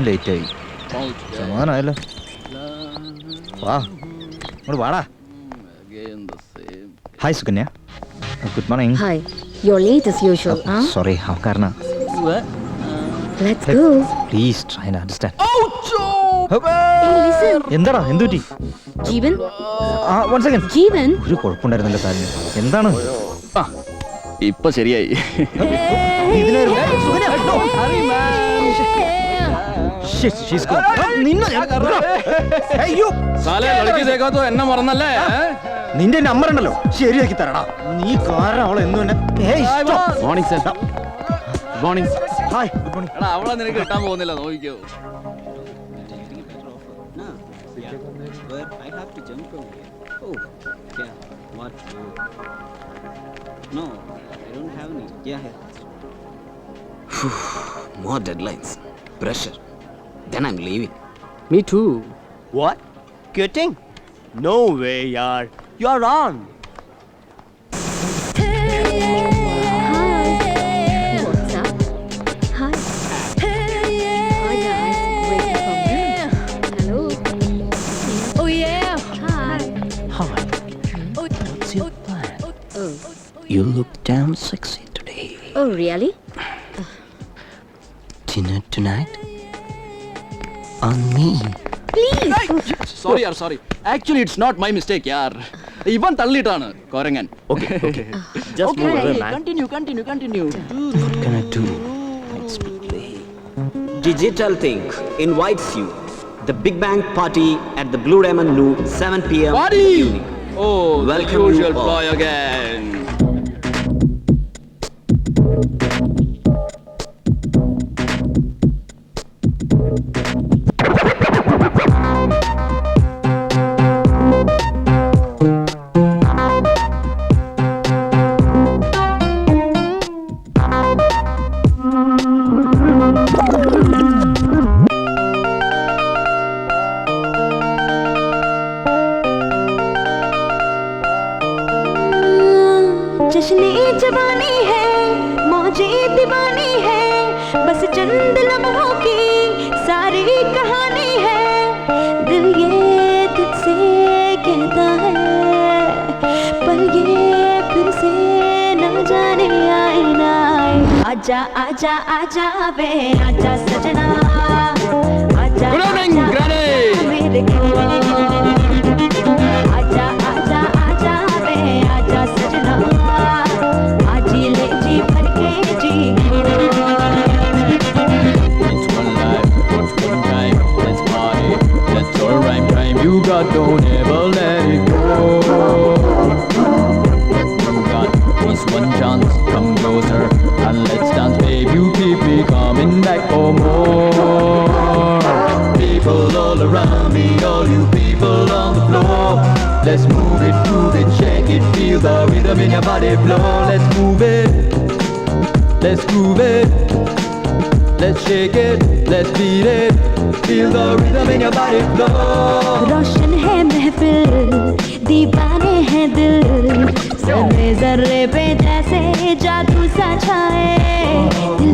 ലേറ്റായി. സമാധാനമായല്ലോ. വാ ഇങ്ങോട്ട് വാടാ. Hi Sukanya. Good morning. Hi. You're late as usual, huh? Sorry, കാരണം Let's go. Please try and understand. Hey, listen. എന്താടാ എന്തുപറ്റി? ജീവൻ. One second. ജീവൻ. ഒരു കുഴപ്പമുണ്ടായിരുന്നല്ലോ കാലിന്. എന്താണ്? ഇപ്പൊ ശരിയായി. എന്നെ മറന്നല്ലേ? നിന്റെ നമ്പർ ഉണ്ടല്ലോ, ശരിയാക്കി തരടാ. നീ കാരണം അവളെ എന്നും morning sir. Morning. Hi good morning. എടാ അവളെ നിനക്ക് കിട്ടാൻ പോകുന്നില്ല, നോക്കിക്കോ. More deadlines, pressure. Then I'm leaving. Me too. What? Quitting? No way, yaar. You're on. Hi. What's up? Hi. Hi guys. Waiting for me. Hello. Oh yeah. Hi. Hi. What's your plan? Oh. You look damn sexy today. Oh really? Dinner tonight? On me. Sorry യാർ, sorry. Actually it's not my mistake യാർ. ഇവൻ തള്ളിയിട്ടാണ് കൊരങ്ങൻ. Okay. Just move away, man. Continue. What can I do? Let's play. Digital Think invites you. The Big Bang Party at the Blue Diamond New 7 p.m. Party! evening. Oh, Welcome the you usual all. ploy again. जश्न जवानी है, मौजे दीवानी है, बस चंद लम्हों की सारी कहानी है। दिल ये तुझसे कहता है, पर ये फिर से न जाने आए ना आए। आजा आजा आजा वे आजा सजना, आजा Good evening, Granny. मेरे आजा आजा आजा वे आजा सजना, आजी ले जी भर के जी। It's one life, it's one time. Let's party, let's all rhyme. You got, don't ever let it go. You got this one chance, come closer and let's dance, babe. You keep me coming back for more. People all around me, all you people on the floor. Let's move it, shake it, feel the rhythm in your body flow. Let's move it, let's groove it, let's shake it, let's beat it, feel the rhythm in your body flow. रोशन है महफिल, दीवाने हैं दिल, जर्रे जर्रे पे जैसे जादू सा छाए। दिल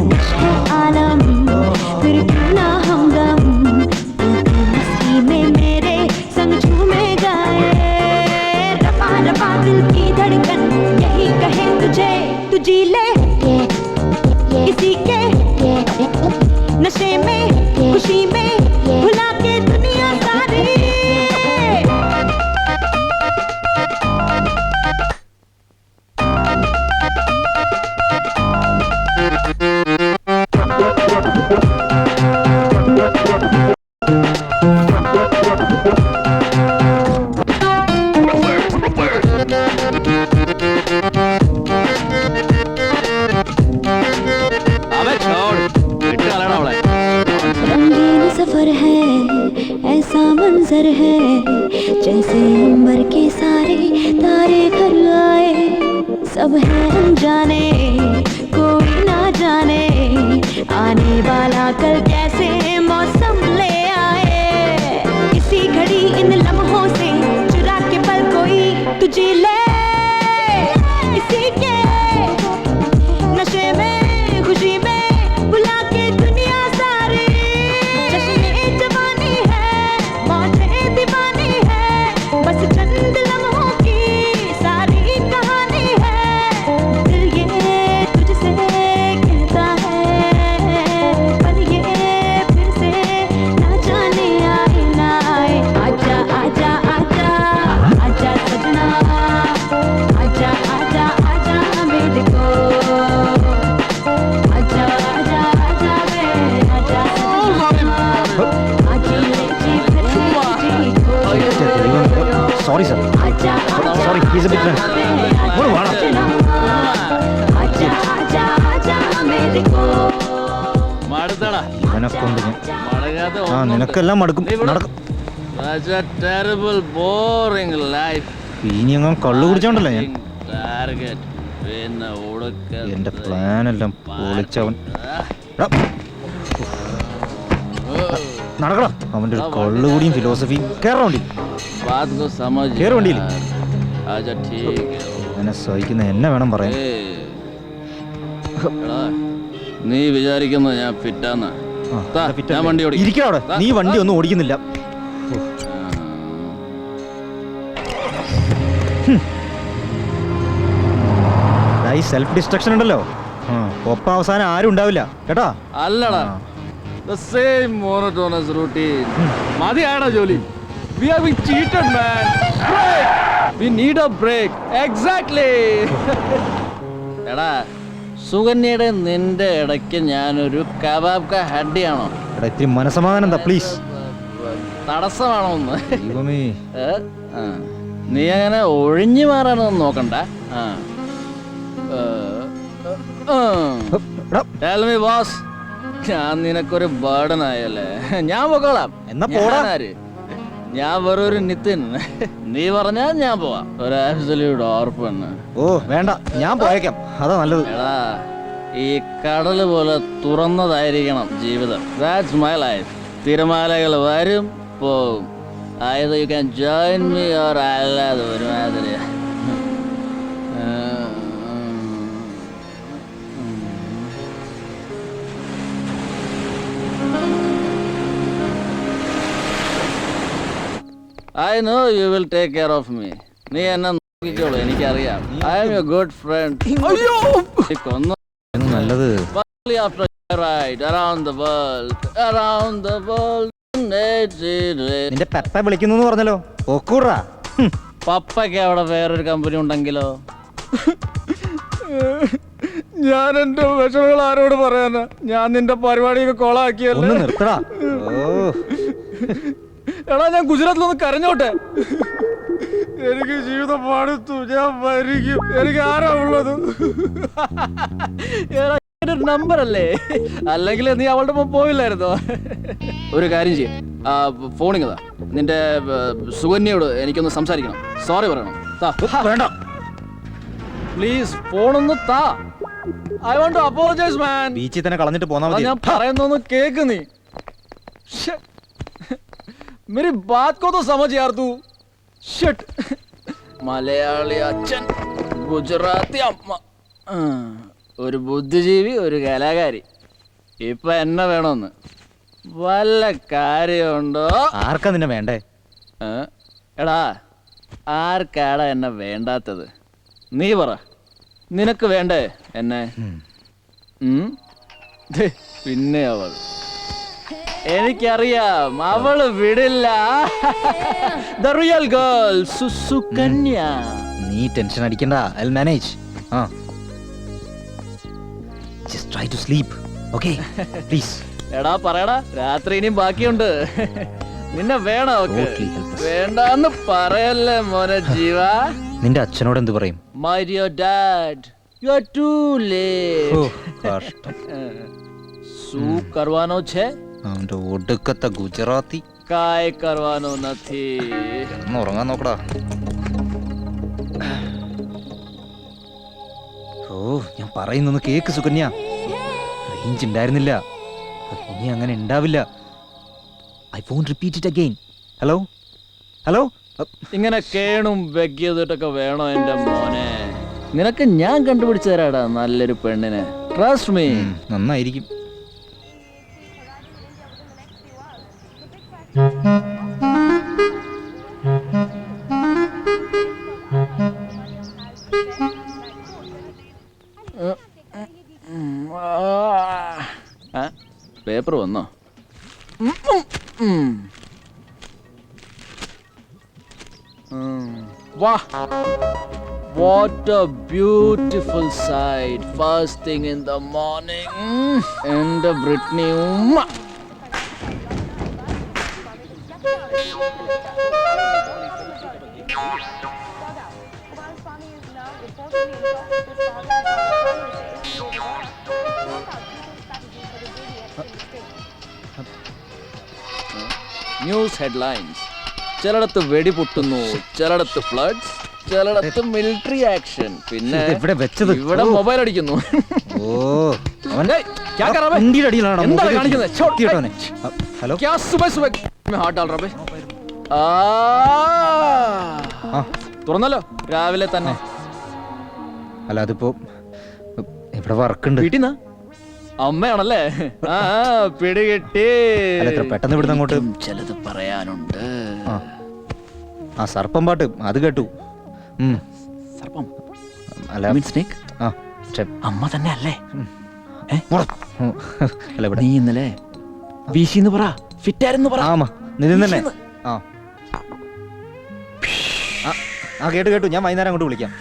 जी ले किसी के नशे में खुशी में भुला के दुनिया सारी रंगीन सफर है ऐसा मंजर है जैसे अंबर के सारे तारे घर आए सब है अनजाने कोई ना जाने आने वाला कल कैसे मौसम ले आए इसी घड़ी इन लम्हों से चुरा के पल कोई तुझे ले इसी के नशे में खुशी में बुला के दुनिया सारी जश्न जवानी है मौजें दीवानी है बस चंद लम्हों की सारी कहानी है दिल ये तुझसे कहता है पर ये फिर से ना जाने आए ना आए आजा आजा आजा आजा सजना आजा आजा आजा मेरे को आजा आजा आजा वे आजा सजना आजी ले जी फिर जी को സോറി സർ आजा आजा sorry he's a big man आजा आजा आजा मेरे को മടുത്തടാ ഇവനെ കൊണ്ട് ഞാൻ മടങ്ങാതെ ആ നിനക്കെല്ലാം മടുക്കും നടക്കും Such a terrible, boring life. ഇനി അങ്ങ് കള്ളു കുടിച്ചോണ്ടല്ലോ ഞാൻ Target. പിന്നെ ഉടുക്ക എന്റെ പ്ലാൻ എല്ലാം പൊളിച്ചവൻ എടാ, നടക്കടാ അവന്റെ ഒരു കള്ളുകൂടിയും ഫിലോസഫിയും കേറാ വണ്ടി बात को समझ കേറ് വണ്ടിയിൽ आजा ठीक है എന്നെ സഹിക്കുന്ന എന്നെ വേണം പറയാൻ എടാ, നീ വിചാരിക്കുന്ന ഞാൻ ഫിറ്റാന്ന് ആ, താ, ഇവിടെ fit ഞാൻ അല്ലേ? വണ്ടി ഓടിക്കാം. ഇരിക്കടാ അവിടെ. നീ വണ്ടി ഒന്നും ഓടിക്കുന്നില്ല ഈ സെൽഫ് ഡിസ്ട്രക്ഷൻ ഉണ്ടല്ലോ ഒപ്പം അവസാനം ആരും ഉണ്ടാവില്ല കേട്ടാ അല്ലടാ the same monotonous routine മതിയാടാ ജോലി we have been cheated man break we need a break exactly എടാ സുകന്യയുടെ നിന്റെ ഇടയ്ക്ക് ഞാനൊരു കബാബ് ഹഡ്ഡിയാണോ എടാ ഇത്തിരി മനസമാധാനം എന്താ പ്ലീസ് തടസ്സമാണോ ഒന്ന് ദൈവമേ ആ. നീ അങ്ങനെ ഒഴിഞ്ഞു മാറാനൊന്നും നോക്കണ്ട ആ. എടാ, Tell me, boss. ഞാൻ നിനക്കൊരു ബർഡൻ ആയല്ലേ ഞാൻ പോകോളാം എന്നാ പോടാ. ഞാനാര്? ഞാൻ വെറൊരു നിതിൻ നീ പറഞ്ഞാൽ ഞാൻ പോവാം ഒരു ആബ്സല്യൂട്ട് ഓർപ്പണ് ഓ വേണ്ട ഞാൻ പോയേക്കാം അതാ നല്ലത് എടാ ഈ കടല് പോലെ തുറന്നതായിരിക്കണം ജീവിതം ദാറ്റ്സ് മൈ ലൈഫ് തിരമാലകൾ വരും പോവും either you can join me or അല്ലാതെ ഒരുമാതിരി I know you will take care of me. നീ എന്നെ നോക്കിക്കോളൂ എനിക്കറിയാം I am your good friend. അയ്യോ കൊന്നു നല്ലത് after a ride around the world. നിന്റെ പെപ്പ വിളിക്കുന്നു പറഞ്ഞല്ലോ ഒക്കൂറാ പപ്പയ്ക്ക് അവിടെ വേറൊരു കമ്പനി ഉണ്ടെങ്കിലോ ഞാൻ എന്റെ വിഷമങ്ങൾ ആരോട് പറയാനാ ഞാൻ നിന്റെ പരിപാടിയൊക്കെ ഒന്ന് കോളാക്കിയല്ലേ നിർത്തടാ ഓ എടാ ഞാൻ ഗുജറാത്തിലൊന്ന് കരഞ്ഞോട്ടെ എനിക്ക് ജീവിതം പാടുത്തു ഞാൻ മരിക്കും എനിക്ക് ആരാ ഉള്ളത് ഒരു നമ്പർ അല്ലേ അല്ലെങ്കിൽ നീ അവളുടെ ഒപ്പം പോയില്ലായിരുന്നോ ഒരു കാര്യം ചെയ്യ ഫോണിങ്ങതാ നിന്റെ സുകന്യയോട് എനിക്കൊന്ന് സംസാരിക്കണം സോറി പറയണം വേണ്ട പ്ലീസ് ഫോണൊന്ന് താ ഐ വാണ്ട് ടു അപ്പോളജൈസ് മാൻ ബീച്ചിൽ തന്നെ കളഞ്ഞിട്ട് പോന്നാ മതി ഞാൻ പറയുന്നൊന്ന് കേക്ക് നീ मेरी बात को तो समझ यार तू शिट മലയാളി അച്ഛൻ ഗുജറാത്തി അമ്മ ഒരു ബുദ്ധിജീവി ഒരു കലാകാരി ഇപ്പൊ എന്നെ വേണമെന്ന് വല്ല കാര്യമുണ്ടോ ആർക്കാ നിന്നെ വേണ്ടേ എടാ ആർക്കാടാ എന്നെ വേണ്ടാത്തത് നീ പറ നിനക്ക് വേണ്ടേ എന്നെ? ദേ, പിന്നെ അവൾ എനിക്കറിയാം, അവള് വിടില്ല. The real girl, സുസുകന്യ. നീ ടെൻഷൻ അടിക്കണ്ട, I'll manage. Just try to sleep, okay? Please. എടാ പറയടാ, രാത്രി ഇനിയും ബാക്കിയുണ്ട്. നിന്നെ വേണോ അവക്ക്? Okay, help us. വേണ്ടാന്ന് പറയല്ലേ മോനെ ജീവ. നിന്റെ അച്ഛനോട് എന്ത് പറയും? My dear dad, you are too late. കഷ്ടം. സൂ કરવાનો છે? അവന്റെ ഒടുക്കത്തെ ഗുജറാത്തി. કાય કરવાનો નથી. ഒന്ന് ഉറങ്ങാൻ നോക്കടാ. ഞാൻ പറയുന്നൊന്ന് കേക്ക് സുകന്യ. റേഞ്ച് ഉണ്ടായിരുന്നില്ല, ഇനി അങ്ങനെ ഉണ്ടാവില്ല. I won't repeat it again. Hello hello. ഇങ്ങനെ കേണും വെക്കിയതിട്ടൊക്കെ വേണോ എന്റെ മോനെ? നിനക്ക് ഞാൻ കണ്ടുപിടിച്ചു തരാടാ നല്ലൊരു പെണ്ണിനെ. Trust me. നന്നായിരിക്കും. പേപ്പർ വന്നോ? വാ, what a beautiful sight first thing in the morning. എന്റെ ബ്രിട്നി ഉമ്മ. News headlines. ചിലയിടത്ത് വെടിപൊട്ടുന്നു, ചിലയിടത്ത് ഫ്ലഡ്സ്, ചിലയിടത്ത് മിലിറ്ററി ആക്ഷൻ, പിന്നെ ഇവിടെ വെച്ചത് ഇവിടെ മൊബൈൽ അടിക്കുന്നു. ഹലോ. തുറന്നല്ലോ രാവിലെ തന്നെ. അല്ല അതിപ്പോ ഇവിടെ വർക്കുണ്ട്. വീട്ടിൽ നിന്നാ? അമ്മയാണല്ലേ? പിടികിട്ടി. പെട്ടെന്ന് ഇവിടുന്ന് അങ്ങോട്ട് ചിലത് പറയാനുണ്ട്. ആ സർപ്പം പാട്ട് അത് കേട്ടു. സർപ്പം അല്ല സ്നേക്ക്. അമ്മ തന്നെ അല്ലേ? അല്ല ഇവിടെ നീ ഇന്നലെ വീശിന്ന് പറ, ഫിറ്റായിരുന്നു പറ. ആമാ നിതിൻ തന്നെ. ആ കേട്ടു കേട്ടു. ഞാൻ വൈകുന്നേരം അങ്ങോട്ട് വിളിക്കാം.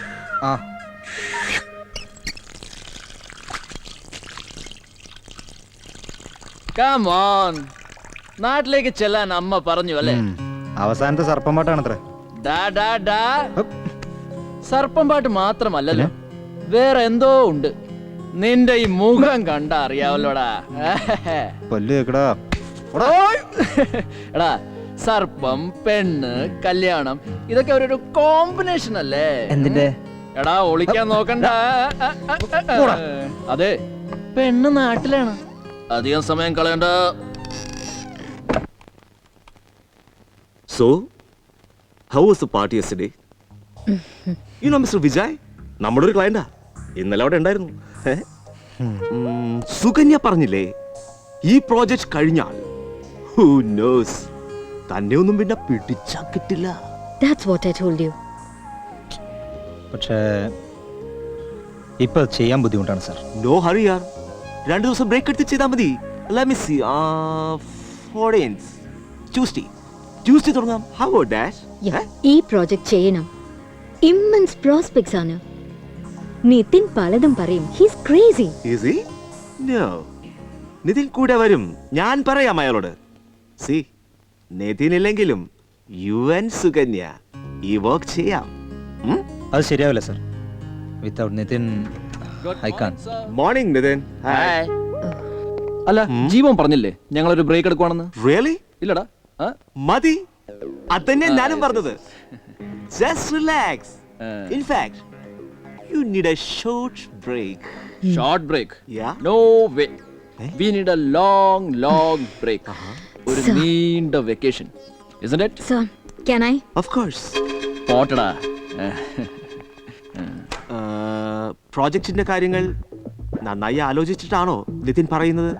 Come on. നാട്ടിലേക്ക് ചെല്ലാൻ അമ്മ പറഞ്ഞു അല്ലേ? അവസാനത്തെ സർപ്പം പാട്ടാണത്രേ. സർപ്പം പാട്ട് മാത്രമല്ലല്ലോ, വേറെ എന്തോ ഉണ്ട്. നിന്റെ ഈ മുഖം കണ്ട അറിയാവല്ലോടാ. എടാ, സർപ്പം, പെണ്ണ്, കല്യാണം, ഇതൊക്കെ ഒരു കോമ്പിനേഷൻ അല്ലേ? എന്തിന്റെ? എടാ ഒളിക്കാൻ നോക്കണ്ട. അതെ, പെണ്ണ് നാട്ടിലാണ്. അധികം സമയം കളയണ്ട. So, how was the party yesterday? You know Mr. Vijay? നമ്മുടെ ഒരു ക്ലയന്റാ. ഇന്നലെ അവിടെ ഉണ്ടായിരുന്നു. സുകന്യ പറഞ്ഞില്ലേ, ഈ പ്രോജക്റ്റ് കഴിഞ്ഞാൽ who knows, തന്നെ ഒന്നും പിന്നെ പിടിച്ചാ കിട്ടില്ല. That's what I told you. പക്ഷേ ഇപ്പൊ ചെയ്യാൻ ബുദ്ധിമുട്ടാണ് സാർ. No hurry yaar. 2 ദിവസം ബ്രേക്ക് എടുത്ത് ചെയ്താൽ മതി. Let me see. 14th Tuesday തുടങ്ങാം. How about that? ഈ പ്രോജക്റ്റ് ചെയ്യണം. ഇമ്മൻസ് പ്രോസ്പെക്ട്സ് ആണ്. നിതിൻ പലതും പറയും. He's crazy. Is he? No. Nitin കൂടെ വരും. ഞാൻ പറയാം അയാളോട്. See, നിതിൻ ഇല്ലെങ്കിലും യുവൻ സുകന്യ ഈ വർക്ക് ചെയ്യാം. അത് ശരിയാവില്ല sir. Without Nitin I can. Morning Nitin. Hi. അല്ല, ജീവൻ പറഞ്ഞില്ലേ ഞങ്ങളൊരു ബ്രേക്ക് എടുക്കുവാണെന്ന്? Really? ഇല്ലടാ. മതി. അതന്നെ ഞാനും പറഞ്ഞത്. Just relax. In fact, you need a short break. Short break? Yeah. No way. We need a long break. ഒരു നീണ്ട vacation. Isn't it? So, can I? Of course. പോട്ടടാ. പ്രോജക്റ്റിന്റെ കാര്യങ്ങൾ നന്നായി ആലോചിച്ചിട്ടാണോ നിതിൻ പറയുന്നത്?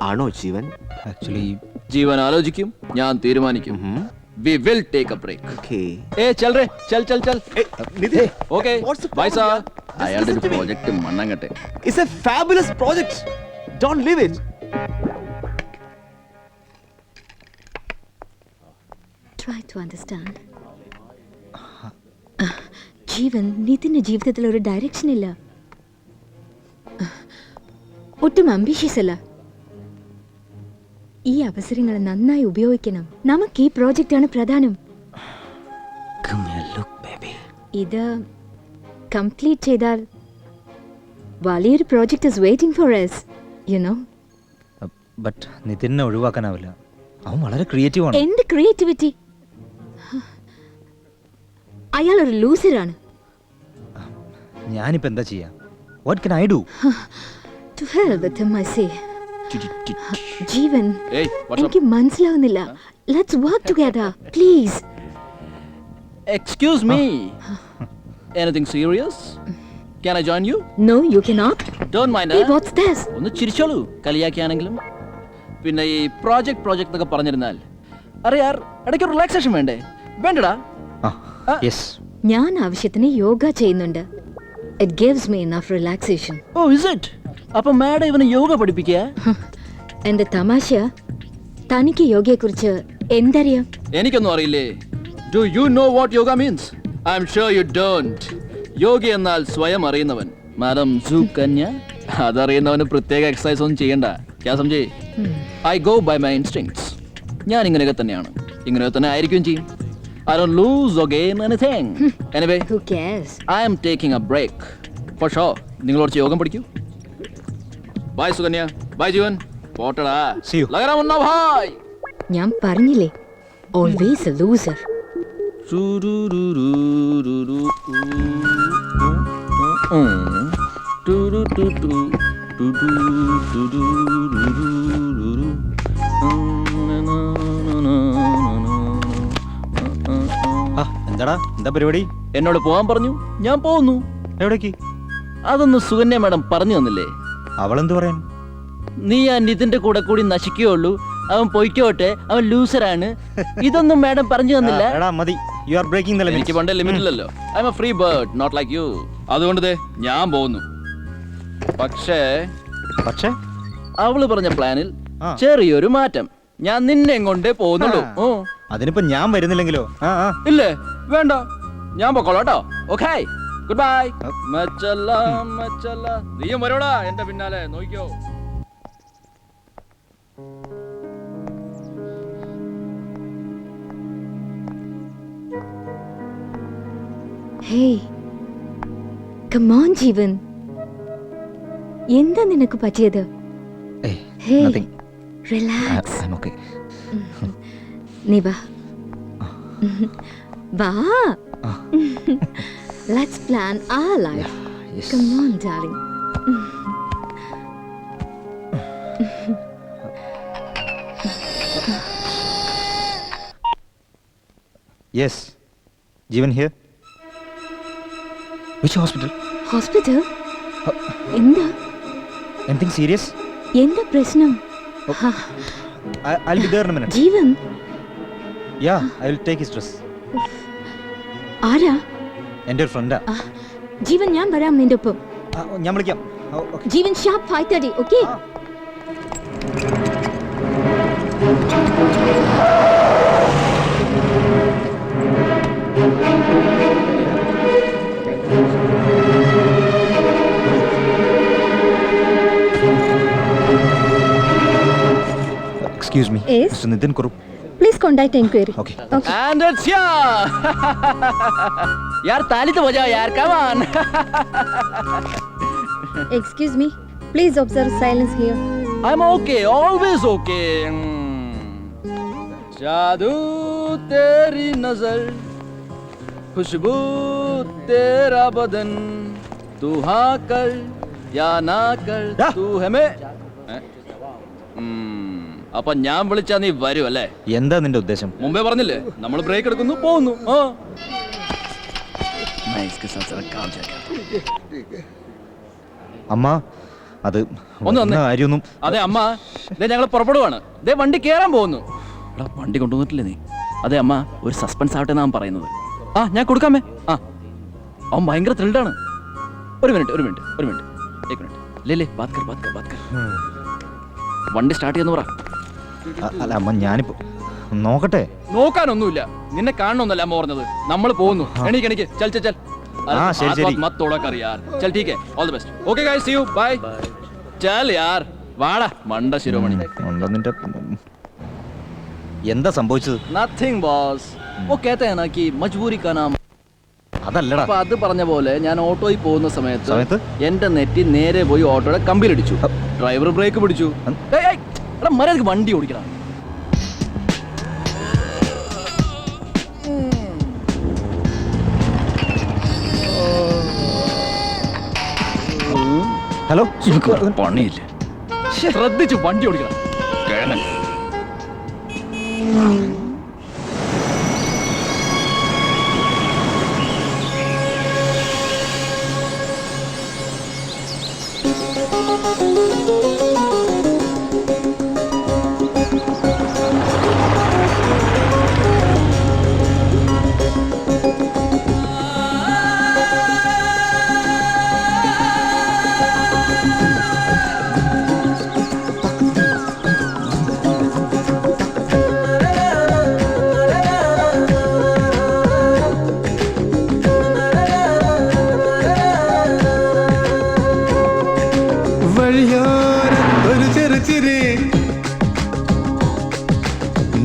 ആണോ ജീവൻ? ആക്ച്വലി ജീവൻ ആലോചിക്കും, ഞാൻ തീരുമാനിക്കും. we will take a break. Okay. Hey, chal re, chal. Hey, Nitin. Okay, What's the bye problem, sir. yaar? Just അയാളുടെ ഒരു listen to me. പ്രോജക്റ്റ് മണ്ണങ്ങട്ടെ. It's a fabulous project. Don't leave it. Try to understand. ജീവൻ നിതിന്റെ ജീവിതത്തിൽ ഒരു direction ഇല്ല, ഒട്ടും ambitious അല്ല. ഈ അവസരങ്ങൾ നന്നായി ഉപയോഗിക്കണം. നമുക്ക് ഈ പ്രോജക്റ്റാണ് പ്രധാനം. Give me a look, baby. ഇത് കംപ്ലീറ്റ് ചെയ്താൽ വലിയൊരു project is waiting for us, you know. But നിതിനെ ഒഴിവാക്കാനാവില്ല. അവൻ വളരെ ക്രിയേറ്റീവ് ആണ്. എന്ത് ക്രിയേറ്റിവിറ്റി? അയാൾ ഒരു ലൂസറാണ്. ഞാനിപ്പോ എന്താ ചെയ്യാ? What can I do? To hell with him, I say. Jeevan, Hey, what's up? എനിക്ക് മനസ്സിലാവുന്നില്ല. Let's work together, please. Excuse me. Anything serious? Can I join you? No, you cannot. Don't mind. Hey, what's this? ഒന്ന് ചിരിച്ചോളൂ, കളിയാക്കിയാണെങ്കിലും. പിന്നെ ഈ project എന്നൊക്കെ പറഞ്ഞിരുന്നാൽ അറിയാർ ഇടയ്ക്ക് relaxation വേണ്ടേ? വേണ്ടടാ. Yes. ഞാൻ ആവശ്യത്തിന് യോഗ ചെയ്യുന്നുണ്ട്. It gives me enough relaxation. Oh, is it? അപ്പൊ മാഡം ഇവനെ യോഗ പഠിപ്പിക്കുക? എന്റെ തമാശ, തനിക്ക് യോഗയെക്കുറിച്ച് എന്തറിയാം? എനിക്കൊന്നും അറിയില്ലേ. Do you know what yoga means? I'm sure you don't. യോഗി എന്നാൽ സ്വയം അറിയുന്നവൻ. മാഡം സുകന്യ, അതറിയുന്നവന് പ്രത്യേക എക്സസൈസ് ഒന്നും ചെയ്യണ്ട. ഞാൻ സംജയ്, I go by my instincts. ഞാൻ ഇങ്ങനെയൊക്കെ തന്നെയാണ്, ഇങ്ങനെയൊക്കെ തന്നെ ആയിരിക്കും ചെയ്യും. I don't lose or gain anything. Anyway, Who cares? I am taking a break. For sure. നിങ്ങൾ കുറച്ച് യോഗം പഠിക്കൂ. Bye Sukanya. Bye Jeevan. പോട്ടടാ. See you. ലഗരാ മുന്ന ഭായ്. ഞാൻ പറഞ്ഞില്ലേ, always a loser. എന്താടാ, എന്താ പരിപാടി? എന്നോട് പോവാൻ പറഞ്ഞു, ഞാൻ പോകുന്നു. എവിടേക്ക്? അതൊന്ന് സുകന്യ മാഡം പറഞ്ഞു തന്നില്ലേ? അവളെന്ത് പറയാൻ? നീ ആ നിതിന്റെ കൂടെ കൂടി നശിക്കുകയുള്ളൂ, അവൻ പൊയ്ക്കോട്ടെ, അവൻ ലൂസറാണ്, ഇതൊന്നും മാഡം പറഞ്ഞു തന്നില്ല. എടാ മതി, യു ആർ ബ്രേക്കിംഗ് ദ എനിക്ക് ലിമിറ്റ്. പണ്ടേ ലിമിറ്റ് ഇല്ലല്ലോ. I am a free bird, not like you. അതുകൊണ്ട് ദേ ഞാൻ പോകുന്നു. പക്ഷേ അവള് പറഞ്ഞ പ്ലാനിൽ ചെറിയൊരു മാറ്റം. ഞാൻ നിന്നെ കൊണ്ടേ പോകുന്നുള്ളൂ. ഓ, അതിനിപ്പോ ഞാൻ വരുന്നില്ലെങ്കിലോ? ഇല്ലേ, വേണ്ട, ഞാൻ പൊക്കോളാട്ടോ. Okay, good bye. മച്ചല്ല നീയും വരോടാ എന്റെ പിന്നാലെ, നോക്കിയോ. Hey, come on ജീവൻ, എന്താ നിനക്ക് പറ്റിയത്? Hey, relax. I'm okay. നീ വാ. വാ. Let's plan our life. Yes. Come on, darling. Yes. Jeevan here. Which hospital? Hospital? എന്താ? Anything serious? എന്താ പ്രശ്നം? I'll be there in a minute. Jeevan, Yeah, I will take his dress. ആരാ? എൻ്റെ ഒരു ഫ്രണ്ടാ. ജീവൻ, ഞാൻ വരാം നിന്റെ ഒപ്പം. ഞാൻ വിളിക്കാം. Jeevan, sharp 5:30, okay? Excuse me. Yes? Mr. Nitin Kurup. Please contact inquiry. Okay. And it's here. यार ताली तो बजाओ यार, come on. Excuse me. Please observe silence here. I'm okay, always okay. जादू तेरी नजर, खुशबू तेरा बदन, तू हाँ कर या ना कर, तू हमें. അപ്പൊ ഞാൻ വിളിച്ചാ നീ വരും അല്ലേ? എന്താ നിന്റെ ഉദ്ദേശം? മുമ്പേ പറഞ്ഞില്ലേ, നമ്മൾ ബ്രേക്ക് എടുക്കുന്നു, പോകുന്നു. അമ്മ, അത് ഒന്ന് വന്നേ. കാര്യമൊന്നും. അതെ അമ്മ, ഞങ്ങൾ പുറപ്പെടുവാണ്. ദേ വണ്ടി കേറാൻ പോകുന്നു. വണ്ടി കൊണ്ടുവന്നിട്ടില്ലേ നീ? അതെ അമ്മ, ഒരു സസ്പെൻസ് ആവട്ടെ എന്നാണ് പറയുന്നത്. ആ ഞാൻ കൊടുക്കാമേ. ആ അവൻ ഭയങ്കര ത്രില്ഡാണ്. ഒരു മിനിറ്റ് ലേ ബാത് കർ. വണ്ടി സ്റ്റാർട്ട് ചെയ്യുന്ന പറ. അല്ല അമ്മ, ഞാനിപ്പോ നോക്കട്ടെ. നോക്കാനൊന്നുമില്ല, നിന്നെ കാണണമെന്നല്ല അമ്മ പറഞ്ഞത്. നമ്മൾ പോകുന്നു. എണീക്ക് ചൽ. हाँ, ശരി. मत तोड़ा कर यार. चल ठीक है, all the best. Okay guys, see you, bye. चल यार, വാടാ മണ്ട ശിരോമണി. എന്താ സംഭവിച്ചത്? Nothing boss. वो कहते हैं ना कि मजबूरी का नाम. അതല്ലടാ. അപ്പൊ അത് പറഞ്ഞ പോലെ ഞാൻ ഓട്ടോയിൽ പോകുന്ന സമയത്ത് എന്റെ നെറ്റി നേരെ പോയി ഓട്ടോയുടെ കമ്പിയിലിടിച്ചു. ഡ്രൈവർ ബ്രേക്ക് പിടിച്ചു. എടാ മര്യാദക്ക് വണ്ടി ഓടിക്കണം. ഹലോ, പണിയില്ല. ശ്രദ്ധിച്ചു വണ്ടി ഓടിക്കണം.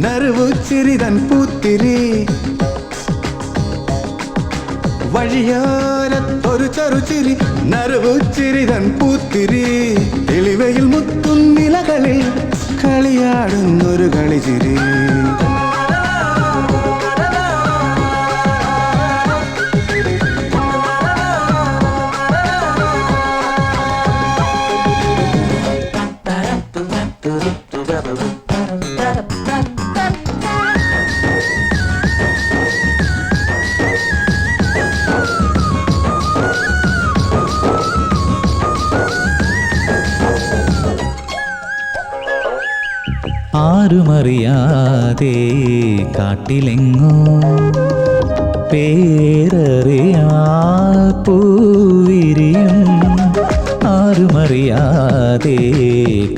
നറുവുച്ചിരിതൻ പൂത്തിരി വഴിയോരത്തൊരു ചെറുചിരി നറുവുച്ചിരിതൻ പൂത്തിരി എളിവയിൽ മുത്തും നിലകളിൽ കളിയാടുന്നൊരു കളിച്ചിരി ആരുമറിയാതെ കാട്ടിലെങ്ങോ പേരറിയാ പൂവിരിയും ആരുമറിയാതെ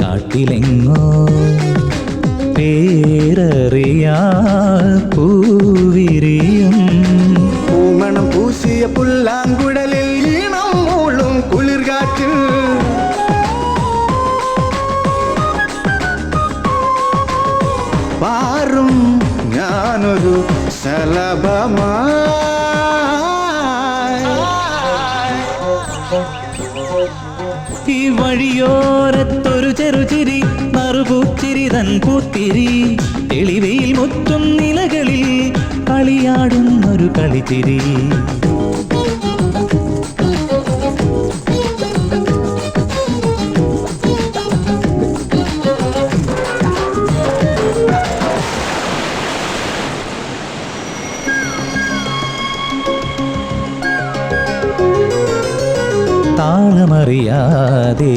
കാട്ടിലെങ്ങോ പേരറിയാ പൂവിരിയും പൂമണം പൂശിയ പുല്ലാങ്കുഴലിൽ ഈണം മൂളും കുളിർകാറ്റിൽ പാറും ഞാനൊരു ശലഭമായി ഈ വഴിയോരത്തൊരു ചെറുചിരി മറുപൂച്ചിരി തൻ പൂത്തിരി എളിവയിൽ മുറ്റും നിലകളിൽ കളിയാടുന്നൊരു കളിച്ചിരി താളമറിയാതെ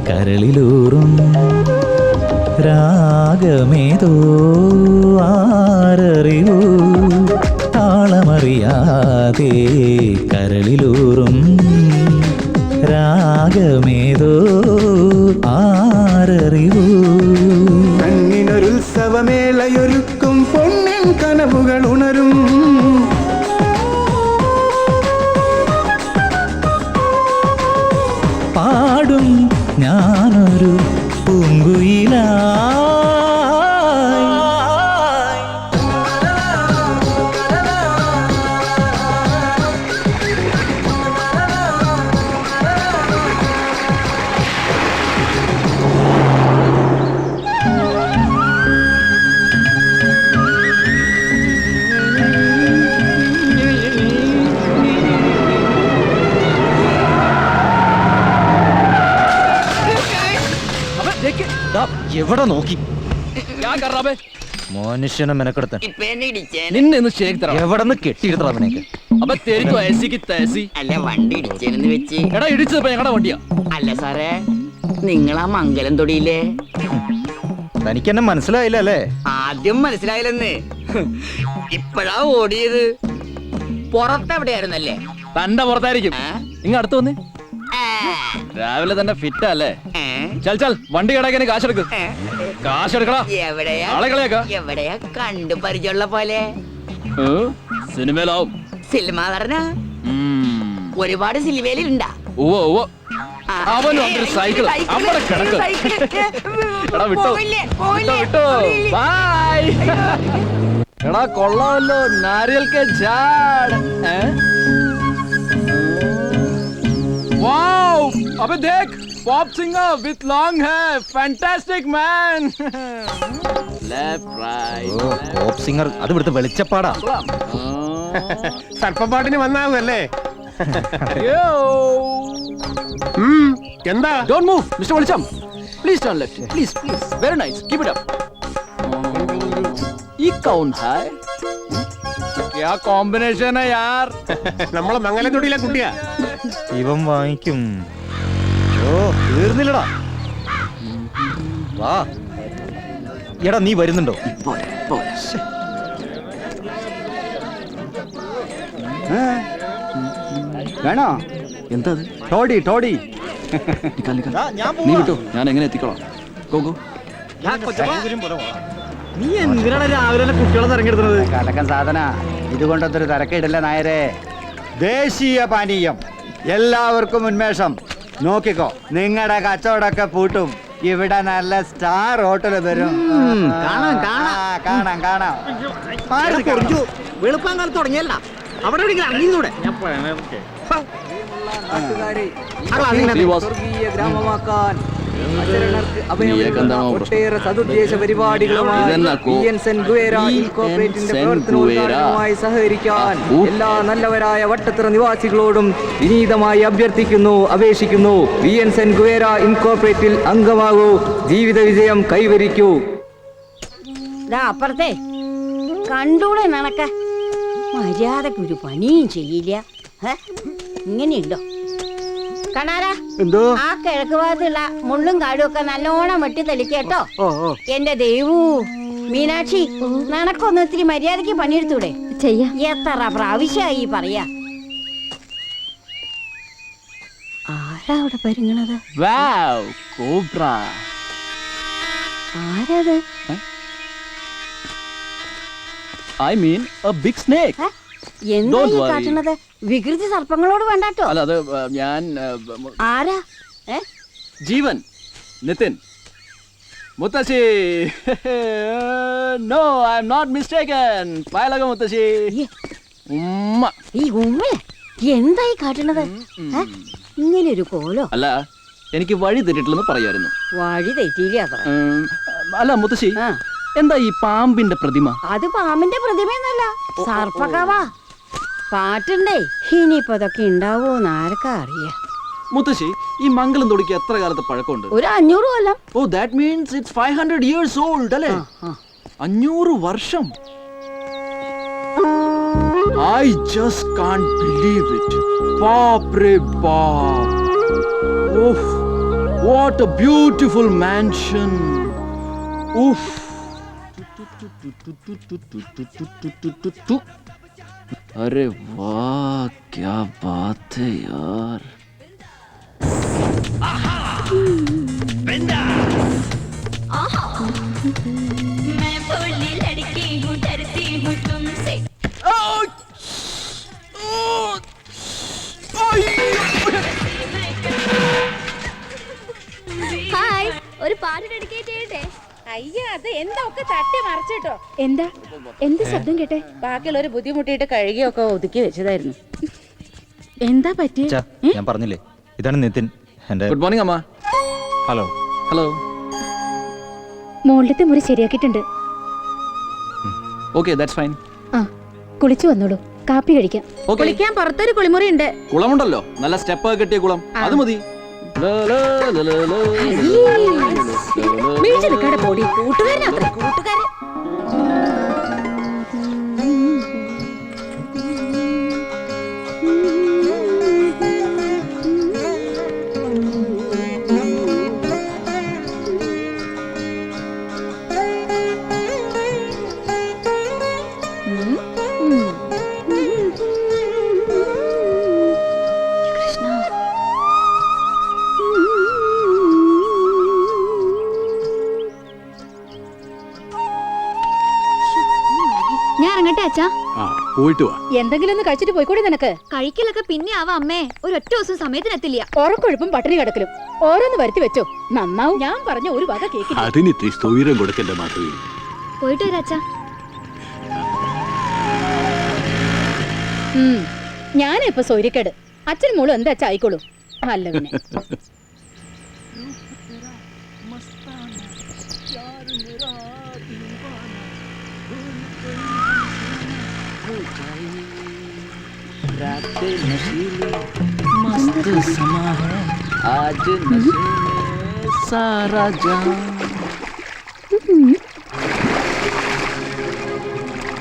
കരളിലൂറും രാഗമേതോ ആരറിവൂ താളമറിയാതെ കരളിലൂറും രാഗമേതോ ആരറിവൂ കണ്ണിനൊരുത്സവമേളയൊരുക്കും പൊന്നിൻ കനവുകൾ ഉണരും പാടും ഞാനൊരു പൂങ്കുയിലായി എവിടെ നോക്കി क्या कर रहा बे? മനുഷ്യനെ മെനക്കെടുത്താൻ നിന്നെ ഒന്ന് ശരിയാക്കി തരാം. എവിടെ നിന്ന് കെട്ടിയെടുത്തത് അവനേക്ക്? അപ്പൊ तेरी तो ऐसी की तैसी. അല്ല വണ്ടി ഇടിച്ചെന്ന് വെച്ച്. എടാ ഇടിച്ചത് ഞങ്ങളുടെ വണ്ടിയാ. അല്ല സാറേ, നിങ്ങളാ മംഗലം തൊടിയില്ലേ? തനിക്ക് എന്നെ മനസ്സിലായില്ല അല്ലേ? ആദ്യം മനസ്സിലായില്ലെന്ന്. ഇപ്പഴാ ഓടിയത്. പുറത്തെവിടെയായിരുന്നല്ലേ? തന്റെ പുറത്തായിരിക്കും. ഇങ്ങ അടുത്ത് വന്നേ. രാവിലെ തന്നെ ഫിറ്റ് അല്ലേ? ചൽ വണ്ടി കിടക്കാൻ കാശെടുക്ക്. കാശെടുക്കടാ. എവിടെയാ കണ്ടു പരിചയമുള്ള പോലെ? സിനിമയിലാവും. സിനിമ നടന ഒരുപാട് സിനിമയിലുണ്ടാ? അവനും ഒരു സൈക്കിൾ അവിടെ കിടക്ക്. എടാ വിട്ടോ വിട്ടോ. ബൈ. എടാ കൊള്ളാമല്ലോ. Naariyal K jade. वाओ अबे देख pop singer with long hair fantastic man left right pop singer അത് ഇവിടുത്തെ വെളിച്ചപ്പാടാ. സർപ്പപ്പാട്ടിന് വന്നാവല്ലേ? എന്താ? डोंट मूव मिस्टर വെളിച്ചം. Please turn left. Please please very nice keep it up. ये कौन है? क्या कॉम्बिनेशन है यार. നമ്മളെ മംഗലത്തൊടിയിലെ കുട്ടിയാ. ഇവൻ വാങ്ങിക്കും. ഓ തീർന്നില്ലടാ. വാ എടാ നീ വരുന്നുണ്ടോ? വേണോ? എന്താ ടോഡി ടോഡി. നീ വിട്ടോ ഞാൻ എങ്ങനെ എത്തിക്കോളാം. ഗോ നീ എന്തിനാണ് രാവിലെ കുട്ടികളെ തിരഞ്ഞെടുക്കുന്നത്? കലക്കൻ സാധന ഇതുകൊണ്ടൊരു തിരക്കിടില്ല നായരെ. ദേശീയ പാനീയം, എല്ലാവർക്കും ഉന്മേഷം. നോക്കിക്കോ, നിങ്ങളുടെ കച്ചവടമൊക്കെ പൂട്ടും. ഇവിടെ നല്ല സ്റ്റാർ ഹോട്ടൽ വരും. കാണാം കാണാം. വെളുപ്പാൻ കാലത്ത് തുടങ്ങിയല്ല അവിടെ ഇറങ്ങിന്നൂടെ? ഗ്രാമമാക്കാൻ ഒട്ടേറെ സതുദ്ദേശ പരിപാടികളുമായി സഹകരിക്കാൻ എല്ലാ നല്ലവരായ വട്ടത്തറ നിവാസികളോടും വിനീതമായി അഭ്യർത്ഥിക്കുന്നു, അപേക്ഷിക്കുന്നു. വിഎൻസെൻ ഗുവേര ഇൻകോർപ്പറേറ്റിൽ അംഗമാകൂ, ജീവിത വിജയം കൈവരിക്കൂ. അപ്പുറത്തെ കണ്ടൂടെ നടക്ക മര്യാദക്ക് ഒരു പണിയും ചെയ്യില്ല. ഇങ്ങനെയുണ്ടോ കണാരാ? എന്തോ ആ കിഴക്ക് ഭാഗത്തുള്ള മുള്ളും കാടും ഒക്കെ നല്ലോണം വെട്ടി തെളിക്കേട്ടോ. എന്റെ ദേവൂ മീനാക്ഷി, നിനക്കൊന്ന് ഇത്തിരി മര്യാദക്ക് പണിയെടുത്തൂടെ? ചെയ്യാം. എത്ര പ്രാവശ്യമായി പറയാ. ആരാ അവിടെ പരിങ്ങണത്? ആരത്? I mean a big snake. എന്താ ഈ കാട്ടുന്നത്? വികൃതി സർപ്പങ്ങളോട് വേണ്ടാട്ടോ. അല്ല അത് ഞാൻ ആരാ? ജീവൻ നിതിൻ മുത്തശ്ശി. No I am not mistaken. പായലക മുത്തശ്ശി. ഉമ്മ. ഈ ഉമ്മ എന്തായി കാട്ടണത്? ഇങ്ങനെ ഒരു കോലോ? അല്ല എനിക്ക് വഴി തെറ്റിട്ടില്ലെന്ന് പറയായിരുന്നു. വഴി തെറ്റിയില്ല. അല്ല മുത്തശ്ശി, എന്താ ഈ പാമ്പിന്റെ പ്രതിമ? അത് പാമ്പിന്റെ പ്രതിമയൊന്നല്ല, സർപ്പകവാ. പാട്ടുണ്ടേ. ഇനിയിപ്പോ അതൊക്കെ ഉണ്ടാവോന്ന് ആർക്കാ അറിയാ. മുത്തശ്ശി, ഈ മംഗലം തൊടിക്ക് എത്ര കാലത്തെ പഴക്കമുണ്ട്? ഒരു 500 കൊല്ലം. Oh that means it's 500 years old അല്ലേ? 500 വർഷം. I just can't believe it. Baap re baap. Oof. What a beautiful mansion. Oof. अरे वाह क्या बात है यार. मैं भोली लड़की हूँ, डरती हूँ तुमसे. ഹായ്, ഒരു പാട്ട് ഡെഡിക്കേറ്റ് ചെയ്യട്ടെ? അയ്യ, അത് എന്താ ഒക്കെ തട്ടി മറിച്ചിട്ടോ. എന്താ എന്ത് ശബ്ദം കേട്ടെ? ബാക്കിയുള്ളവര് ബുദ്ധിമുട്ടിയിട്ട് കഴുകിയൊക്കെ ഒതുക്കി വെച്ചതായിരുന്നു. എന്താ പറ്റി? ഞാൻ പറഞ്ഞില്ലേ, ഇതാണ് നിതിൻ. ഗുഡ് മോർണിംഗ് അമ്മ. ഹലോ. ഹലോ. മോളിലത്തെ മുറി ശരിയാക്കിയിട്ടുണ്ട്. Okay that's fine. ആ, കുളിച്ചു വന്നോളൂ, കാപ്പി കഴിക്കാം. കുളിക്കാൻ പുറത്തൊരു കുളിമുറി ഉണ്ട്. കുളമുണ്ടല്ലോ, നല്ല സ്റ്റെപ്പ് കെട്ടിയ കുളം, അത് മതി. പൊടി കൂട്ടുകാരനത്ര കൂട്ടുകാരൻ. ഞാൻ ഇറങ്ങട്ടെ അച്ഛാ. പോയിട്ട് വാ. എന്തെങ്കിലും ഒന്ന് കഴിച്ചിട്ട് പോയിക്കൂടെ നിനക്ക്? കഴിക്കലൊക്കെ പിന്നെ ആവാ അമ്മേ, ഒരൊറ്റ ദിവസം സമയത്തിനെത്തില്ല. ഉറക്കൊഴുപ്പും പട്ടിണി കിടക്കലും ഓരോന്ന് വരുത്തി വെച്ചോ, നന്നാവും. ഞാൻ പറഞ്ഞ ഒരു വക കേക്കില്ല. അതിന് ഇത്തിരി സ്ഥൂരം കൊടുക്കണ്ട മാത്രമേ. പോയിട്ട് വരാ അച്ഛാ. ഞാനിപ്പോ സൗര്യക്കേട്. അച്ഛനും മോളും എന്താ അച്ഛാ ആയിക്കോളൂ. അല്ല പിന്നെ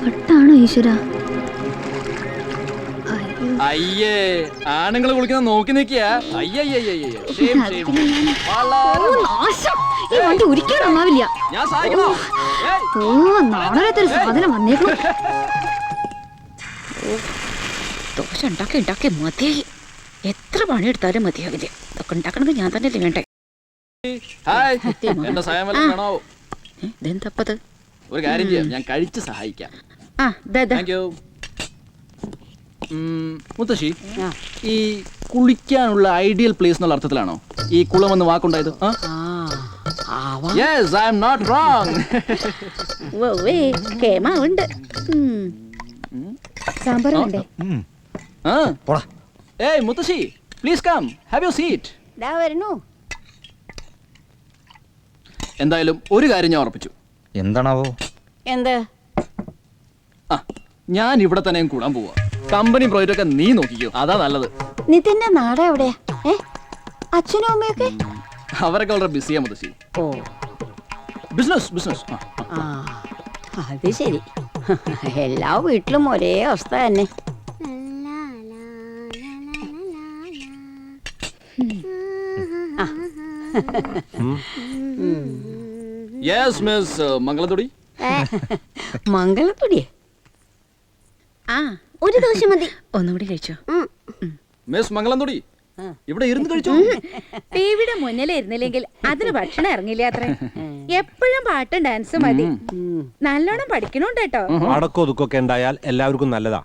ഒട്ടാണോ ഈശ്വര? അയ്യേ, ആണുങ്ങൾ കുളിക്കുന്ന നോക്കി നിൽക്കിയ. ഒരിക്കലും നന്നാവില്ല. ഞാൻ സഹായിക്കണോ? ഓ, നാളത്തൊരു സാധനം വന്നേക്കും. ദോശ ഉണ്ടാക്കി മതിയായി. എത്ര പണിയെടുത്താലും മതിയാകില്ല. ഇതൊക്കെ ഉണ്ടാക്കണമെങ്കിൽ ഞാൻ തന്നെ വേണ്ടേ. എന്റെ സഹായം വല്ലതും വേണോ? ഇതെന്തപ്പത്? ഒരു കാര്യം ചെയ്യാം, ഞാൻ കഴിച്ച് സഹായിക്കാം. Thank you. മുത്തശ്ശി, ഈ കുളിക്കാനുള്ള ഐഡിയൽ പ്ലേസ് എന്നുള്ള അർത്ഥത്തിലാണോ ഈ കുളം എന്ന് വാക്കുണ്ടായത്? Yes, I am not wrong. കേമാവുണ്ട്. സാമ്പാർ വേണ്ടേ? ഏയ് മുത്തശ്ശി, please come, have your seat. വരുന്നു. എന്തായാലും ഒരു കാര്യം ഞാൻ ഉറപ്പിച്ചു. എന്താണാവോ? എന്ത്? ഞാൻ ഇവിടെ തന്നെ കൂടാൻ പോവാ. കമ്പനി പ്രോജക്റ്റ് ഒക്കെ നീ നോക്കിക്കോ, അതാ നല്ലത്. നിതിന്റെ നാട് എവിടെയാ? അച്ഛനും അമ്മയൊക്കെ? അവരൊക്കെ വളരെ ബിസിയാ മുത്തശ്ശി. ബിസിനസ്. അത് ശരി. എല്ലാ വീട്ടിലും ഒരേ അവസ്ഥ തന്നെ. Yes miss Mangalathodi. മംഗളത്തൊടിയെ? ഒരു ദോശ മതി. ഒന്നുകൂടി കഴിച്ചോ. മിസ് മംഗളത്തൊടി, ഇവിടെ ഇരുന്ന് കഴിച്ചോ. ടിവിയുടെ മുന്നിൽ ഇരുന്നില്ലെങ്കിൽ അതിന് ഭക്ഷണം ഇറങ്ങില്ല അത്ര. എപ്പോഴും പാട്ടും ഡാൻസും മതി. നല്ലോണം പഠിക്കണോണ്ട് കേട്ടോ. അടക്കോ ഒതുക്കൊക്കെ ഉണ്ടായാൽ എല്ലാവർക്കും നല്ലതാ.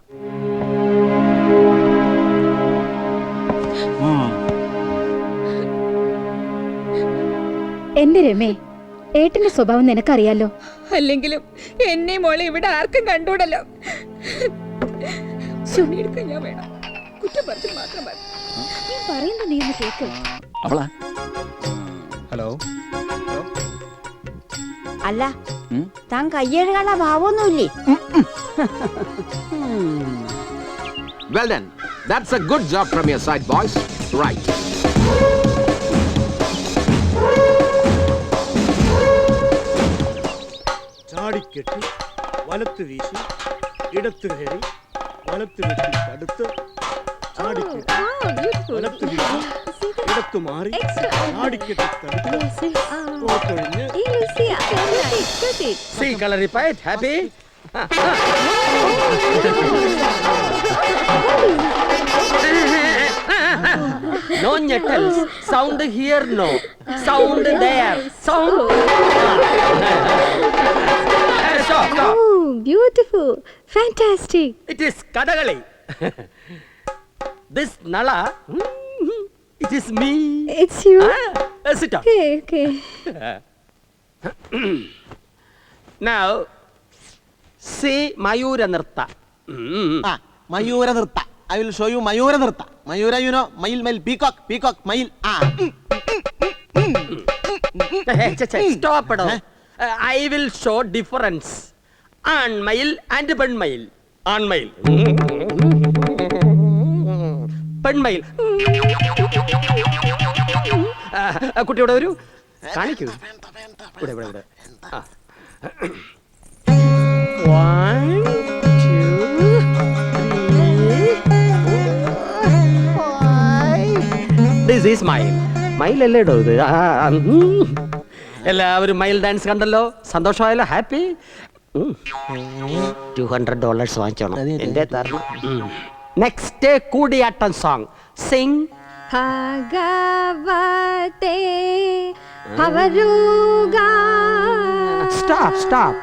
എന്റെ രമേ, ഏട്ടന്റെ സ്വഭാവം നിനക്കറിയാലോ. അല്ലെങ്കിലും എന്നെ മോളെ ഇവിടെ ആർക്കും കണ്ടൂടല്ലോ. സുനിയെടുക്കാൻ ഞാൻ വേണം. കുറ്റം പറഞ്ഞു മാത്രം മതി. നീ പറയുന്നത് നീ ഒന്ന് കേക്ക്. അവളാ? ഹലോ. അല്ല, താൻ കയ്യെഴുകാനുള്ള ഭാവമൊന്നുമില്ലേ? Well done. That's a good job from your side, boys. Right. ചാടിക്കെട്ടി വലത്ത് വീശി ഇടത്ത് കയറി വലത്ത് വെട്ടി തടുത്ത് ചാടിക്കെട്ടി വലത്ത് വീശി ഇടത്ത് മാറി ചാടിക്കെട്ടി തടുത്ത് പോത്തൊഴിഞ്ഞ്. See, Kalaripai, happy? No nettles. Sound here, no. Sound there. Sound. Stop. Oh, beautiful. Fantastic. It is Kadakali. This Nala, it is me. It's you. Sit down. Okay. Now, see Mayura Nirta. Mayura Nirta. I will show you Mayura Nirta. Mayura, you know, male, peacock, male. Stop it. I will show difference. Anmile and penmile. Anmile. Penmile. കുട്ടിയോടെ ഒരു കാണിക്കൂ. ഇവിടെ. 1, 2, 3, 4, 5. This is mile. Mile അല്ലേ ഇടോ ഇത്? എല്ലാവരും mile dance കണ്ടല്ലോ, സന്തോഷമായല്ലോ, happy. $200 വാങ്ങിച്ചോണം. എന്റെ തരണം. Next Koodiyattam song. സിംഗ്. ഭഗവതേ അവരുഗാ. Stop.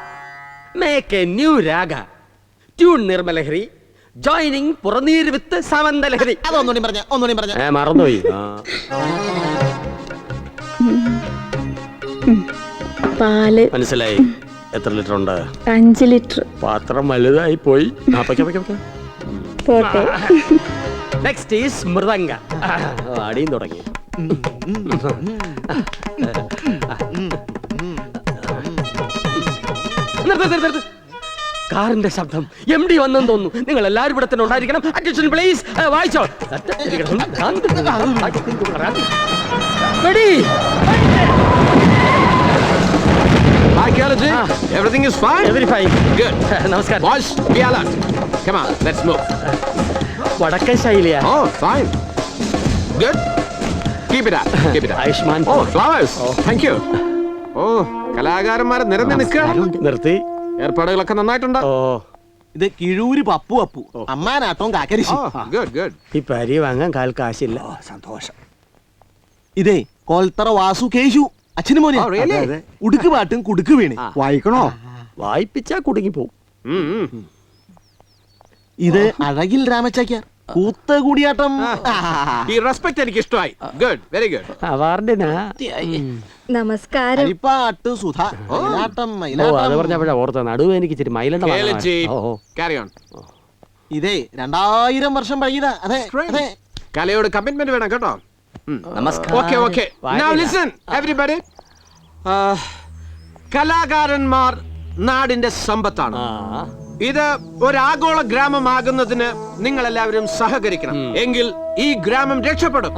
Make a new raga. Tune നിർമ്മലഹരി. Joining Puraneer വിത്ത് സാമന്തലഹരി. അതൊന്നുകൂടി പറഞ്ഞ മറന്നുപോയി. പാല് മനസ്സിലായി. എത്ര ലിറ്റർ ഉണ്ട്? 5 ലിറ്റർ. പാത്രം വലുതായി പോയി. പോട്ടെ. Next is mridanga. അടിയും തുടങ്ങി. കാറിന്റെ ശബ്ദം. MD വന്നെന്ന് തോന്നുന്നു. നിങ്ങൾ എല്ലാവരും ഇവിടെ തന്നെ ഉണ്ടായിരിക്കണം. Attention please. വായിച്ചോ. Hi, Kalaji. Everything is fine? Very fine. Good. നമസ്കാരം. Boys, be alert. Come on, let's move. വടക്കൻ ശൈലിയാ. Oh, fine. Good. Keep it up. Ayushman. Oh, flowers. Thank you. Oh, കലാകാരന്മാരെ നിരന്ന് നിൽക്കുക. നിർത്തി. ഏർപ്പാടുകളൊക്കെ നന്നായിട്ടുണ്ട്. ഇത് കിഴൂര് പപ്പു അമ്മാനാട്ടവും കാക്കരിശി. Good. ഈ പരി വാങ്ങാൻ കാൽ കാശില്ല. സന്തോഷം. ഇതേ കോൽത്തറ വാസു കേശു അച്ഛന് മോനെ. ഉടുക്ക് പാട്ടും കുടുക്ക് വീണ്. വായിക്കണോ? വായിപ്പിച്ചാ കുടുങ്ങി പോവും. ഇത് അഴകിൽ രാമച്ചാക്യാർ കൂത്ത കൂടിയാട്ടം. ഈ റെസ്പെക്ട് എനിക്ക് ഇഷ്ടമായി. Good, very good. അവാർഡിനാ. നമസ്കാരം. അരിപ്പാട്ട് സുധ മയിലാട്ടം അത് പറഞ്ഞപ്പോഴാ ഓർത്ത നടുവ് എനിക്ക് ഇച്ചിരി മൈലണ്ട. Carry on. ഇതേ 2000 വർഷം പഴയതാ. അതെ. കലയോട് കമ്മിറ്റ്മെന്റ് വേണം കേട്ടോ. നമസ്കാരം. Okay. Now listen, everybody. കലാകാരന്മാർ നാടിന്റെ സമ്പത്താണ്. ഇത് ഒരു ആഗോള ഗ്രാമമാകുന്നതിന് നിങ്ങൾ എല്ലാവരും സഹകരിക്കണം. എങ്കിൽ ഈ ഗ്രാമം രക്ഷപ്പെടും.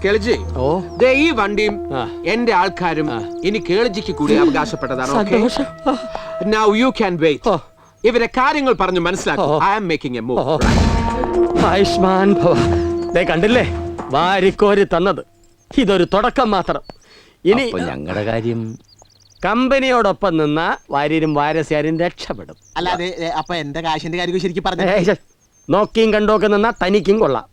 കേളജി, ഈ വണ്ടിയും എന്റെ ആൾക്കാരും ഇനി കേളജിക്ക് കൂടി അവകാശപ്പെട്ടതാണ്. Now you can wait. ഇവരെ കാര്യങ്ങൾ പറഞ്ഞു മനസ്സിലാക്കും. I am making a move. Ayushman ഭവ. കണ്ടില്ലേ വാരിക്കോരി തന്നത്. ഇതൊരു തുടക്കം മാത്രം. ഇനി ഞങ്ങളുടെ കാര്യം കമ്പനിയോടൊപ്പം നിന്ന വാര്യരും വാരസ്യാരും രക്ഷപ്പെടും. അല്ലാതെ അപ്പൊ എന്റെ കാശിന്റെ കാര്യം ശരിക്കും പറഞ്ഞു. നോക്കിയും കണ്ടോക്കെ നിന്നാ തനിക്കും കൊള്ളാം.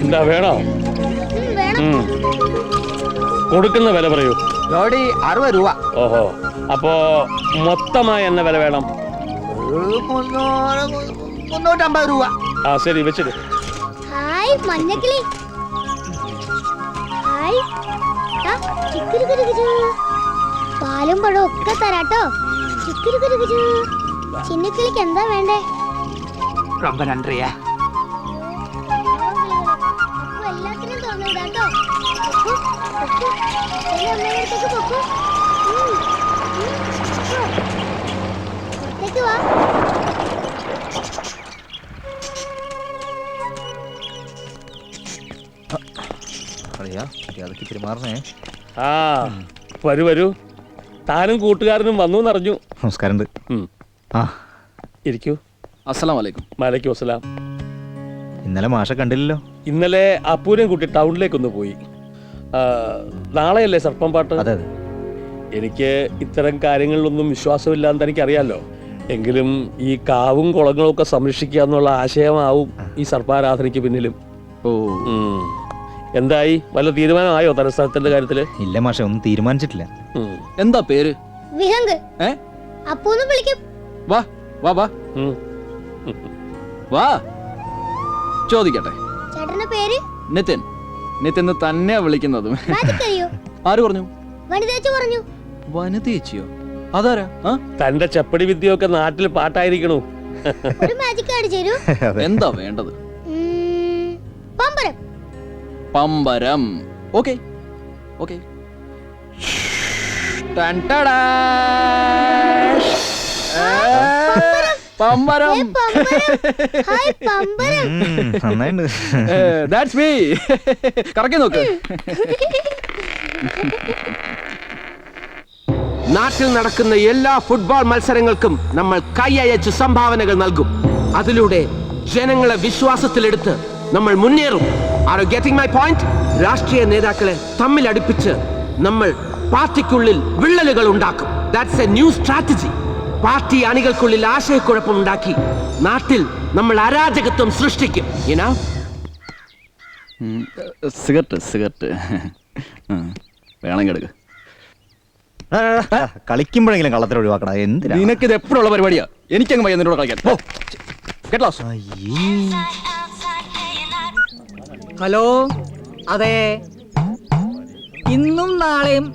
എന്താ വേണോ? കൊടുക്കുന്ന വില പറയൂ. ജോഡി 60 രൂപ. ഓഹോ, അപ്പോ മൊത്തമായി എന്ന വില വേണം? 350 രൂപ. ആ ശരി, വെച്ചിട്ട്. ഹായ് മഞ്ഞക്കിളി. ഹായ്. പാലും പഴവും ഒക്കെ തരാട്ടോ. ചിന്നക്കിളിക്ക് എന്താ വേണ്ടേ? ரொம்ப நன்றியா. എല്ലാത്തിനും തോന്നിടാട്ടോ. വാ. ആ വരൂ. താനും കൂട്ടുകാരനും വന്നു എന്നറിഞ്ഞു. നമസ്കാരം. ഇരിക്കൂ. അസ്സലാമലൈക്കും. വലൈക്കും അസ്സലാം. ഇന്നലെ മാഷെ കണ്ടില്ലല്ലോ. ഇന്നലെ അപ്പൂരം കുട്ടി ടൗണിലേക്കൊന്ന് പോയി. നാളെയല്ലേ സർപ്പം പാട്ട്? അതെ. എനിക്ക് ഇത്തരം കാര്യങ്ങളിലൊന്നും വിശ്വാസമില്ലാന്ന് എനിക്കറിയാലോ. എങ്കിലും ഈ കാവും കുളങ്ങളും ഒക്കെ സംരക്ഷിക്കുക എന്നുള്ള ആശയമാവും ഈ സർപ്പാരാധനയ്ക്ക് പിന്നിലും. എന്തായി, വല്ല തീരുമാനമായോ തലസ്ഥാനത്തിന്റെ കാര്യത്തില്? ഇല്ല മാഷെ, ഒന്നും തീരുമാനിച്ചിട്ടില്ല. എന്താ പേര്? വിഹംഗ്. അപ്പൂന്ന് വിളിക്കും. വാ വാ വാ വാ. ചോദിക്കട്ടെ. ചേട്ടന്റെ പേര്? നിതിൻ. നിതിൻ തന്നെയാ വിളിക്കുന്നത്. ആര് പറഞ്ഞു? വനിതേച്ചി പറഞ്ഞു. വനിതേച്ചിയോ? അതാരാ? തന്റെ ചപ്പടി വിദ്യയൊക്കെ നാട്ടിൽ പാട്ടായിരിക്കണു. ഒരു മാജിക് കാർഡ് ചേരൂ. എന്താ വേണ്ടത്? പമ്പരം. പമ്പരം. ഓക്കേ. പമ്പരം. ഹായ് പമ്പരം. നന്നായിണ്ട്. That's me. കറക്കി നോക്ക്. നാട്ടിൽ നടക്കുന്ന എല്ലാ ഫുട്ബോൾ മത്സരങ്ങൾക്കും നമ്മൾ കൈയയച്ച് സംഭാവനകൾ നൽകും. അതിലൂടെ ജനങ്ങളെ വിശ്വാസത്തിലെടുത്ത് നമ്മൾ മുന്നേറും. Are you getting my point? രാഷ്ട്രീയ നേതാക്കളെ തമ്മിൽ അടുപ്പിച്ച് നമ്മൾ പാർട്ടിക്കുള്ളിൽ വിള്ളലുകൾ ഉണ്ടാക്കും. That's a new strategy. Party അണികൾക്കുള്ളിൽ ആശയക്കുഴപ്പം ഉണ്ടാക്കി നാട്ടിൽ നമ്മൾ അരാജകത്വം സൃഷ്ടിക്കും. സിഗരറ്റ് വേണമെങ്കിൽ എടുക്ക. കളിക്കുമ്പോഴെങ്കിലും കള്ളത്തിൽ ഒഴിവാക്കണ. എന്തിനാ നിനക്കിത് എപ്പോഴുള്ള പരിപാടിയാ? എനിക്കങ്ങ് വയ്യ നിന്നോട് കളിക്കാൻ. ഹലോ, അതെ, ഇന്നും നാളെയും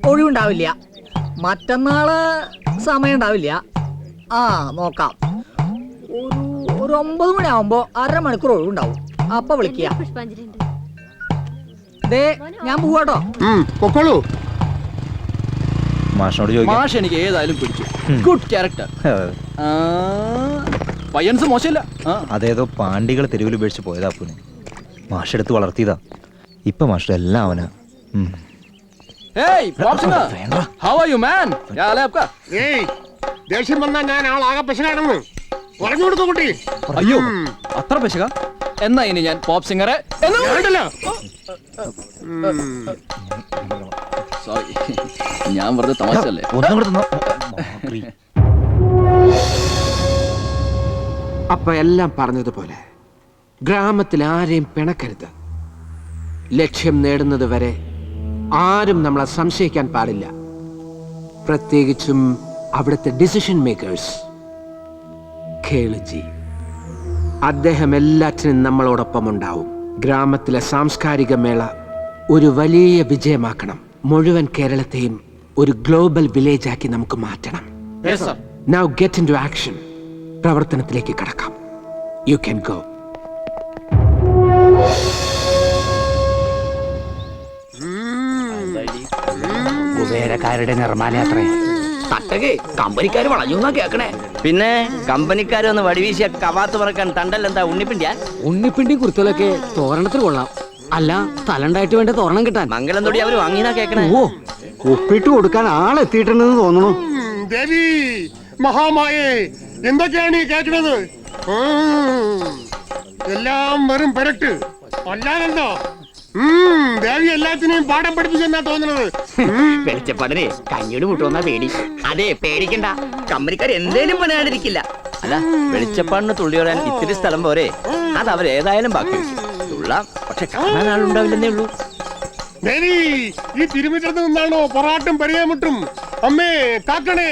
ഒഴിവുണ്ടാവില്ല. മറ്റന്നാള് സമയം ഉണ്ടാവില്ല. ആ നോക്കാം. ഒരു 9 മണിയാവുമ്പോ 1/2 മണിക്കൂർ ഒഴിവുണ്ടാവും. അപ്പൊ വിളിക്കുക. ഞാൻ പോവാട്ടോ. പൊക്കോളൂ. മാഷിനോട് ചോദിക്കാം. മാഷ് എനിക്ക് ഏതായാലും പിടിച്ചു. Good character. പയ്യൻസ് മോശമില്ല. അതേതോ പാണ്ടികൾ തെരുവിൽ ഉപേക്ഷിച്ച് പോയതാ അപ്പുനെ. മാഷെടുത്ത് വളർത്തിയതാ. ഇപ്പൊ മാഷ് എല്ലാം അവനാ. ദേഷ്യം വന്നാ ഞാൻ ആളാകെ പെശകാണെന്ന് പറഞ്ഞു കൊടുത്തു കുട്ടി. അയ്യോ, അത്ര പെശക? എന്നാ ഇനി ഞാൻ പോപ്പ് സിംഗറെ സോറി, ഞാൻ വെറുതെ തമാശല്ലേ. അപ്പൊ എല്ലാം പറഞ്ഞതുപോലെ ഗ്രാമത്തിൽ ആരെയും പിണക്കരുത്. ലക്ഷ്യം നേടുന്നത് വരെ ആരും നമ്മളെ സംശയിക്കാൻ പാടില്ല. പ്രത്യേകിച്ചും അവിടുത്തെ ഡിസിഷൻ മേക്കേഴ്സ്. കേളുജി, അദ്ദേഹം എല്ലാറ്റിനും നമ്മളോടൊപ്പം ഉണ്ടാവും. ഗ്രാമത്തിലെ സാംസ്കാരിക മേള ഒരു വലിയ വിജയമാക്കണം. മുഴുവൻ കേരളത്തെയും ഒരു ഗ്ലോബൽ വില്ലേജ് ആക്കി നമുക്ക് മാറ്റണം. Now get into action. പ്രവർത്തനത്തിലേക്ക് കടക്കാം. You can go. കുബേരക്കാരുടെ നിർമ്മാലയാത്രേ. തട്ടകെ കമ്പനിക്കാര് വളഞ്ഞു എന്നാ കേക്കണേ. പിന്നെ കമ്പനിക്കാരൊന്ന് വടിവീശിയ കവാത്ത് പറക്കാൻ തണ്ടല്ലെന്താ ഉണ്ണിപ്പിണ്ടിയാ? ഉണ്ണിപ്പിണ്ടി കുരുത്തലൊക്കെ തോരണത്തിൽ കൊള്ളാം. അല്ല, തലണ്ടായിട്ട് വേണ്ട തോരണം കിട്ടാൻ. മംഗലം തൊടി അവര് വാങ്ങിനാ കേക്കണേ. ഓ, ഒപ്പിട്ട് കൊടുക്കാൻ ആളെത്തിയിട്ടുണ്ടെന്ന് തോന്നുന്നു. ദേവി മഹാമായേ, എന്തൊക്കെയാണ് ഈ കേൾക്കുന്നത്? എല്ലാം വെറും പെരട്ട് അല്ലാതെന്തോ. ദേവി എല്ലാത്തിനെയും പാഠം പഠിപ്പിച്ചെന്നാ തോന്നുന്നത്. വെളിച്ചപ്പാടനെ കഞ്ഞിയോട് മുട്ടുവന്നാ പേടി. അതെ, പേടിക്കണ്ട, കമ്പനിക്കാർ എന്തേലും പണിയാണ്ടിരിക്കില്ല. അല്ല, വെളിച്ചപ്പാടിന് തുള്ളി പറയാൻ ഇത്തിരി സ്ഥലം പോരെ? അത് അവരേതായാലും ബാക്കി തുള്ളാം, പക്ഷെ കാണാൻ ആളുണ്ടാവില്ലെന്നേ ഉള്ളൂ. ദേവി, ഈ തിരുമിറ്റത്ത് നിന്നാണോ പൊറാട്ടും പരിയാമുട്ടും? അമ്മേ കാക്കണേ,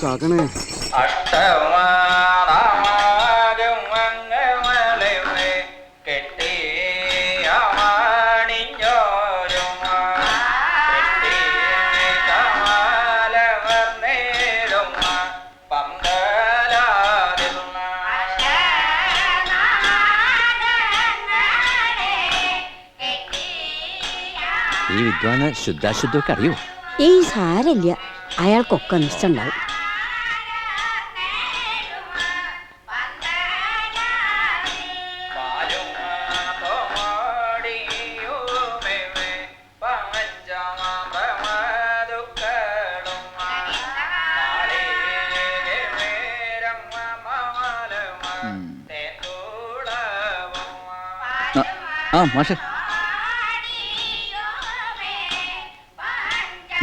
കാക്കണേ. ഈ വിദ്വാന് ശുദ്ധാശുദ്ധമൊക്കെ അറിയോ? ഏയ് സാരല്ല, അയാൾക്കൊക്കെ നിശ്ചയുണ്ടാവും. മാഷേ,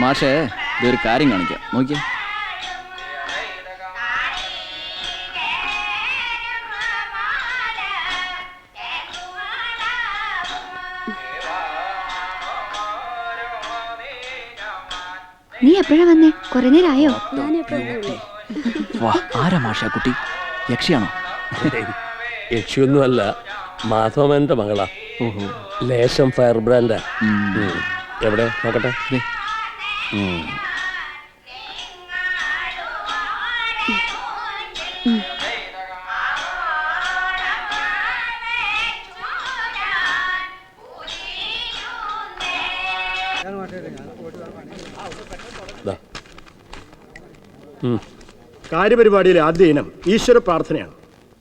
മാഷേ, ഇതൊരു കാര്യം കാണിക്കാം, നോക്കിയേ. നീ എപ്പോഴാ വന്നേ? കുറെ നേരമായോ? വാ, ആരാ മാഷാ കുട്ടി? യക്ഷിയാണോ? യക്ഷിയൊന്നും അല്ല, മാധവന്റെ മകളാ. ലേശം ഫയർ ബ്രാൻഡാ. എവിടെ നോക്കട്ടെ. കാര്യപരിപാടിയിലെ ആദ്യ ഇനം ഈശ്വര പ്രാർത്ഥനയാണ്.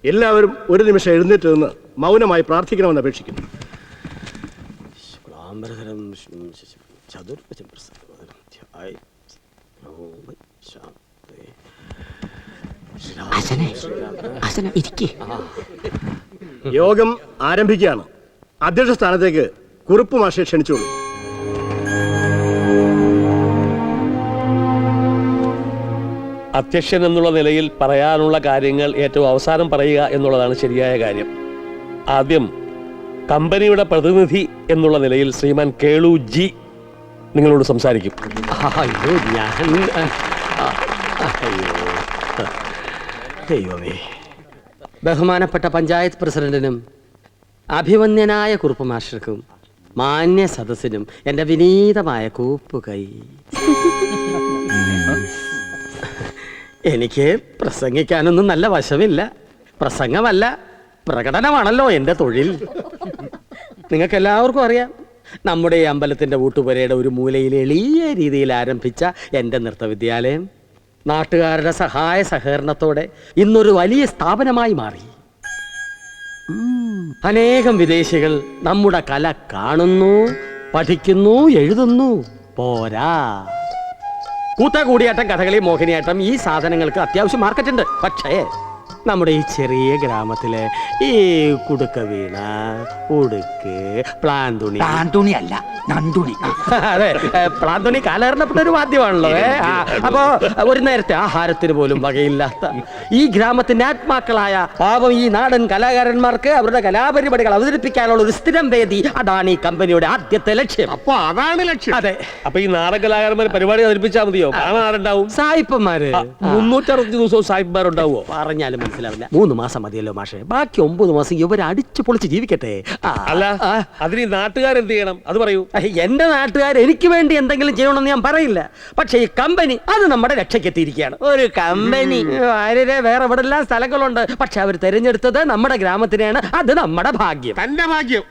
എല്ലാവരും ഒരു നിമിഷം എഴുന്നേറ്റ് നിന്ന് മൗനമായി പ്രാർത്ഥിക്കണമെന്ന് അപേക്ഷിക്കുന്നു. യോഗം ആരംഭിക്കുകയാണ്. അധ്യക്ഷ സ്ഥാനത്തേക്ക് കുറുപ്പ് മാഷെ ക്ഷണിച്ചോളൂ. അധ്യക്ഷൻ എന്നുള്ള നിലയിൽ പറയാനുള്ള കാര്യങ്ങൾ ഏറ്റവും അവസാനം പറയുക എന്നുള്ളതാണ് ശരിയായ കാര്യം. ആദ്യം കമ്പനിയുടെ പ്രതിനിധി എന്നുള്ള നിലയിൽ ശ്രീമാൻ കേളു ജി നിങ്ങളോട് സംസാരിക്കും. ബഹുമാനപ്പെട്ട പഞ്ചായത്ത് പ്രസിഡന്റിനും അഭിമന്യനായ കുറുപ്പ് മാസ്റ്റർക്കും മാന്യ സദസ്സിനും എൻ്റെ വിനീതമായ കൂപ്പുകൈ. എനിക്ക് പ്രസംഗിക്കാനൊന്നും നല്ല വശമില്ല. പ്രസംഗമല്ല, പ്രകടനമാണല്ലോ എൻ്റെ തൊഴിൽ. നിങ്ങൾക്ക് എല്ലാവർക്കും അറിയാം, നമ്മുടെ ഈ അമ്പലത്തിൻ്റെ ഊട്ടുപുരയുടെ ഒരു മൂലയിൽ എളിയ രീതിയിൽ ആരംഭിച്ച എൻ്റെ നൃത്തവിദ്യാലയം നാട്ടുകാരുടെ സഹായ സഹകരണത്തോടെ ഇന്നൊരു വലിയ സ്ഥാപനമായി മാറി. അനേകം വിദേശികൾ നമ്മുടെ കല കാണുന്നു, പഠിക്കുന്നു, എഴുതുന്നു. പോരാ, കൂത്താകൂടിയാട്ടം, കഥകളി, മോഹിനിയാട്ടം, ഈ സാധനങ്ങൾക്ക് അത്യാവശ്യം മാർക്കറ്റുണ്ട്. പക്ഷേ നമ്മുടെ ഈ ചെറിയ ഗ്രാമത്തിലെ ഈ കുടുക്ക വീണ, ഉടുക്ക്, പ്ലാന്തുണി അല്ല നണ്ടുണി, അതെ, പ്ലാന്തുണി കാലഹരണപ്പെട്ട ഒരു വാദ്യമാണല്ലോ. അപ്പോ ഒരു നേരത്തെ ആഹാരത്തിന് പോലും വകയില്ലാത്ത ഈ ഗ്രാമത്തിന്റെ ആത്മാക്കളായ പാവം ഈ നാടൻ കലാകാരന്മാർക്ക് അവരുടെ കലാപരിപാടികൾ അവതരിപ്പിക്കാനുള്ള ഒരു സ്ഥിരം വേദി, അതാണ് ഈ കമ്പനിയുടെ ആദ്യത്തെ ലക്ഷ്യം. അപ്പൊ അതാണ് ലക്ഷ്യം. അതെ. അപ്പൊ ഈ നാടൻ കലാകാരന്മാർ പരിപാടി അവതരിപ്പിച്ചാൽ മതിയോ? കാണാറുണ്ടാവും സായിപ്പന്മാര്. 360 ദിവസവും സായിപ്പന്മാരുണ്ടാവോ? പറഞ്ഞാലും മനസ്സിലാവില്ല. 3 മാസം മതിയല്ലോ മാഷെ, ബാക്കി 9 മാസം ഇവർ അടിച്ചു പൊളിച്ച് ജീവിക്കട്ടെ. അല്ല, അതിന് ഈ നാട്ടുകാരെന്ത് ചെയ്യണം അത് പറയൂ. എന്റെ നാട്ടുകാർ എനിക്ക് വേണ്ടി എന്തെങ്കിലും ചെയ്യണമെന്ന് ഞാൻ പറയില്ല. പക്ഷെ ഈ കമ്പനി അത് നമ്മുടെ രക്ഷയ്ക്കെത്തിയിരിക്കുകയാണ്. ഒരു കമ്പനി ആരെ വേറെ എവിടെ എല്ലാം സ്ഥലങ്ങളുണ്ട്, പക്ഷെ അവർ തിരഞ്ഞെടുത്തത് നമ്മുടെ ഗ്രാമത്തിനെയാണ്. അത് നമ്മുടെ ഭാഗ്യം. തന്റെ ഭാഗ്യം.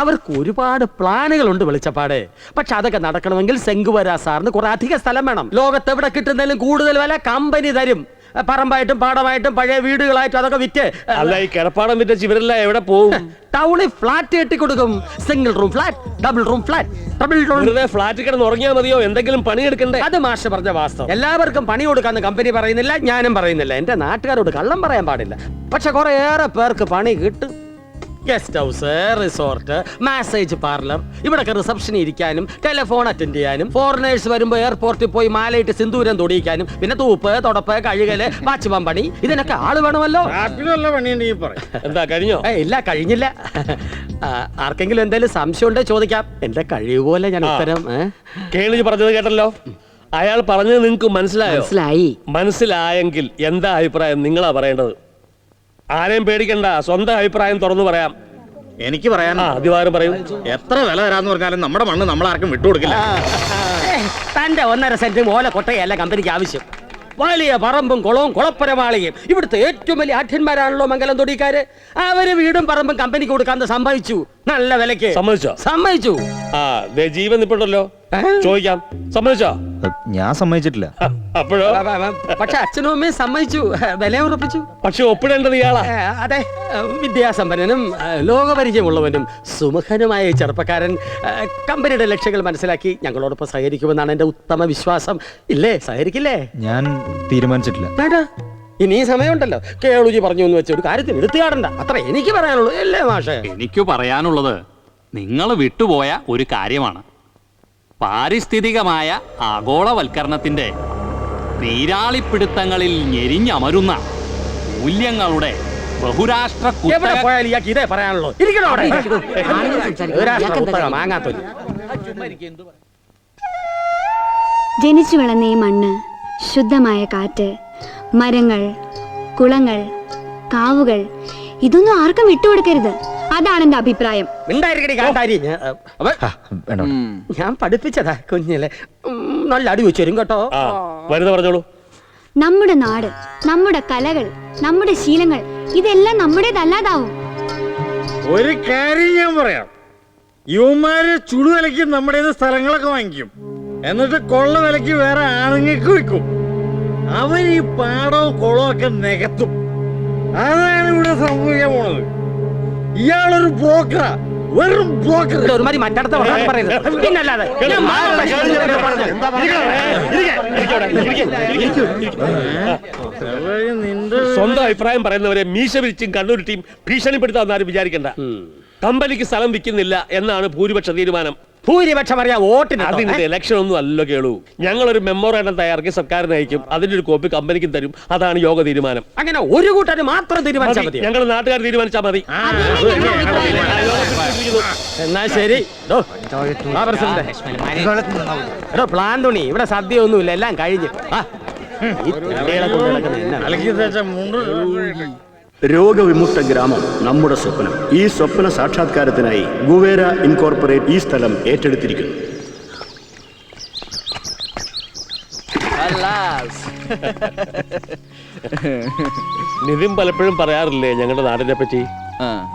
അവർക്ക് ഒരുപാട് പ്ലാനുകളുണ്ട് വെളിച്ചപ്പാട്. പക്ഷെ അതൊക്കെ നടക്കണമെങ്കിൽ സെങ്കുവര സാറിന് കുറെ അധിക സ്ഥലം വേണം. ലോകത്ത് എവിടെ കിട്ടുന്നതിലും കൂടുതൽ വില കമ്പനി തരും. പറമ്പായിട്ടും പാടമായിട്ടും പഴയ വീടുകളായിട്ടും അതൊക്കെ വിറ്റ്. അല്ല, ഈ കിടപ്പാടം വിറ്റ് ഇവരെല്ലാം എവിടെ പോകും? ടൗണിൽ ഫ്ലാറ്റ് കെട്ടിക്കൊടുക്കും. Single room flat, double room flat, triple room. Flat കിടന്ന് ഉറങ്ങിയാൽ മതിയോ? എന്തെങ്കിലും പണിയെടുക്കണ്ടേ? അത് മാഷ് പറഞ്ഞ വാസ്തവം. എല്ലാവർക്കും പണി കൊടുക്കാന്ന് കമ്പനി പറയുന്നില്ല, ഞാനും പറയുന്നില്ല. എന്റെ നാട്ടുകാരോട് കള്ളം പറയാൻ പാടില്ല. പക്ഷെ കുറേയേറെ പേർക്ക് പണി കിട്ടും. Guest house, resort, massage parlour, ഇവിടൊക്കെ റിസപ്ഷൻ ഇരിക്കാനും ടെലിഫോൺ അറ്റൻഡ് ചെയ്യാനും ഫോറിനേഴ്സ് വരുമ്പോൾ എയർപോർട്ടിൽ പോയി മാലയിട്ട് സിന്ദൂരം തൊടിയിക്കാനും പിന്നെ തൂപ്പ്, തുടപ്പ്, കഴുകല്, വാച്ച്മാൻ പണി, ഇതിനൊക്കെ ആള് വേണമല്ലോ. എന്താ കഴിഞ്ഞോ? ഇല്ല, കഴിഞ്ഞില്ല. ആർക്കെങ്കിലും എന്തെങ്കിലും സംശയം ഉണ്ടോ ചോദിക്കാം. എന്റെ കഴിവ് പോലെ ഞാൻ ഉത്തരം. കേളി പറഞ്ഞത് കേട്ടല്ലോ. അയാൾ പറഞ്ഞത് നിങ്ങൾക്ക് മനസ്സിലായി? മനസ്സിലായെങ്കിൽ എന്താ അഭിപ്രായം നിങ്ങളാ പറയേണ്ടത്. ആരെയും പേടിക്കണ്ട, സ്വന്തം അഭിപ്രായം തുറന്നു പറയാം. എനിക്ക് പറയാൻ അധികാരം പറയൂ. എത്ര വില തരാന്ന് പറഞ്ഞാലും നമ്മുടെ മണ്ണ് നമ്മളാർക്കും വിട്ടുകൊടുക്കില്ല. തന്റെ 1.5 സെന്റ് ഓല കൊട്ടയല്ല കമ്പനിക്ക് ആവശ്യം. വലിയ പറമ്പും കുളവും കുളപ്പരമാളിയും. ഇവിടുത്തെ ഏറ്റവും വലിയ ആഠ്യന്മാരാണല്ലോ മംഗലം തൊടിക്കാര്. അവര് വീടും പറമ്പും കമ്പനിക്ക് കൊടുക്കാന്ന് സമ്മതിച്ചു. നല്ല വിലക്ക് സമ്മതിച്ചു. ജീവൻ നിപ്പുണ്ടല്ലോ, ചോദിക്കാം. സമ്മതിച്ചോ? ഞാൻ സമ്മതിച്ചിട്ടില്ല. അപ്പോഴോ? പക്ഷെ അച്ഛനും അമ്മയും സമ്മതിച്ചു, വില ഉറപ്പിച്ചു. പക്ഷെ ഒപ്പിടേണ്ടത് ഇയാളാ. അതെ, വിദ്യാസമ്പന്നനും ലോകപരിചയമുള്ളവനും സുമുഖനുമായ ചെറുപ്പക്കാരൻ കമ്പനിയുടെ ലക്ഷ്യങ്ങൾ മനസ്സിലാക്കി ഞങ്ങളോടൊപ്പം സഹകരിക്കുമെന്നാണ് എന്റെ ഉത്തമ വിശ്വാസം. ഇല്ലേ, സഹകരിക്കില്ലേ? ഞാൻ തീരുമാനിച്ചിട്ടില്ല. വേണ്ട, ഇനി സമയമുണ്ടല്ലോ. കേളുജി പറഞ്ഞു എന്ന് വെച്ച ഒരു കാര്യത്തിന് എടുത്തുകാടണ്ട. അത്ര എനിക്ക് പറയാനുള്ളൂ. അല്ലേ മാഷേ? എനിക്ക് പറയാനുള്ളത് നിങ്ങൾ വിട്ടുപോയ ഒരു കാര്യമാണ്. പാരിസ്ഥിതികമായ ആഗോളവൽക്കരണത്തിന്റെ നീരാളിപ്പിടുത്തങ്ങളിൽ ഞെരിഞ്ഞമരുന്ന മൂല്യങ്ങളുടെ ബഹുരാഷ്ട്ര ഇതേ പറയാനുള്ളൂ. ജനിച്ചു വളർന്ന ഈ മണ്ണ്, ശുദ്ധമായ കാറ്റ്, മരങ്ങൾ, കുളങ്ങൾ, കാവുകൾ, ഇതൊന്നും ആർക്കും വിട്ടുകൊടുക്കരുത്. അതാണ് എന്റെ അഭിപ്രായം. ഞാൻ പഠിപ്പിച്ചതാ കുഞ്ഞിലെ. നല്ല അടി വെച്ചു തരും കേട്ടോ. പറഞ്ഞോളൂ. നമ്മുടെ നാട്, നമ്മുടെ കലകൾ, നമ്മുടെ ശീലങ്ങൾ, ഇതെല്ലാം നമ്മുടേതല്ലാതാവും. ഒരു കാര്യം ഞാൻ പറയാം. യുവമാര് ചുടുവിലയ്ക്ക് നമ്മുടെ സ്ഥലങ്ങളൊക്കെ വാങ്ങിക്കും, എന്നിട്ട് കൊള്ള വിലയ്ക്ക് വേറെ ആണുങ്ങൾക്ക് വിൽക്കും. അവർ ഈ പാടവും കുളവും ഒക്കെ നികത്തും. അതാണ് ഇവിടെ സംഭവിക്കാൻ പോണത്. ഇയാളൊരു ബ്രോക്കറാ. വെറും ബ്രോക്കർ. ഒരുമാതിരി മറ്റടുത്ത വർത്താനം പറയുന്നത്. പിന്നല്ലാതെ ഞാൻ സ്വന്തം അഭിപ്രായം പറയുന്നവരെ മീശ വിരിച്ചും കണ്ണൂരിട്ടിയും ഭീഷണിപ്പെടുത്താമെന്നാരും വിചാരിക്കണ്ട. കമ്പനിക്ക് സ്ഥലം വിൽക്കുന്നില്ല എന്നാണ് ഭൂരിപക്ഷ തീരുമാനം. ഭൂരിപക്ഷം അറിയാം വോട്ടിന്. അതിന്റെ ഇലക്ഷൻ ഒന്നും അല്ലല്ലോ കേളൂ. ഞങ്ങളൊരു മെമ്മോറാണ്ടം തയ്യാറാക്കി സർക്കാരിന് അയക്കും. അതിന്റെ ഒരു കോപ്പി കമ്പനിക്കും തരും. അതാണ് യോഗ തീരുമാനം. അങ്ങനെ ഒരു കൂട്ടര് മാത്രം തീരുമാനിച്ചാൽ മതി. ഞങ്ങൾ നാട്ടുകാർ തീരുമാനിച്ചാൽ മതി. എന്നാ ശരി. പ്ലാൻ തുണി ഇവിടെ സദ്യ ഒന്നുമില്ല, എല്ലാം കഴിഞ്ഞു. രോഗവിമുക്ത ഗ്രാമം നമ്മുടെ സ്വപ്നം. ഈ സ്വപ്ന സാക്ഷാത്കാരത്തിനായി ഗുവേര ഇൻകോർപ്പറേറ്റ് ഈ സ്ഥലം ഏറ്റെടുത്തിരിക്കുന്നു. നിതിൻ പലപ്പോഴും പറയാറില്ലേ ഞങ്ങളുടെ നാടിനെ പറ്റി?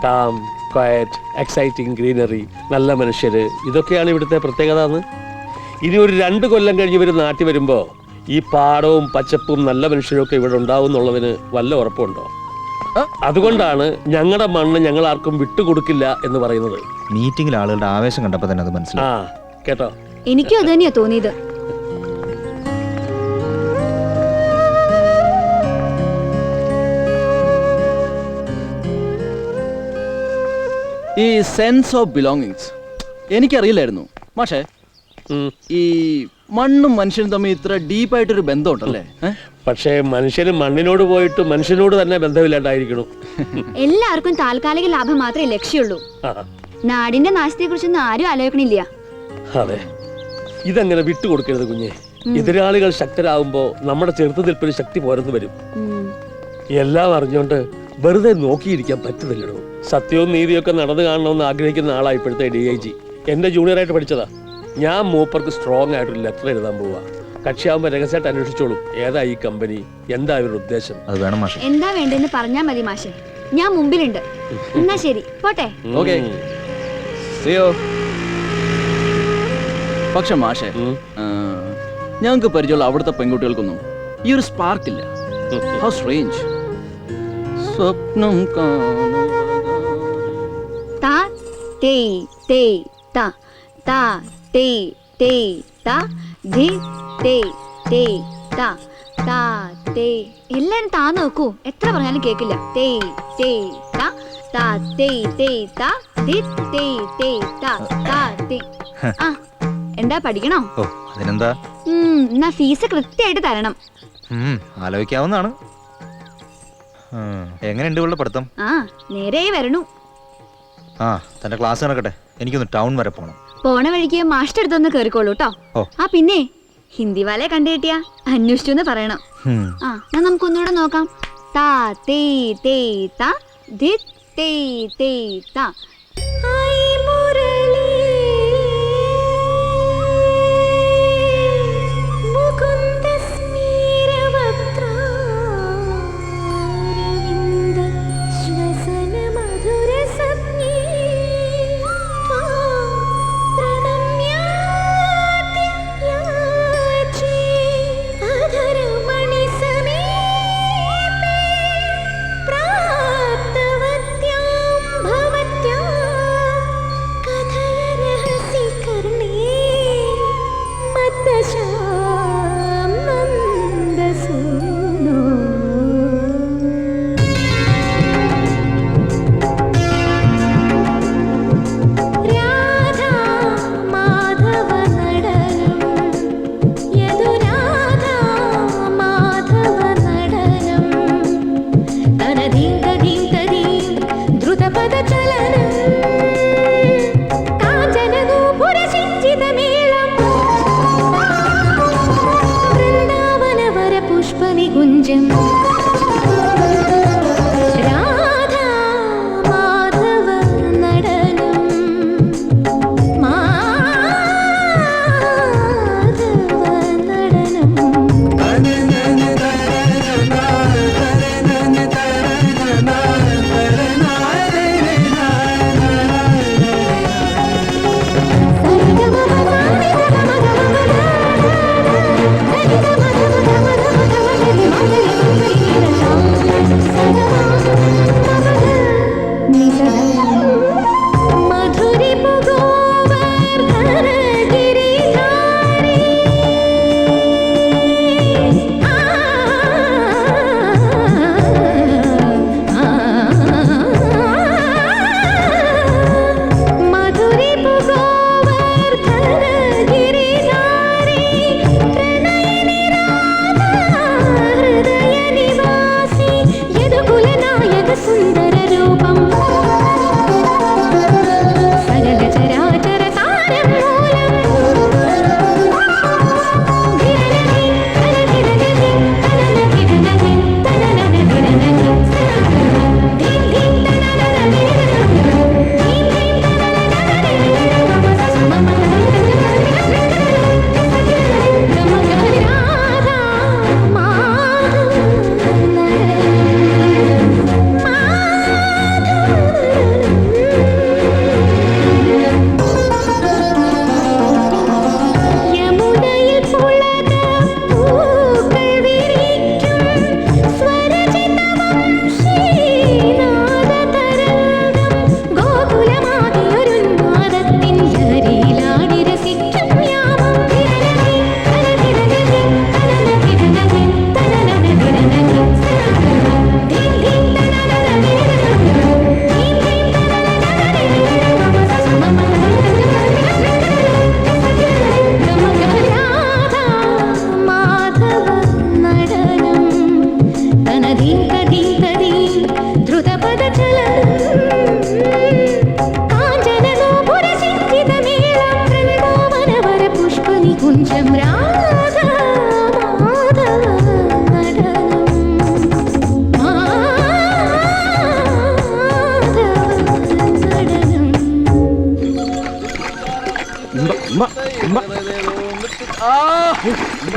കാം, ക്വയറ്റ്, എക്സൈറ്റിംഗ് ഗ്രീനറി, നല്ല മനുഷ്യര്, ഇതൊക്കെയാണ് ഇവിടുത്തെ പ്രത്യേകത എന്ന്. ഇനി ഒരു 2 കൊല്ലം കഴിഞ്ഞ് ഇവർ നാട്ടിൽ വരുമ്പോ ഈ പാടവും പച്ചപ്പും നല്ല മനുഷ്യരും ഒക്കെ ഇവിടെ ഉണ്ടാവും എന്നുള്ളതിന് വല്ല ഉറപ്പുണ്ടോ? അതുകൊണ്ടാണ് ഞങ്ങളുടെ മണ്ണ് ഞങ്ങൾ ആർക്കും വിട്ടുകൊടുക്കില്ല എന്ന് പറയുന്നത്. മീറ്റിംഗിൽ ആളുകളുടെ ആവേശം കണ്ടപ്പോ തന്നെ അത് മനസ്സിലായി. കേട്ടോ? എനിക്കും അത് തന്നെയാ തോന്നിയത്. ഈ സെൻസ് ഓഫ് ബിലോങ്ങിങ്സ് എനിക്കറിയില്ലായിരുന്നു മാഷേ. ഈ മണ്ണും മനുഷ്യനും തമ്മിൽ ഇത്ര ഡീപ്പായിട്ടൊരു ബന്ധമുണ്ടല്ലേ? പക്ഷേ മനുഷ്യന് മണ്ണിനോട് പോയിട്ട് മനുഷ്യനോട് തന്നെ ബന്ധമില്ലാണ്ടായിരിക്കണം. എല്ലാവർക്കും താൽക്കാലിക ലാഭം മാത്രമേ ലക്ഷ്യമുള്ളൂ. നാടിന്റെ നാശത്തെ കുറിച്ചൊന്നും ആരും ആലോചിക്കണില്ല. അതെ, ഇതങ്ങനെ വിട്ടുകൊടുക്കരുത് കുഞ്ഞെ. എതിരാളികൾ ശക്തരാകുമ്പോ നമ്മുടെ ചെറുത്തുനിൽപ്പിന് ശക്തി പോരെന്ന് വരും. എല്ലാം അറിഞ്ഞോണ്ട് വെറുതെ നോക്കിയിരിക്കാൻ പറ്റുന്നില്ലടോ. സത്യവും നീതിയൊക്കെ നടന്നു കാണണമെന്ന് ആഗ്രഹിക്കുന്ന ആളാണ് ഇപ്പോഴത്തെ DIG. എന്റെ ജൂനിയറായിട്ട് പഠിച്ചതാ. ഞാൻ മൂപ്പർക്ക് സ്ട്രോങ് ആയിട്ടൊരു ലെറ്റർ എഴുതാൻ പോവാ. കക്ഷിയാകുമ്പോ രഹസ്യമായിട്ട് അന്വേഷിച്ചോളും ഏതാ ഈ കമ്പനി, എന്താ ഇവരുടെ ഉദ്ദേശം. അത് വേണം മാഷെ. എന്താ വേണ്ടെന്ന് പറഞ്ഞാ മതി മാഷെ, ഞാൻ മുമ്പിലുണ്ട്. എന്നാ ശരി, പോട്ടെ. പക്ഷെ മാഷെ, ഞങ്ങൾക്ക് പരിചയമുള്ള അവിടുത്തെ പെൺകുട്ടികൾക്കൊന്നും ഈ ഒരു സ്പാർക്കില്ല. How strange. സ്വപ്നം താ തേ തേ താ താ തേ തേ താ ധി തേ തേ താ താ തേ. എല്ലാരും താ നോക്കൂ, എത്ര പറഞ്ഞാലും കേക്കില്ല. തേ തേ താ താ തേ തേ താ ധി തേ തേ താ താ തേ. ആ, എന്താ പഠിക്കണോ? ഓ, അതിനെന്താ? എന്നാ ഫീസ് കൃത്യമായിട്ട് തരണം. ആലോചിക്കാവുന്നതാണ്. എങ്ങനെയുണ്ട് ഇവളുടെ പഠിത്തം? ആ, നേരെ വരണു. തന്റെ ക്ലാസ് നടക്കട്ടെ, എനിക്കൊന്ന് ടൗൺ വരെ പോണം. പോണ വഴിക്ക് മാസ്റ്റർ അടുത്തൊന്ന് കേറിക്കോളൂ കേട്ടോ. ആ പിന്നെ ഹിന്ദി വാലെ കണ്ടു കിട്ടിയാ അന്വേഷിച്ചു എന്ന് പറയണം. എന്നാ നമുക്കൊന്നുകൂടെ നോക്കാം. താ തേ തേ താ ധി തേ തേ താ. भवत्यां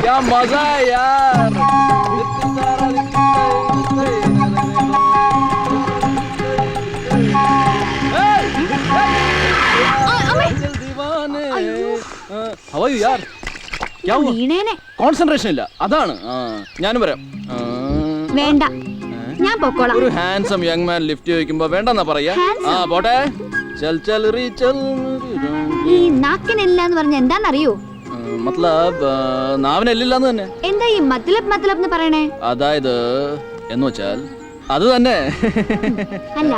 क्या मजा है यार. How are you यार? क्या हुआ? കോൺസെൻട്രേഷൻ ഇല്ല, അതാണ്. ഞാനും വരാം. വേണ്ട, ഞാൻ പൊക്കോളാം. ഒരു ഹാൻസം യങ് മാൻ ലിഫ്റ്റ് ചോദിക്കുമ്പോ വേണ്ടെന്നാ പറയാ. പോട്ടെ. ചൽ ചൽ റീ ചൽ. ഈ നാക്കിനില്ല എന്ന് പറഞ്ഞ എന്താന്നറിയോ? മത്ലബ് നാവിനെല്ലില്ലാന്ന് തന്നെ. എന്താ ഈ മത്ലബ് മത്ലബ് എന്ന് പറയണേ? അതായത് എന്ന് വെച്ചാൽ അത് തന്നെ. അല്ല,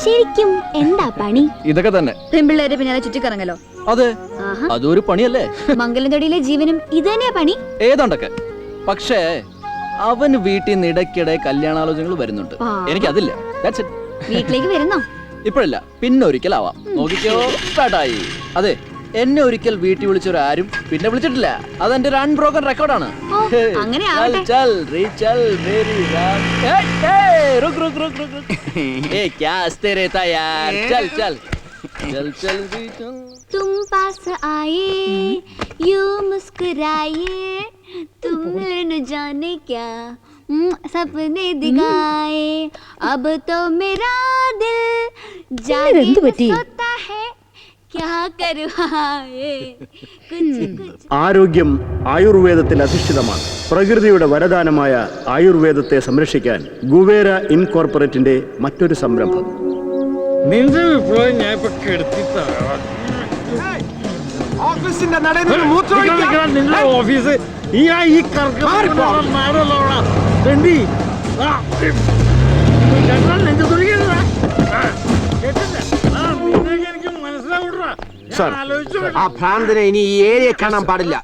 ശരിക്കും എന്താ പണി? ഇതൊക്കെ തന്നെ. പെൺപിള്ളേരെ പിന്നാലെ ചുറ്റിക്കറങ്ങലോ? അതെ, അതൊരു പണിയല്ലേ. മംഗലത്തൊടിയിലെ ജീവനും ഇത് തന്നെയാ പണി. ഏതാണ്ടൊക്കെ. പക്ഷേ അവന് വീട്ടിൽ നിന്ന് ഇടയ്ക്കിടെ കല്യാണാലോചനകൾ വരുന്നുണ്ട്. എനിക്കതില്ല. വീട്ടിലേക്ക് വരുന്നോ? ഇപ്പോഴില്ല, പിന്നെ ഒരിക്കലാവാം. നോക്കിക്കോ, സ്റ്റാർട്ടായി. അതെ, എന്നെ ഒരിക്കൽ വീട്ടിൽ വിളിച്ചൊരു ആരും പിന്നെ വിളിച്ചിട്ടില്ല. അതെന്റെ ഒരു അൺബ്രോക്കൺ റെക്കോർഡാണ്. तुम पास आए यूं मुस्कुराए तुमने न जाने क्या सपने दिखाए अब तो मेरा दिल जाने सोता है क्या करूं कुछ ആരോഗ്യം ആയുർവേദത്തിൽ അധിഷ്ഠിതമാണ്. പ്രകൃതിയുടെ വരദാനമായ ആയുർവേദത്തെ സംരക്ഷിക്കാൻ ഗുവേര ഇൻകോർപ്പറേറ്റിന്റെ മറ്റൊരു സംരംഭം. നിന്റെ വിപ്ലവം ഞാൻ ഇപ്പൊ കെടുത്തിട്ടാ. ഓഫീസിന്റെ നടയിൽ നിന്ന് മൂത്രമൊഴിക്കാൻ നിന്റെ ഓഫീസ് ഈ നാടല്ലോടാ തെണ്ടി. എനിക്ക് മനസ്സിലാവൂടാ. ആ ഭ്രാന്തനെ ഇനി ഈ ഏരിയ കാണാൻ പാടില്ല.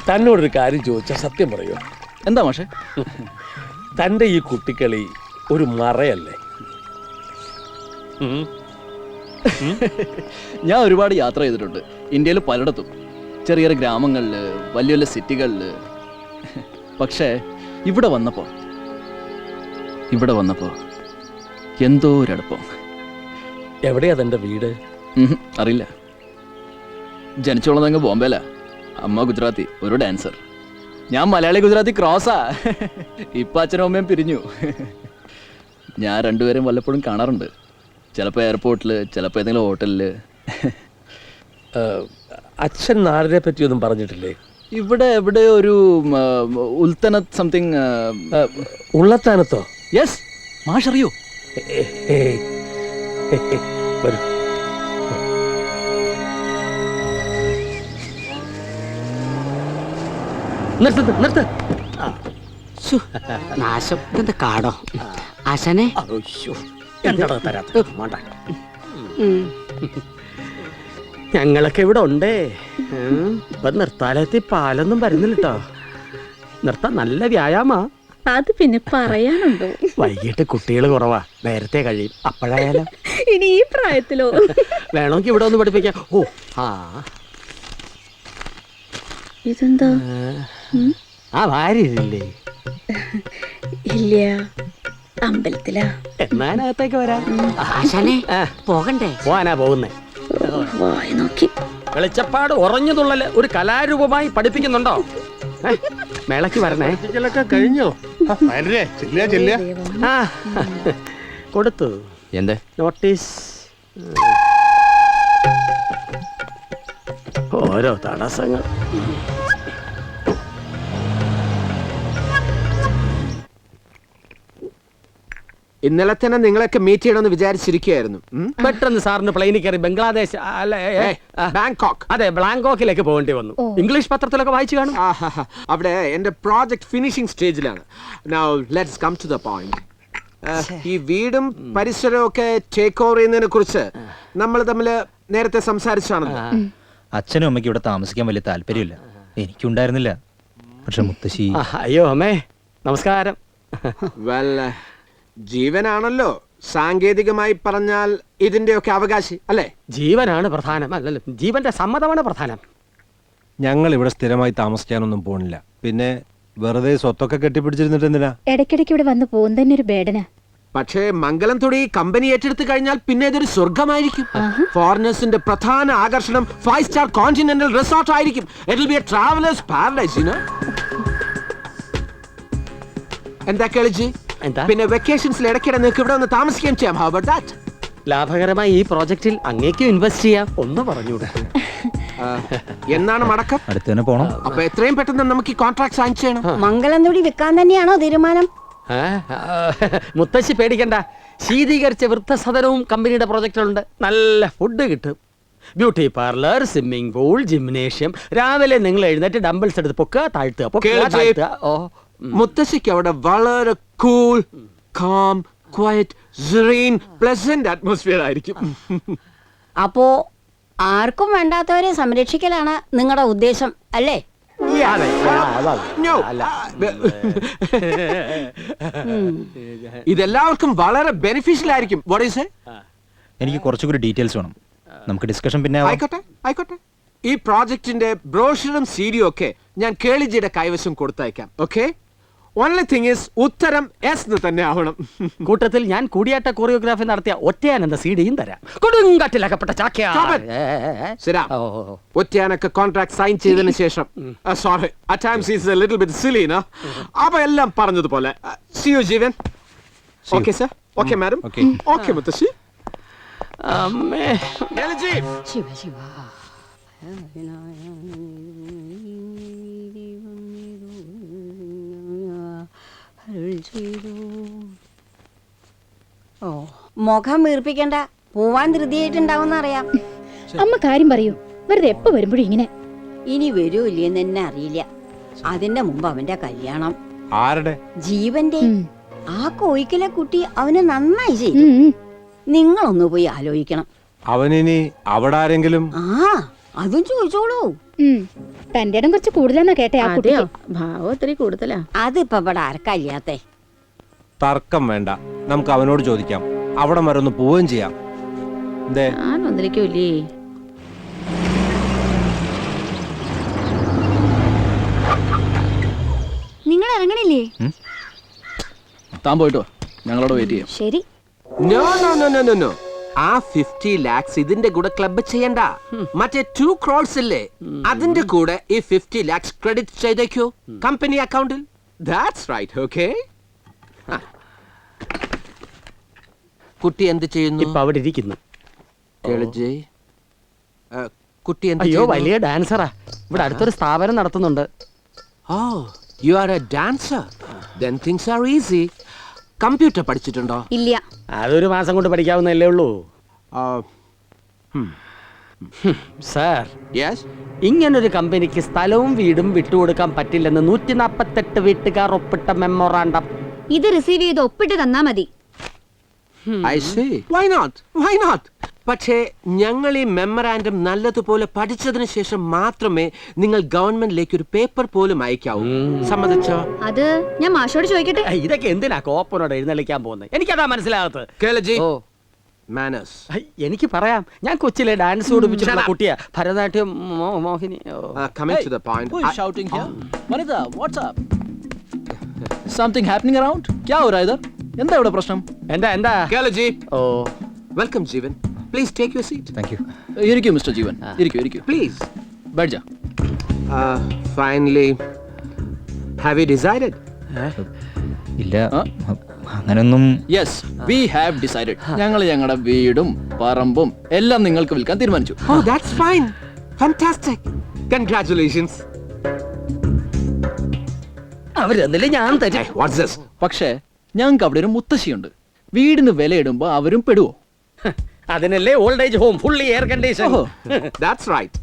തന്നോടൊരു കാര്യം ചോദിച്ചാൽ സത്യം പറയോ? എന്താ മാഷെ? തന്റെ ഈ കുട്ടിക്കളി ഒരു മറയല്ലേ? ഞാൻ ഒരുപാട് യാത്ര ചെയ്തിട്ടുണ്ട് ഇന്ത്യയിൽ പലയിടത്തും, ചെറിയ ചെറിയ ഗ്രാമങ്ങളിൽ, വലിയ വലിയ സിറ്റികളിൽ. പക്ഷേ ഇവിടെ വന്നപ്പോ എന്തോ ഒരടുപ്പം. എവിടെയാ തന്റെ വീട്? അറിയില്ല. ജനിച്ചോളന്നങ്ങ് ബോംബെല. അമ്മ ഗുജറാത്തി, ഒരു ഡാൻസർ. ഞാൻ മലയാളി ഗുജറാത്തി ക്രോസാ. ഇപ്പൊ അച്ഛനും അമ്മയും പിരിഞ്ഞു. ഞാൻ രണ്ടുപേരും വല്ലപ്പോഴും കാണാറുണ്ട്. ചിലപ്പോൾ എയർപോർട്ടിൽ, ചിലപ്പോൾ ഏതെങ്കിലും ഹോട്ടലിൽ. അച്ഛൻ നാടിനെ പറ്റിയൊന്നും പറഞ്ഞിട്ടില്ലേ? ഇവിടെ എവിടെ ഒരു ഉൾത്തനത്ത് സംതിങ്. ഉള്ളത്താനത്തോ? യെസ്. മാഷ് അറിയോ? വരൂ. നിർത്ത്. നാശം. ഇതെന്താ കാടോ ആശാനെ? ഞങ്ങളൊക്കെ ഇവിടെ ഉണ്ടേ. ഇപ്പൊ നിർത്താലെത്തി പാലൊന്നും വരുന്നില്ല കേട്ടോ. നിർത്താൻ നല്ല വ്യായാമാ. അത് പിന്നെ പറയാനുണ്ടോ? വൈകിട്ട് കുട്ടികൾ കുറവാ, നേരത്തെ കഴിയും. അപ്പോഴായാലോ? ഇനി ഈ പ്രായത്തിലോ? വേണമെങ്കിൽ ഇവിടെ ഒന്ന് പഠിപ്പിക്കാം. ഓ ആ ഇതെന്താ? ആ വാരില്ലേ? ഇല്ല, അമ്പലത്തിലാ. എന്നാനകത്തേക്ക് വരാം. ആശാനെ പോകണ്ടേ? പോവാനാ പോകുന്നേ. വായി നോക്കി. വെളിച്ചപ്പാട് ഉറഞ്ഞതുള്ളല് ഒരു കലാരൂപമായി പഠിപ്പിക്കുന്നുണ്ടോ? മേളക്ക് വരണേ. കഴിഞ്ഞോ? കൊടുത്തു. എന്ത് നോട്ടീസ്? ഓരോ തടസ്സങ്ങൾ. ഇന്നലെ തന്നെ നിങ്ങളൊക്കെ മീറ്റ് ചെയ്യണമെന്ന് വിചാരിച്ചിരിക്കുകയായിരുന്നു. പെട്ടെന്ന് സാറിന് പ്ലെയിനിൽ കയറി ബംഗ്ലാദേശ് ബാങ്കോക്ക്, അതെ ബാങ്കോക്കിലേക്ക് പോകേണ്ടി വന്നു. ഇംഗ്ലീഷ് പത്രത്തിലൊക്കെ വായിച്ചു കാണും. അവിടെ എന്റെ പ്രോജക്ട് ഫിനിഷിംഗ് സ്റ്റേജിലാണ്. Now let's come to the point. ഈ വീടും പരിസരവും ഒക്കെ ടേക്ക് ഓവർ ചെയ്യുന്നതിനെ കുറിച്ച് നമ്മൾ തമ്മിൽ നേരത്തെ സംസാരിച്ചാണല്ലോ. അച്ഛനും അമ്മയ്ക്ക് ഇവിടെ താമസിക്കാൻ വലിയ താല്പര്യമില്ല. എനിക്കുണ്ടായിരുന്നില്ല. പക്ഷെ മുത്തശ്ശി. അയ്യോ അമ്മേ, നമസ്കാരം. ജീവനാണല്ലോ സാങ്കേതികമായി പറഞ്ഞാൽ ഇതിന്റെയൊക്കെ അവകാശി അല്ലേ? ജീവനാണ് പ്രധാനം. അല്ലല്ലോ, ജീവന്റെ സമ്മതമാണ് പ്രധാനം. ഞങ്ങൾ ഇവിടെ സ്ഥിരമായി താമസിക്കാനൊന്നും പോണില്ല. പിന്നെ വെറുതെ സ്വത്തൊക്കെ കെട്ടിപ്പിടിച്ചിരുന്നിട്ട് എന്തിനാ? ഇടയ്ക്കിടയ്ക്ക് ഇവിടെ വന്ന് പോകുന്ന തന്നെ ഒരു ബേഡന. പക്ഷേ മംഗലം തൊടി കമ്പനി ഏറ്റെടുത്ത് കഴിഞ്ഞാൽ പിന്നെ ഇതൊരു സ്വർഗമായിരിക്കും. ഫോറിനേഴ്സിന്റെ പ്രധാന ആകർഷണം 5 സ്റ്റാർ കോണ്ടിനെന്റൽ റിസോർട്ട് ആയിരിക്കും. It will be A travellers paradise, you know. എന്താ കേളിജി? പിന്നെ വെക്കേഷൻസിൽ ഇടയ്ക്കിടെ നിങ്ങൾക്ക് ഇവിടെ ഒന്ന് താമസിക്കുകയും ചെയ്യാം. How about that? ലാഭകരമായി ഈ പ്രോജക്റ്റിൽ അങ്ങേക്കും ഇൻവെസ്റ്റ് ചെയ്യാം. ഒന്ന് പറഞ്ഞൂടെ? എന്നാണ് മടക്കം? അടുത്ത് തന്നെ പോണം. അപ്പൊ എത്രയും പെട്ടെന്ന് നമുക്ക് ഈ കോൺട്രാക്ട് സൈൻ ചെയ്യണം. മംഗലം തൊടി വെക്കാൻ തന്നെയാണോ തീരുമാനം? മുത്തശ്ശി പേടിക്കണ്ട, ശീതീകരിച്ച വൃദ്ധസദനവും കമ്പനിയുടെ പ്രോജക്റ്റിലുണ്ട്. നല്ല ഫുഡ് കിട്ടും, beauty parlour, swimming pool, gymnasium. രാവിലെ നിങ്ങൾ എഴുന്നേറ്റ് ഡംബിൾസ് എടുത്ത് പൊക്കുക, താഴ്ത്തുക. മുത്തശ്ശിക്ക് അവിടെ വളരെ cool, calm, quiet, serene, pleasant atmosphere ആയിരിക്കും. അപ്പോ ആർക്കും വേണ്ടാത്തവരെ സംരക്ഷിക്കലാണ് നിങ്ങളുടെ ഉദ്ദേശം അല്ലേ? ഇതെല്ലാവർക്കും വളരെ ബെനിഫിഷ്യൽ ആയിരിക്കും. എനിക്ക് കുറച്ചുകൂടി ഡീറ്റെയിൽസ് വേണം. നമുക്ക് ഡിസ്കഷൻ പിന്നെ ആയിക്കോട്ടെ. ഈ പ്രോജക്റ്റിന്റെ ബ്രോഷറും സീഡിയും ഒക്കെ ഞാൻ കേളിജിയുടെ കൈവശം കൊടുത്തയക്കാം. ഓക്കെ? ഓൺലി തിങ് ഈസ് ഉത്തരം എസ് തന്നെ ആവണം. കൂട്ടത്തിൽ ഞാൻ കൂടിയാട്ട കൊറിയോഗ്രാഫി നടത്തിയ ഒറ്റയാനെന്ന സീഡിയും തരാം. കൊടുങ്കാറ്റിലകപ്പെട്ട ഒറ്റയാനൊക്കെ കോൺട്രാക്ട് സൈൻ ചെയ്തതിനു ശേഷം sorry at times is a little bit silly no. അപ്പൊ എല്ലാം പറഞ്ഞതുപോലെ see you Jeevan. Okay sir. Okay madam. Okay മുത്തശ്ശി. അമ്മേ ശിവ ശിവ. ഓ, മുഖം വീർപ്പിക്കണ്ട, പോവാൻ ധൃതിയായിട്ടുണ്ടാവുന്ന അറിയാം. അമ്മ കാര്യം പറയൂ, വെറുതെ എപ്പോ വരുമ്പോഴും ഇങ്ങനെ. ഇനി വരൂ ഇല്ലെന്ന് തന്നെ അറിയില്ല. അതിന്റെ മുമ്പ് അവന്റെ കല്യാണം. ആരുടെ? ജീവന്റെ. ആ കോയിക്കലെ കുട്ടി അവന് നന്നായി ചെയ്തു. നിങ്ങളൊന്ന് പോയി ആലോചിക്കണം. അവനിനി അവിടെ ആരെങ്കിലും? ആ, അതും ചോദിച്ചോളൂ. തന്റെ ഇടം കുറച്ച് കൂടുതലാന്നാ കേട്ടെ. ആ കുട്ടിയോ ഭാവം ഒത്തിരി കൂടുതലാ. അതിപ്പോ ഇവിടെ ആർക്കല്ലാത്തെ. തർക്കം വേണ്ട, നമുക്ക് അവനോട് ചോദിക്കാം. അവിടെ വരെ ഒന്ന് പോവുകയും ചെയ്യാം. ഞാൻ ഒന്നിരിക്കൂല്ലേ? നിങ്ങൾ ഇറങ്ങണില്ലേ? താൻ പോയിട്ടോ, ഞങ്ങളോട് വെയിറ്റ് ചെയ്യാം. ശരി. No no no no no no. ആ 50 lakhs ഇതിന്റെ കൂടെ ക്ലബ് ചെയ്യണ്ട. മറ്റേ 2 crores ഇല്ലേ, അതിന്റെ കൂടെ ഈ 50 lakhs ക്രെഡിറ്റ് ചെയ്തേക്കോ കമ്പനി അക്കൗണ്ടിൽ. That's right. ഓക്കെ? കുട്ടി എന്ത് ചെയ്യുന്നു? ഇപ്പൊ അവിടെ ഇരിക്കുന്നു. കുട്ടി എന്ത്? അയ്യോ, വലിയ ഡാൻസറാ. ഇവിടെ അടുത്തൊരു സ്ഥാപനം നടത്തുന്നുണ്ട്. Oh, you are a dancer. Then things are easy. Computer പഠിച്ചിട്ടുണ്ടോ? ഇല്ല. അതൊരു മാസം കൊണ്ട് പഠിക്കാവുന്നല്ലേ ഉള്ളൂ. സാർ, ഇങ്ങനൊരു കമ്പനിക്ക് സ്ഥലവും വീടും വിട്ടുകൊടുക്കാൻ പറ്റില്ലെന്ന് 148 വീട്ടുകാർ ഒപ്പിട്ട മെമ്മോറാണ്ടം. ഇത് റിസീവ് ചെയ്ത് ഒപ്പിട്ട് തന്നാ മതി. I see. Why not? Why not? പക്ഷേ ഞങ്ങൾ ഈ മെമ്മറാൻഡം നല്ലതുപോലെ പഠിച്ചതിന് ശേഷം മാത്രമേ നിങ്ങൾ ഗവൺമെന്റിലേക്ക് ഒരു പേപ്പർ പോലും അയക്കാവൂ. സമ്മതിച്ചോ? അത് ഞാൻ മാഷോട് ചോദിക്കട്ടെ. ഇതൊക്കെ എന്തിനാ കോപ്പനോട് എഴുന്നള്ളിക്കാൻ പോകുന്നത്? എനിക്കതാ മനസ്സിലാകത്ത്. എനിക്ക് പറയാം, ഞാൻ കൊച്ചിലെ ഡാൻസ് പഠിപ്പിച്ചിട്ടുള്ള കുട്ടിയാ. ഭരതനാട്യം, മോഹിനി. Coming to the point. Who is shouting here? Vanitha, what's up? Something happening around? क्या हो रहा है इधर? എന്താ ഇവിടെ പ്രശ്നം? എന്താ? കേളജി. Oh, welcome Jeevan. Please take your seat. Thank you. ഇരിക്കൂ മിസ്റ്റർ ജീവൻ. ഇരിക്കൂ. Please. बैठ जा. Finally, have you decided? ഇല്ല, അങ്ങനൊന്നും. Yes, we have decided. ഞങ്ങൾ ഞങ്ങളുടെ വീടും പറമ്പും എല്ലാം നിങ്ങൾക്ക് വിൽക്കാൻ തീരുമാനിച്ചു. Oh, that's fine. Fantastic. Congratulations. അവരെന്നല്ലേ ഞാൻ തരാം. What's this? പക്ഷേ ഞങ്ങൾക്ക് അവിടെ ഒരു മുത്തശ്ശിയുണ്ട്. വീടിന് വിലയിടുമ്പോ അവരും പെടുവോ? അതിനല്ലേ old age home, fully air condition. That's right.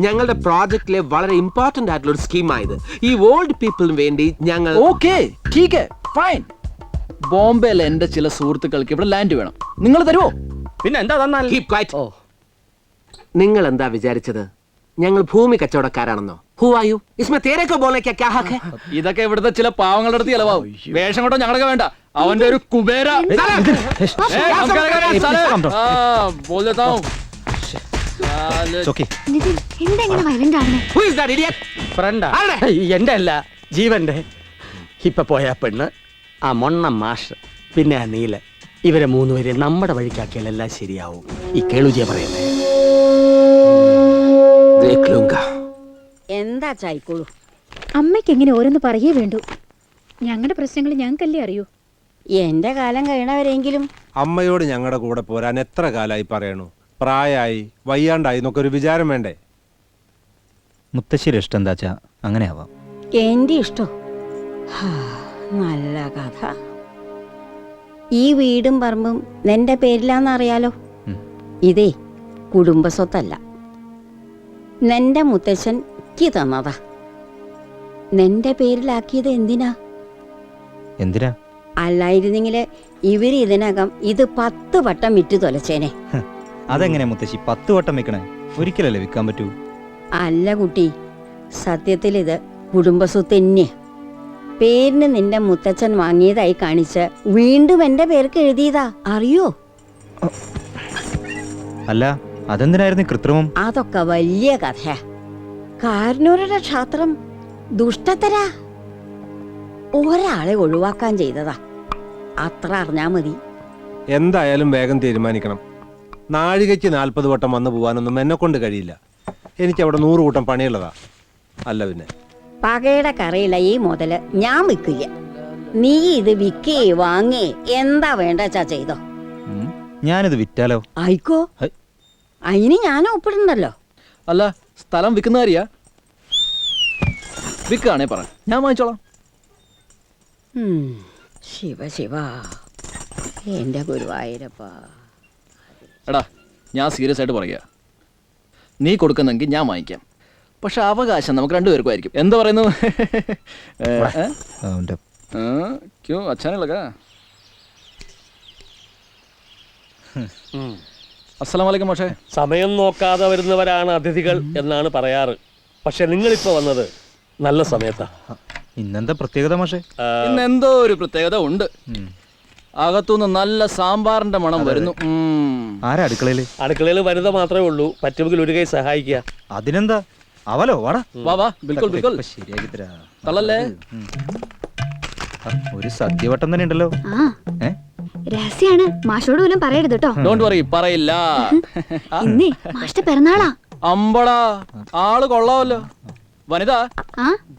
ഞങ്ങളുടെ പ്രോജക്റ്റിലെ വളരെ ഇമ്പോർട്ടന്റ് ആയിട്ടുള്ള ഒരു സ്കീമായത്. ഈ ഓൾഡ് പീപ്പിളിന് വേണ്ടി ഞങ്ങൾ. ഓക്കേ, ठीक है, fine. ബോംബെയിലെ എന്റെ ചില സുഹൃത്തുക്കൾക്ക് ഇവിടെ ലാൻഡ് വേണം. നിങ്ങൾ തരുമോ? പിന്നെ എന്താ തന്നാൽ? Keep quiet. നിങ്ങൾ എന്താ വിചാരിച്ചത് ഞങ്ങൾ ഭൂമി കച്ചവടക്കാരാണെന്നോ? Who are you? इसमें तेरे को बोलने क्या क्या हक है? ഇതൊക്കെ ഇവിടുത്തെ ചില പാവങ്ങളുടെ അടുത്ത് ചിലവാകും. വേഷം കൊണ്ടോ ഞങ്ങൾക്ക് വേണ്ട. അവന്റെ ഒരു കുബേര. बोल देता हूँ. നിതിൻ എന്താ ഇങ്ങനെ വയലന്റ് ആവണേ? ഫ്രണ്ടാ എന്റെ അല്ല ജീവന്റെ. ഇപ്പൊ പോയ പെണ്ണ്, ആ മൊണ്ണ മാഷ്, പിന്നെ ആ നീല, ഇവരെ മൂന്നുപേരെ നമ്മുടെ വഴിക്കാക്കിയാൽ എല്ലാം ശരിയാവും. ഈ കേളുജിയ പറയുന്നേ. എന്താ ചായിക്കോളൂ. അമ്മയ്ക്ക് എങ്ങനെ ഓരോന്ന് പറയേ വേണ്ടു. ഞങ്ങളുടെ പ്രശ്നങ്ങൾ ഞങ്ങൾക്കല്ലേ അറിയൂ. എന്റെ കാലം കഴിയണവരെങ്കിലും അമ്മയോട് ഞങ്ങളുടെ കൂടെ പോരാൻ എത്ര കാലമായി പറയണു. പ്രായമായി വയ്യാണ്ടായി എന്നൊക്കെ ഒരു വിചാരം വേണ്ടേ? മുത്തശ്ശിയുടെ ഇഷ്ടം എന്താച്ചാ അങ്ങനെ ആവാം. എന്റെ ഇഷ്ടോ? നല്ല കഥ. ഈ വീടും പറമ്പും നിന്റെ പേരിലാന്നറിയാലോ. ഇതേ കുടുംബസ്വത്തല്ല, നിന്റെ മുത്തച്ഛൻ ക്ക് തന്നതാ. നിന്റെ പേരിലാക്കിയത് എന്തിനാ? എന്തിനാ? അല്ലായിരുന്നെങ്കില് ഇവര് ഇതിനകം ഇത് 10 വട്ടം വിറ്റു തൊലച്ചേനെ. അതെങ്ങനെ മുത്തശ്ശി 10 വട്ടം വെക്കണേ? ഒരിക്കലല്ലേ വിൽക്കാൻ പറ്റൂ. അല്ല കുട്ടി, സത്യത്തിൽ ഇത് കുടുംബസ്വത്ത് തന്നെയാ. പേരിന് നിന്റെ മുത്തച്ഛൻ വാങ്ങിയതായി കാണിച്ച് വീണ്ടും എന്റെ പേർക്ക് എഴുതിയതാ. അറിയോ? അല്ല, അതെന്തിനായിരുന്നു കൃത്രിമം? അതൊക്കെ വലിയ കഥയാ. കാരണവരുടെ ക്ഷാത്രം ദുഷ്ടത്തരാ. ഒരാളെ ഒഴിവാക്കാൻ ചെയ്തതാ. അത്ര അറിഞ്ഞാ മതി. എന്തായാലും വേഗം തീരുമാനിക്കണം. നാഴികയ്ക്ക് 40 വട്ടം വന്നു പോകാനൊന്നും എന്നെ കൊണ്ട് കഴിയില്ല. എനിക്ക് അവിടെ 100 കൂട്ടം പണിയുള്ളതാ. അല്ല പിന്നെ പകയുടെ കറിയില്ല ഈ മുതല് ഞാൻ വിൽക്കില്ല. നീ ഇത് വിൽക്കേ വാങ്ങേ എന്താ വേണ്ടച്ചാ ചെയ്തോ. ഞാനിത് വിറ്റാലോ? ആയിക്കോ, അതിന് ഞാൻ ഒപ്പിടണ്ടല്ലോ. അല്ല, സ്ഥലം വിൽക്കുന്ന കാര്യാ? വിൽക്കുകയാണേ പറ, ഞാൻ വാങ്ങിച്ചോളാം. ശിവ ശിവ, എന്റെ ഗുരുവായൂരപ്പ. എടാ, ഞാൻ സീരിയസ് ആയിട്ട് പറയുക. നീ കൊടുക്കുന്നെങ്കിൽ ഞാൻ വാങ്ങിക്കാം. പക്ഷെ അവകാശം നമുക്ക് രണ്ടുപേർക്കും ആയിരിക്കും. എന്താ പറയുന്നു? ക്യോ അച്ഛനെ ലഗാ. അസ്സലാമു അലൈക്കും മാഷേ. സമയം നോക്കാതെ വരുന്നവരാണ് അതിഥികൾ എന്നാണ് പറയാറ്. പക്ഷെ നിങ്ങളിപ്പോ വന്നത് നല്ല സമയത്താ. ഇന്നെന്താ പ്രത്യേകത മാഷേ? ഇന്ന് എന്തോ ഒരു പ്രത്യേകത ഉണ്ട്. അകത്തുനിന്ന് നല്ല സാമ്പാറിന്റെ മണം വരുന്നു. ആരാ അടുക്കളയില്? അടുക്കളയിൽ വനിത മാത്രമേ ഉള്ളൂ. പറ്റുമെങ്കിൽ ഒരു കൈ സഹായിക്കുക. അതിനെന്താ? അവലോ വാടാ. വാ ബിൽക്കുൽ ബിൽക്കുൽ. ശരിയാക്കി തരാ. തള്ളല്ലേ? ഒരു സദ്യവട്ടം തന്നെ ഉണ്ടല്ലോ. രഹസ്യാണ്, മാഷോട് പോലും പറയരുത് കേട്ടോ. ഡോണ്ട് വറി, പറയില്ല. ഇന്നേ മാഷ്ട പിറന്നാളാ. അമ്പടാ, ആള് കൊള്ളാവല്ലോ. വനിത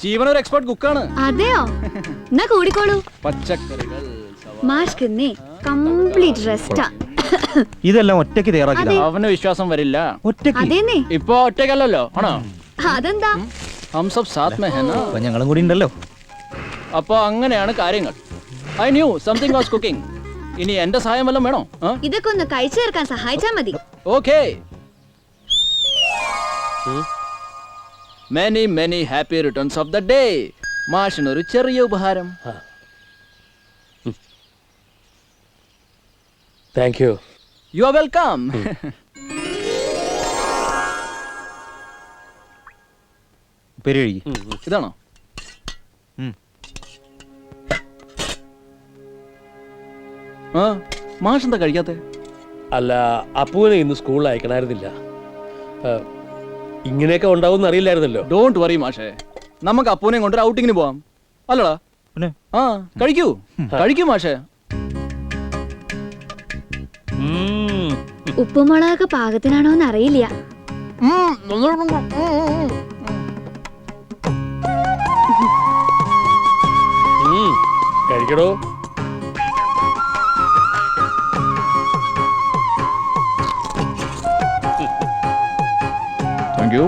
ജീവനൊരു എക്സ്പെർട്ട് കുക്കാണ്. അതെയോ? എന്നാ കൂടിക്കോളൂ. പച്ചക്കറികൾ മാഷ്ക്ക് ഇന്നേ കംപ്ലീറ്റ് റെസ്റ്റാ. ഇതെല്ലാം ഒറ്റയ്ക്ക് തയ്യാറാക്കി. അവന് വിശ്വാസം വരില്ല. അതേന്നേ. ഇപ്പൊ ഒറ്റയ്ക്കല്ലോ, ആണോ? അതെന്താ? ഹം സബ് സാത്ത് മേ ഹൈ നാ. ഞങ്ങളും കൂടി ഉണ്ടല്ലോ. അപ്പൊ അങ്ങനെയാണ് കാര്യങ്ങൾ. I new something was cooking. ഇനി എന്റെ സഹായം വല്ലതും വേണോ? ഇതൊക്കെ ഒന്ന് കഴിച്ചു തീർക്കാൻ സഹായിച്ചാ മതി. Okay. Many many happy returns of the day. മാഷിനൊരു ചെറിയ ഉപഹാരം. Thank you. You are welcome. ഇതാണോ? മാഷ് എന്താ കഴിക്കാത്തെ? അല്ല, അപ്പുവിനെ ഇന്ന് സ്കൂളിൽ അയക്കണമായിരുന്നില്ല. ഇങ്ങനെയൊക്കെ ഉണ്ടാവും അറിയില്ലായിരുന്നല്ലോ. ഡോണ്ട് വറി മാഷേ, നമുക്ക് അപ്പൂനെ കൊണ്ട് ഔട്ടിങ്ങിന് പോവാം. അല്ലടാ? കഴിക്കൂ കഴിക്കൂ മാഷേ. ഉപ്പുമുളകൊക്കെ പാകത്തിനാണോന്ന് അറിയില്ല. കഴിക്കടോ. Thank you.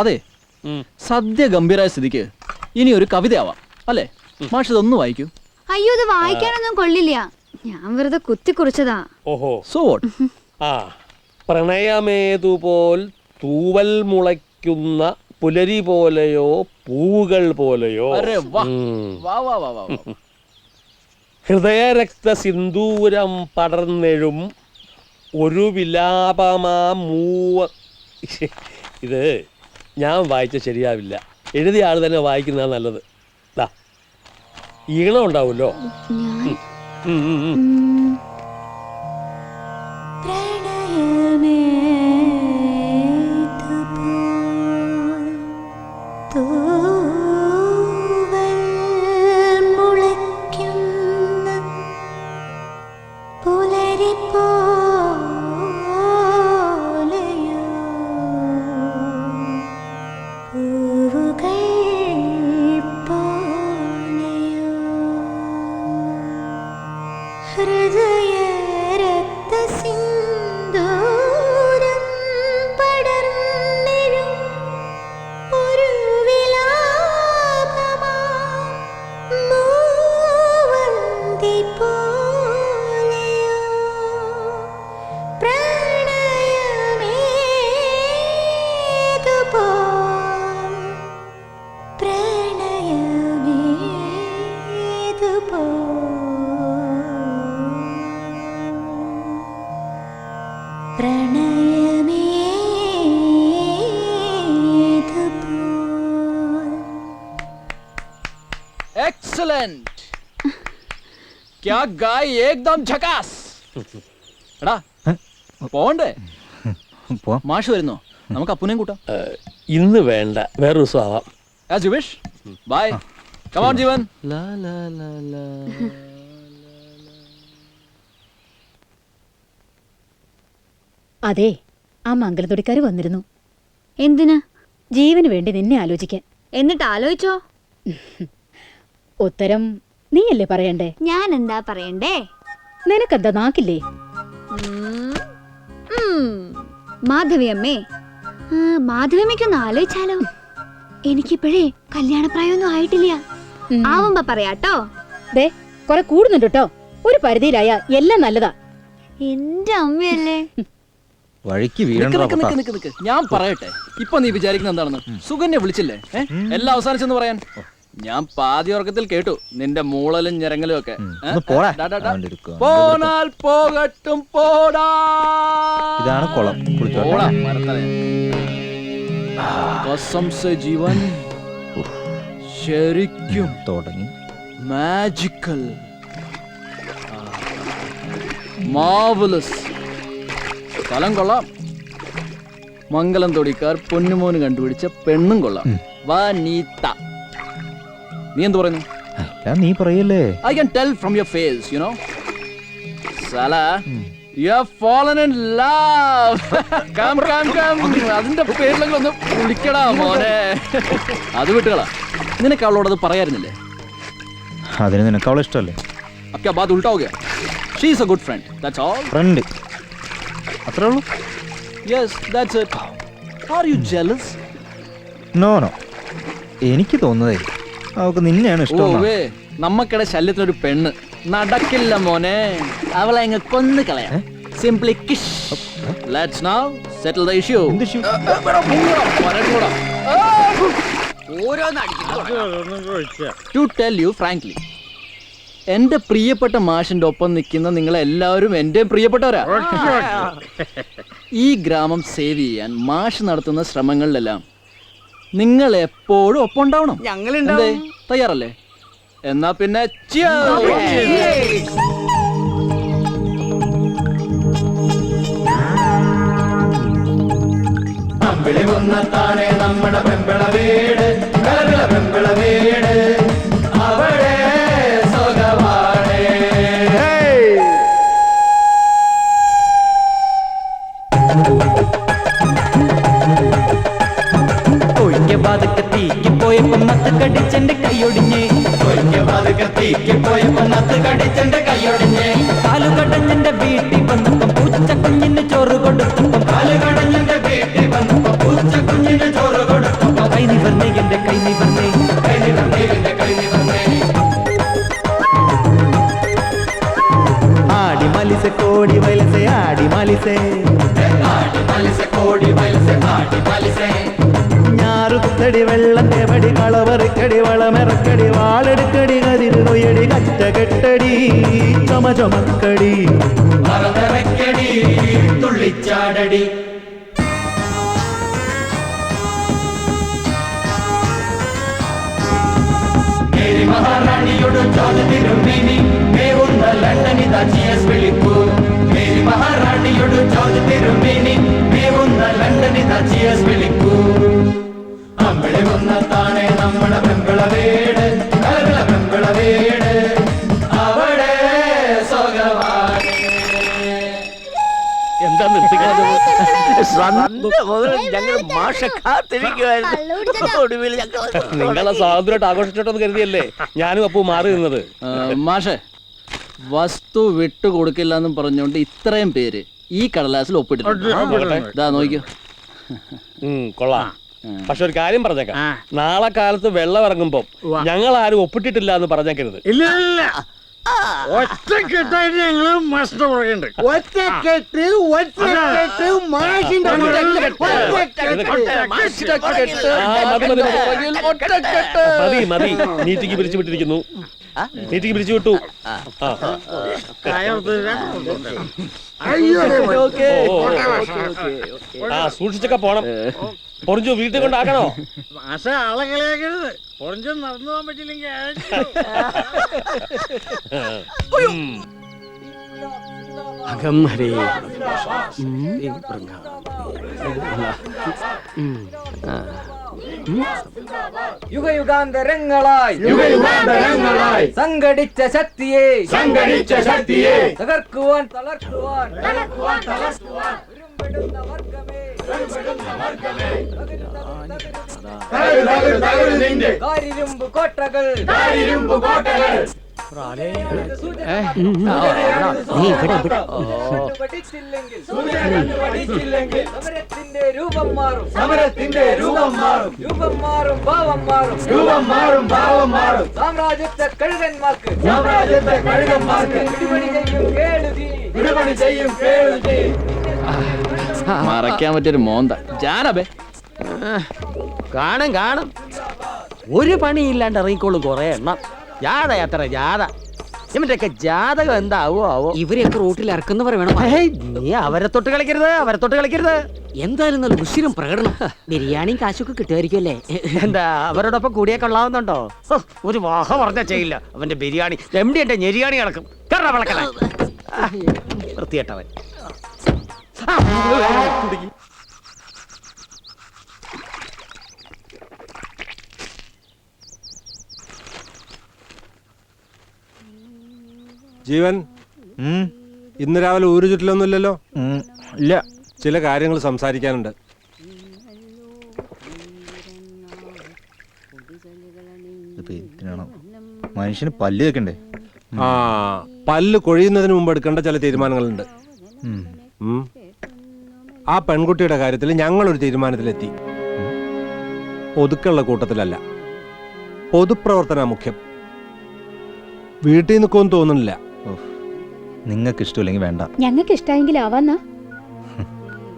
അതെ, സദ്യ ഗംഭീരായ സ്ഥിതിക്ക് ഇനി ഒരു കവിതയാവാം അല്ലേ? മാഷ് ഇതൊന്ന് വായിക്കൂ. അയ്യോ, ഇത് വായിക്കാനൊന്നും കൊള്ളില്ല. ഞാൻ വെറുതെ കുത്തി കുറിച്ചതാ. ഓഹോ, സോ വാട്ട്? പ്രണയമേതുപോൽ തൂവൽ മുളയ്ക്കുന്ന പുലരി പോലെയോ പൂവുകൾ പോലെയോ ഹൃദയരക്ത സിന്ദൂരം പടർന്നെഴും ഒരു വിലാപമാ മൂവ. ഇത് ഞാൻ വായിച്ച ശരിയാവില്ല. എഴുതിയ ആൾ തന്നെ വായിക്കുന്നതാണ് നല്ലത്. ഈണം ഉണ്ടാവുമല്ലോ. Excellent. क्या गाय एकदम झकास. എടാ പോണ്ടേ? മാഷ് വരുന്നോ? നമുക്ക് അപ്പുനെയും കൂട്ടാം. ഇന്ന് വേണ്ട, വേറെ ദിവസം ആവാം. As you wish. Bye. Come on, ജീവൻ. അതെ, ആ മംഗലത്തൊടിക്കാർ വന്നിരുന്നു. എന്തിന്? ജീവന് വേണ്ടി നിന്നെ ആലോചിക്കാൻ. എന്നിട്ട് ആലോചിച്ചോ? ഉത്തരം നീയല്ലേ പറയണ്ടേ? ഞാൻ എന്താ പറയണ്ടേ? നിനക്കെന്താ നാക്കില്ലേ? മാധവിയമ്മേ, മാധവിയമ്മയ്ക്കൊന്ന് ആലോചിച്ചാലോ? എനിക്കിപ്പോഴേ കല്യാണപ്രായമൊന്നും ആയിട്ടില്ല. ആവുമ്പോ പറയാട്ടോ. ദേ കൊറേ കൂടുന്നുണ്ട് കേട്ടോ. ഒരു പരിധിയിലായ എല്ലാം നല്ലതാ. എന്റെ അമ്മയല്ലേ. വഴിക്ക് ഞാൻ പറയട്ടെ, ഇപ്പൊ നീ വിചാരിക്കുന്ന എന്താണെന്ന്? സുകന്യ വിളിച്ചില്ലേ? എല്ലാം അവസാനിച്ചെന്ന് പറയാൻ. ഞാൻ പാതി ഉറക്കത്തിൽ കേട്ടു നിന്റെ മൂളലും ഞരങ്ങലും ഒക്കെ. പോനാൽ പോകട്ടും പോടാ. ഇതാണ് കുളം. ജീവൻ ശരിക്കും തുടങ്ങി. Magical, marvellous. സ്ഥലം കൊള്ളാം. മംഗലം തൊടിക്കാർ പൊന്നുമോന് കണ്ടുപിടിച്ച പെണ്ണും കൊള്ളാം. വനിത. നീ എന്ത് പറയുന്നു? നീ പറയല്ലേ. I can tell from your face, you know. Sala, you have fallen in love. Come. അതിന്റെ പേരിലെങ്കിലും ഒന്ന് വിളിക്കടാ മോനെ. അത് വിട്ടുകളാ. നിനക്ക് അവളോട് അത് പറയായിരുന്നില്ലേ? അതിന് നിനക്ക് അവളെ ഇഷ്ടമല്ലേ? अब क्या बात उल्टा हो गया? She is a good friend. That's all. Friend. അത്രേ ഉള്ളൂ? Yes, that's it. Are you jealous? No. എനിക്ക് തോന്നുന്നതേ അവൾക്ക് നിന്നെയാണ് ഇഷ്ടം. നമ്മക്കിടെ ശല്യത്തിനൊരു പെണ്ണ് നടക്കില്ല മോനെ. അവളെ അങ്ങ് കൊന്നു കളയാം. Simply kiss. Let's now settle the issue. To tell you frankly, എന്റെ പ്രിയപ്പെട്ട മാഷിന്റെ ഒപ്പം നിൽക്കുന്ന നിങ്ങളെല്ലാവരും എന്റെ പ്രിയപ്പെട്ടവരാ. ഈ ഗ്രാമം സേവ് ചെയ്യാൻ മാഷ് നടത്തുന്ന ശ്രമങ്ങളിലെല്ലാം നിങ്ങൾ എപ്പോഴും ഒപ്പം ഉണ്ടാവണം. എന്തേ, തയ്യാറല്ലേ? എന്നാ പിന്നെ നമ്മുടെ പെമ്പള വീട്, പെമ്പള വീട് അവിടെ സുഖമാണ്. ഒഴിക്കെ പാതക്ക് തീക്ക് പോയപ്പോ നത്ത് കടിച്ചെന്റെ കൈയൊടിഞ്ഞ്. കാലുകടഞ്ഞെന്റെ വീട്ടിൽ വന്നപ്പം പൂച്ച കുഞ്ഞിന് ചോറ് കൊടുത്തപ്പം കൈ നിവർന്നേ എന്റെ കൈ നിവർന്നേ. ആടി മലിസെ കോടി വയലസെ ആടി മലിസെ ഞാറുത്തടി വെള്ളം തേവടി കളവറിക്കടി വളമെറക്കടി വാളെടുക്കടി കതിര് കൊയ്യടി കറ്റ കെട്ടടി ചമചമക്കടി തുള്ളിച്ചാടടി. മഹാറാണിയോട് തിരുമിനി നീവുന്ന ലണ്ടനിത ചിയേഴ്സ് വിളിക്കൂ അമ്പളി വന്ന താണേ നമ്മുടെ പെൺപിള വീട് കലവിള പെൺപിള വീട് അവിടെ സ്വകവാട്. എന്താ നിർത്തിക്കാതെ ഞങ്ങൾ മാഷ കാത്തിരിക്കുവായിരുന്നു. ഒടുവിൽ നിങ്ങളെ സ്വാതന്ത്ര്യമായിട്ട് ആഘോഷിച്ചോട്ടെന്ന് കരുതിയല്ലേ ഞാനും അപ്പു മാറി നിന്നത്. മാഷെ വസ്തു വിട്ടുകൊടുക്കില്ല എന്നും പറഞ്ഞുകൊണ്ട് ഇത്രയും പേര് ഈ കടലാസിൽ ഒപ്പിട്ടിട്ടുണ്ട്. ഇതാ നോക്കിയോ. കൊള്ളാം. പക്ഷെ ഒരു കാര്യം പറഞ്ഞേക്കാം, നാളെ കാലത്ത് വെള്ളം ഇറങ്ങുമ്പോ ഞങ്ങൾ ആരും ഒപ്പിട്ടിട്ടില്ല എന്ന് പറഞ്ഞേക്കരുത്. ഇല്ല ഇല്ല, ഒറ്റക്കെട്ടായിട്ട് ഞങ്ങള് മാസ്റ്റർ പറയുന്നുണ്ട്. മതി മതി, നീറ്റിക്ക് പിരിച്ചു വിട്ടിരിക്കുന്നു. നീറ്റിക്ക് പിരിച്ചു വിട്ടു. സൂക്ഷിച്ചൊക്കെ പോണം. പൊറിഞ്ചു വീട്ടിൽ കൊണ്ടാക്കണോ? മാഷ ആളെ കളിയാക്കരുത്. പൊറിഞ്ചു നടന്നു പോകാൻ പറ്റില്ലെങ്കിൽ അകം ഹരേ യുഗയുഗാന്തരങ്ങളായി സംഘടിച്ച ശക്തിയെ തകർക്കുവാൻ തളർത്തുവാൻ കാരിരുമ്പ് കോട്ടകൾ സമരത്തിന്റെ രൂപം മാറും ഭാവം മാറും സാമ്രാജ്യത്തെ കഴുകന്മാർക്ക് വിടുപണി ചെയ്യും കേളുതി. മറയ്ക്കാൻ പറ്റിയൊരു മോന്ത ജാനബേ. കാണും ഒരു പണിയില്ലാണ്ട് ഇറങ്ങിക്കോളും കുറെ എണ്ണം. ജാഥ യാത്ര ജാഥ. ഇവന്റെയൊക്കെ ജാതകം എന്താവോ ആവോ. ഇവരെയൊക്കെ റോട്ടിൽ ഇറക്കുന്നവർ വേണം. നീ അവരെ തൊട്ട് കളിക്കരുത്. എന്തായാലും നല്ല ഉശിരും പ്രകടനം. ബിരിയാണിയും കാശൊക്കെ കിട്ടുമായിരിക്കും അല്ലേ? എന്താ അവരോടൊപ്പം കൂടിയേ കൊള്ളാവുന്നുണ്ടോ? ഒരു വാഹ പറഞ്ഞ ചെയ്യില്ല. അവന്റെ ബിരിയാണി എംഡി എന്റെ ഞെരിയാണി കിടക്കും. കറ വളക്കല വൃത്തിയേട്ടവൻ. ജീവൻ, ഇന്ന് രാവിലെ ഊരു ചുറ്റിലൊന്നുമില്ലല്ലോ? ഇല്ല. ചില കാര്യങ്ങൾ സംസാരിക്കാനുണ്ട്. മനുഷ്യന് പല്ല് വെക്കണ്ടേ? പല്ല് കൊഴിയുന്നതിന് മുമ്പ് എടുക്കേണ്ട ചില തീരുമാനങ്ങളുണ്ട്. ആ പെൺകുട്ടിയുടെ കാര്യത്തിൽ ഞങ്ങളൊരു തീരുമാനത്തിലെത്തി. ഒതുക്കുള്ള കൂട്ടത്തിലല്ല, പൊതുപ്രവർത്തന മുഖ്യം. വീട്ടിൽ നിൽക്കുമെന്ന് തോന്നുന്നില്ല. നിങ്ങൾക്ക് ഇഷ്ടമില്ലെങ്കിൽ വേണ്ട. ഞങ്ങൾക്ക് ഇഷ്ടമെങ്കിൽ ആവാന്നാ.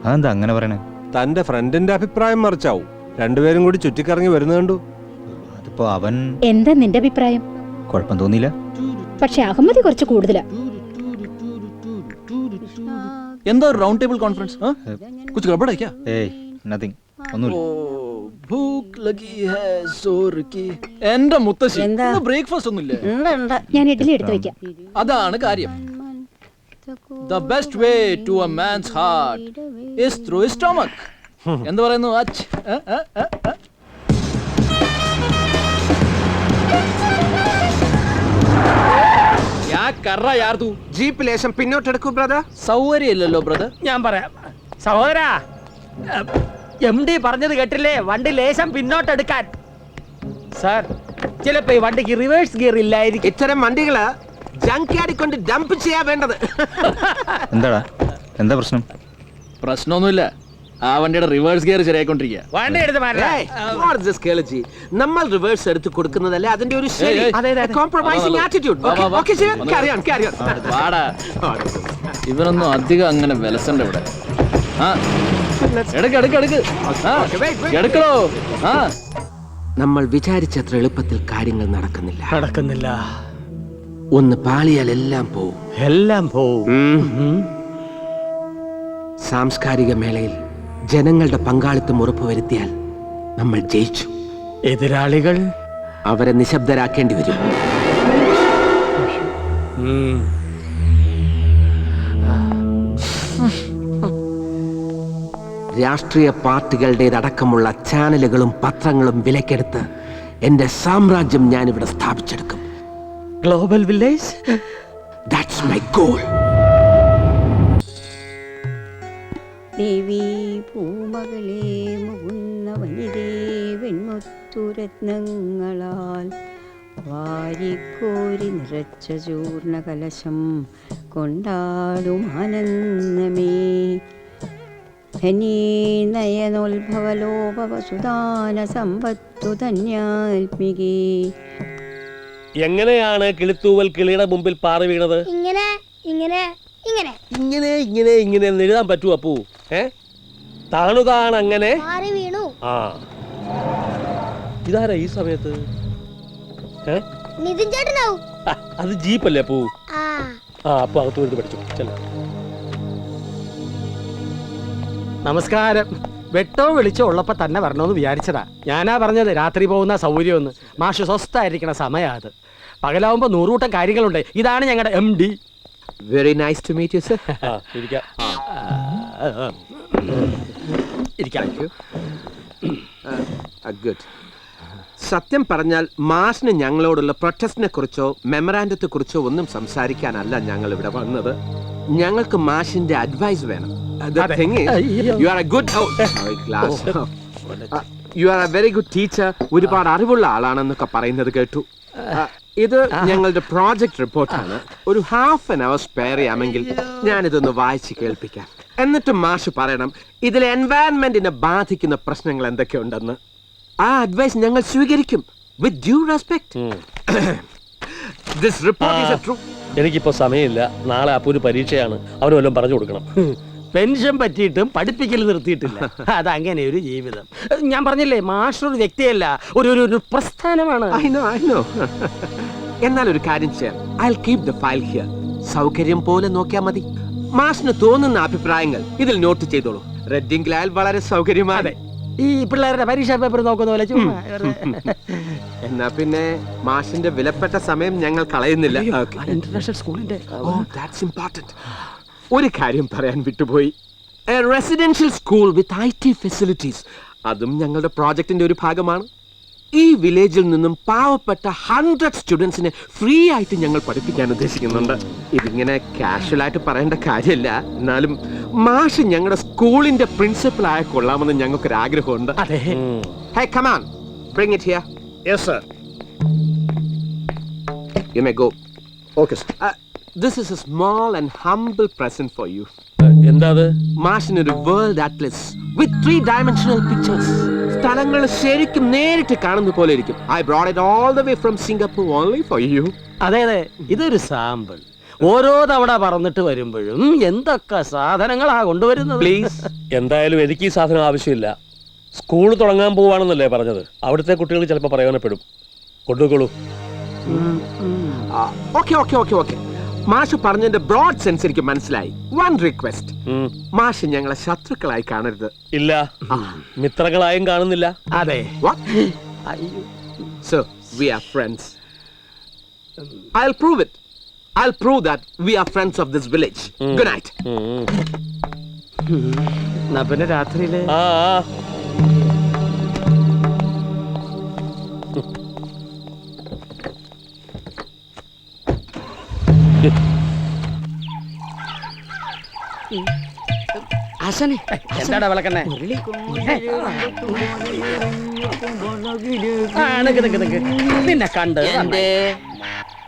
അതെന്താ അങ്ങനെ പറയണേ? തന്റെ ഫ്രണ്ടിന്റെ അഭിപ്രായം മറിച്ചാവും. രണ്ടുപേരും കൂടി ചുറ്റിക്കറങ്ങി വരുന്നത് കണ്ടു. അതിപ്പോ അവൻ എന്താ നിന്റെ അഭിപ്രായം? കുഴപ്പം തോന്നിയില്ല. പക്ഷെ അഹമ്മദി കുറച്ച് കൂടുതലാ. എന്താ ഒരു റൗണ്ട് ടേബിൾ കോൺഫറൻസ്? കുछ गड़बड़ है क्या? ഏയ് നത്തിങ്, ഒന്നുമില്ല. ഭൂക്ക് ലഗി ഹൈ സോർ കി. എന്റെ മുത്തശ്ശി ബ്രേക്ക്ഫാസ്റ്റ് ഒന്നുമില്ലേ? ഞാൻ ഇഡ്ഡലി എടുത്തു വെക്കാം. അതാണ് കാര്യം. The best way to a man's heart is through his stomach. എന്ത് പറയുന്നു? ജീപ്പ് ലേശം പിന്നോട്ടെടുക്കൂ ബ്രദർ. സൗകര്യമില്ലല്ലോ ബ്രദർ. ഞാൻ പറയാം സഹോദരാ, MD പറഞ്ഞത് കേട്ടില്ലേ? വണ്ടി ലേശം പിന്നോട്ടെടുക്കാൻ. സാർ, ചിലപ്പോ ഈ വണ്ടിക്ക് റിവേഴ്സ് ഗിയർ ഇല്ലായിരിക്കും. ഇത്തരം വണ്ടികള് ജങ്ക്യാർഡിൽ കൊണ്ട് ഡംപ് ചെയ്യാൻ വേണ്ടത്. എന്താടാ, എന്താ പ്രശ്നം? പ്രശ്നമൊന്നുമില്ല. ആ വണ്ടിയുടെ റിവേഴ്സ് ഗിയർ ശരിയായിക്കൊണ്ടിരിക്കുക. വണ്ടി എടുത്ത് നമ്മൾ റിവേഴ്സ് എടുത്ത് കൊടുക്കുന്നതല്ലേ അതിന്റെ ഒരു ശരി. Compromising attitude. ഇവരൊന്നും അധികം അങ്ങനെ വിലസണ്ട ഇവിടെ. എടുക്കണോ? നമ്മൾ വിചാരിച്ചത്ര എളുപ്പത്തിൽ കാര്യങ്ങൾ നടക്കുന്നില്ല. ഒന്ന് പാളിയാൽ എല്ലാം പോവും. സാംസ്കാരിക മേളയിൽ ജനങ്ങളുടെ പങ്കാളിത്തം ഉറപ്പുവരുത്തിയാൽ നമ്മൾ ജയിച്ചു. എതിരാളികൾ അവരെ നിശബ്ദരാക്കേണ്ടി വരും. രാഷ്ട്രീയ പാർട്ടികളുടേതടക്കമുള്ള ചാനലുകളും പത്രങ്ങളും വിലക്കെടുത്ത് എന്റെ സാമ്രാജ്യം ഞാനിവിടെ സ്ഥാപിച്ചെടുക്കും. Global village, that's my goal. ദേവി പൂമകളെ മുകുന്ന വനിതേ വെൺമുത്തുരത്നങ്ങളാൽ വാരിക്കോരി നിറച്ച ചൂർണ കലശം കൊണ്ടാടും ആനന്ദമേ. ധന്യേ നയനോത്ഭവലോപവസുദാന സമ്പത്തു ധന്യാത്മികേ. എങ്ങനെയാണ് കിളിത്തൂവൽ കിളിയുടെ മുമ്പിൽ പാറി വീണത്? ഇങ്ങനെ ഇങ്ങനെ ഇങ്ങനെ ഇങ്ങനെ ഇങ്ങനെ ഇങ്ങനെ എന്ന് എഴുതാൻ പറ്റുമോ അപ്പൂ? താണുതാണ് അങ്ങനെ മാറി വീണു. ആ ഇതാരാ ഈ സമയത്ത്? നിതിൻ ചേട്ടനാവും. അത് ജീപ്പല്ലേ അപ്പൂ? ആ അപ്പൊ അകത്ത് വരുന്നത് പഠിച്ചു. ചെല്ല. നമസ്കാരം. വെട്ടോ വിളിച്ചോ ഉള്ളപ്പോ തന്നെ വരണമെന്ന് വിചാരിച്ചതാ. ഞാനാ പറഞ്ഞത് രാത്രി പോകുന്ന സൗകര്യമൊന്ന്. മാഷ് സ്വസ്ഥായിരിക്കണ സമയാ അത്. പകലാവുമ്പോ 100 കൂട്ടം കാര്യങ്ങളുണ്ട്. ഇതാണ് ഞങ്ങളുടെ MD. Very nice to meet you sir. Good. സത്യം പറഞ്ഞാൽ മാഷിന് ഞങ്ങളോടുള്ള പ്രൊട്ടസ്റ്റിനെ കുറിച്ചോ മെമ്മറാൻഡത്തെ കുറിച്ചോ ഒന്നും സംസാരിക്കാനല്ല ഞങ്ങൾ ഇവിടെ വന്നത്. ഞങ്ങൾക്ക് മാഷിന്റെ അഡ്വൈസ് വേണം. U are A very good teacher. ഒരുപാട് അറിവുള്ള ആളാണെന്നൊക്കെ പറയുന്നത് കേട്ടു. ഇത് ഞങ്ങളുടെ പ്രോജക്ട് റിപ്പോർട്ടാണ്. ഒരു ഹാഫ് ആൻ അവർ സ്പെയർ ചെയ്യാമെങ്കിൽ ഞാനിതൊന്ന് വായിച്ച് കേൾപ്പിക്കാം. എന്നിട്ട് മാഷ് പറയണം ഇതിൽ എൻവയൺമെന്റിനെ ബാധിക്കുന്ന പ്രശ്നങ്ങൾ എന്തൊക്കെയുണ്ടെന്ന്. ആ അഡ്വൈസ് ഞങ്ങൾ സ്വീകരിക്കും വിത്ത് due respect. This report is A true. എനിക്കിപ്പോ സമയമില്ല. നാളെ അപ്പൂര് പരീക്ഷയാണ്. അവന് വല്ലതും പറഞ്ഞു കൊടുക്കണം. പെൻഷൻ പറ്റിയിട്ടും പഠിപ്പിക്കൽ നിർത്തിയിട്ടില്ല. അതങ്ങനെ ഒരു ജീവിതം. ഞാൻ പറഞ്ഞില്ലേ, മാസ്റ്റർ ഒരു വ്യക്തിയല്ല, ഒരു പ്രസ്ഥാനമാണ്. എന്നാൽ ഒരു കാര്യം ചെയ്യാം. I'll keep the file here. സൗകര്യം പോലെ നോക്കിയാൽ മതി. മാഷിന് തോന്നുന്ന അഭിപ്രായങ്ങൾ ഇതിൽ നോട്ട് ചെയ്തോളൂ. റെഡിംഗ് ലാൽ വളരെ സൗകര്യമാണ്. ഈ പിള്ളേരുടെ പരീക്ഷാ പേപ്പർ നോക്കുന്ന പോലെ ചുമ്മാ. എന്നാ പിന്നെ മാഷിന്റെ വിലപ്പെട്ട സമയം ഞങ്ങൾ കളയുന്നില്ല. ഇന്റർനാഷണൽ സ്കൂളിന്റെ ഒരു കാര്യം പറയാൻ വിട്ടുപോയി. Residential school with IT facilities, അതും ഞങ്ങളുടെ പ്രോജക്റ്റിന്റെ ഒരു ഭാഗമാണ്. ഈ വില്ലേജിൽ നിന്നും പാവപ്പെട്ട 100 സ്റ്റുഡൻസിനെ ഫ്രീ ആയിട്ട് ഞങ്ങൾ പഠിപ്പിക്കാൻ ഉദ്ദേശിക്കുന്നുണ്ട്. ഇതിങ്ങനെ കാഷ്വൽ ആയിട്ട് പറയേണ്ട കാര്യമില്ല. എന്നാലും മാഷ് ഞങ്ങളുടെ സ്കൂളിന്റെ പ്രിൻസിപ്പൽ ആയ കൊള്ളാമെന്ന് ഞങ്ങൾക്കൊരു ആഗ്രഹമുണ്ട്. Hey, come on. Bring it here. Yes, sir. You may go. Okay, sir. This is a small and humble present for you. എന്താ അത്? മാഷിനൊരു വേൾഡ് അറ്റ്ലസ് വിത്ത് 3-dimensional pictures. സ്ഥലങ്ങൾ ശരിക്കും നേരിട്ട് കാണുന്ന പോലെ ഇരിക്കും. I brought it all the way from Singapore only for you. അതെ, ഇതൊരു സാമ്പിൾ. ഓരോ തവണ പറന്നിട്ട് വരുമ്പോഴും എന്തൊക്കെ സാധനങ്ങളാ കൊണ്ടുവരുന്നത്. പ്ലീസ്. എന്തായാലും എനിക്ക് ഈ സാധനം ആവശ്യമില്ല. സ്കൂൾ തുടങ്ങാൻ പോവാണെന്നല്ലേ പറഞ്ഞത്. അവിടുത്തെ കുട്ടികൾ ചിലപ്പോൾ പ്രയോജനപ്പെടും. കൊണ്ടുപോയിക്കോളൂ. ഓക്കെ. മാഷ് പറഞ്ഞതിന്റെ ബ്രോഡ് സെൻസ് എനിക്ക് മനസ്സിലായി. വൺ റിക്വസ്റ്റ്, മാഷ് ഞങ്ങളെ ശത്രുക്കളായി കാണരുത്. ഇല്ല, മിത്രങ്ങളായും കാണുന്നില്ല. അതെ. So we are friends. I'll prove it. I'll prove that we are friends of this village. Good night. എന്നാ പിന്നെ രാത്രിയില് എന്താടാ വിളക്കണ്ണേ? നിന്നെ കണ്ട്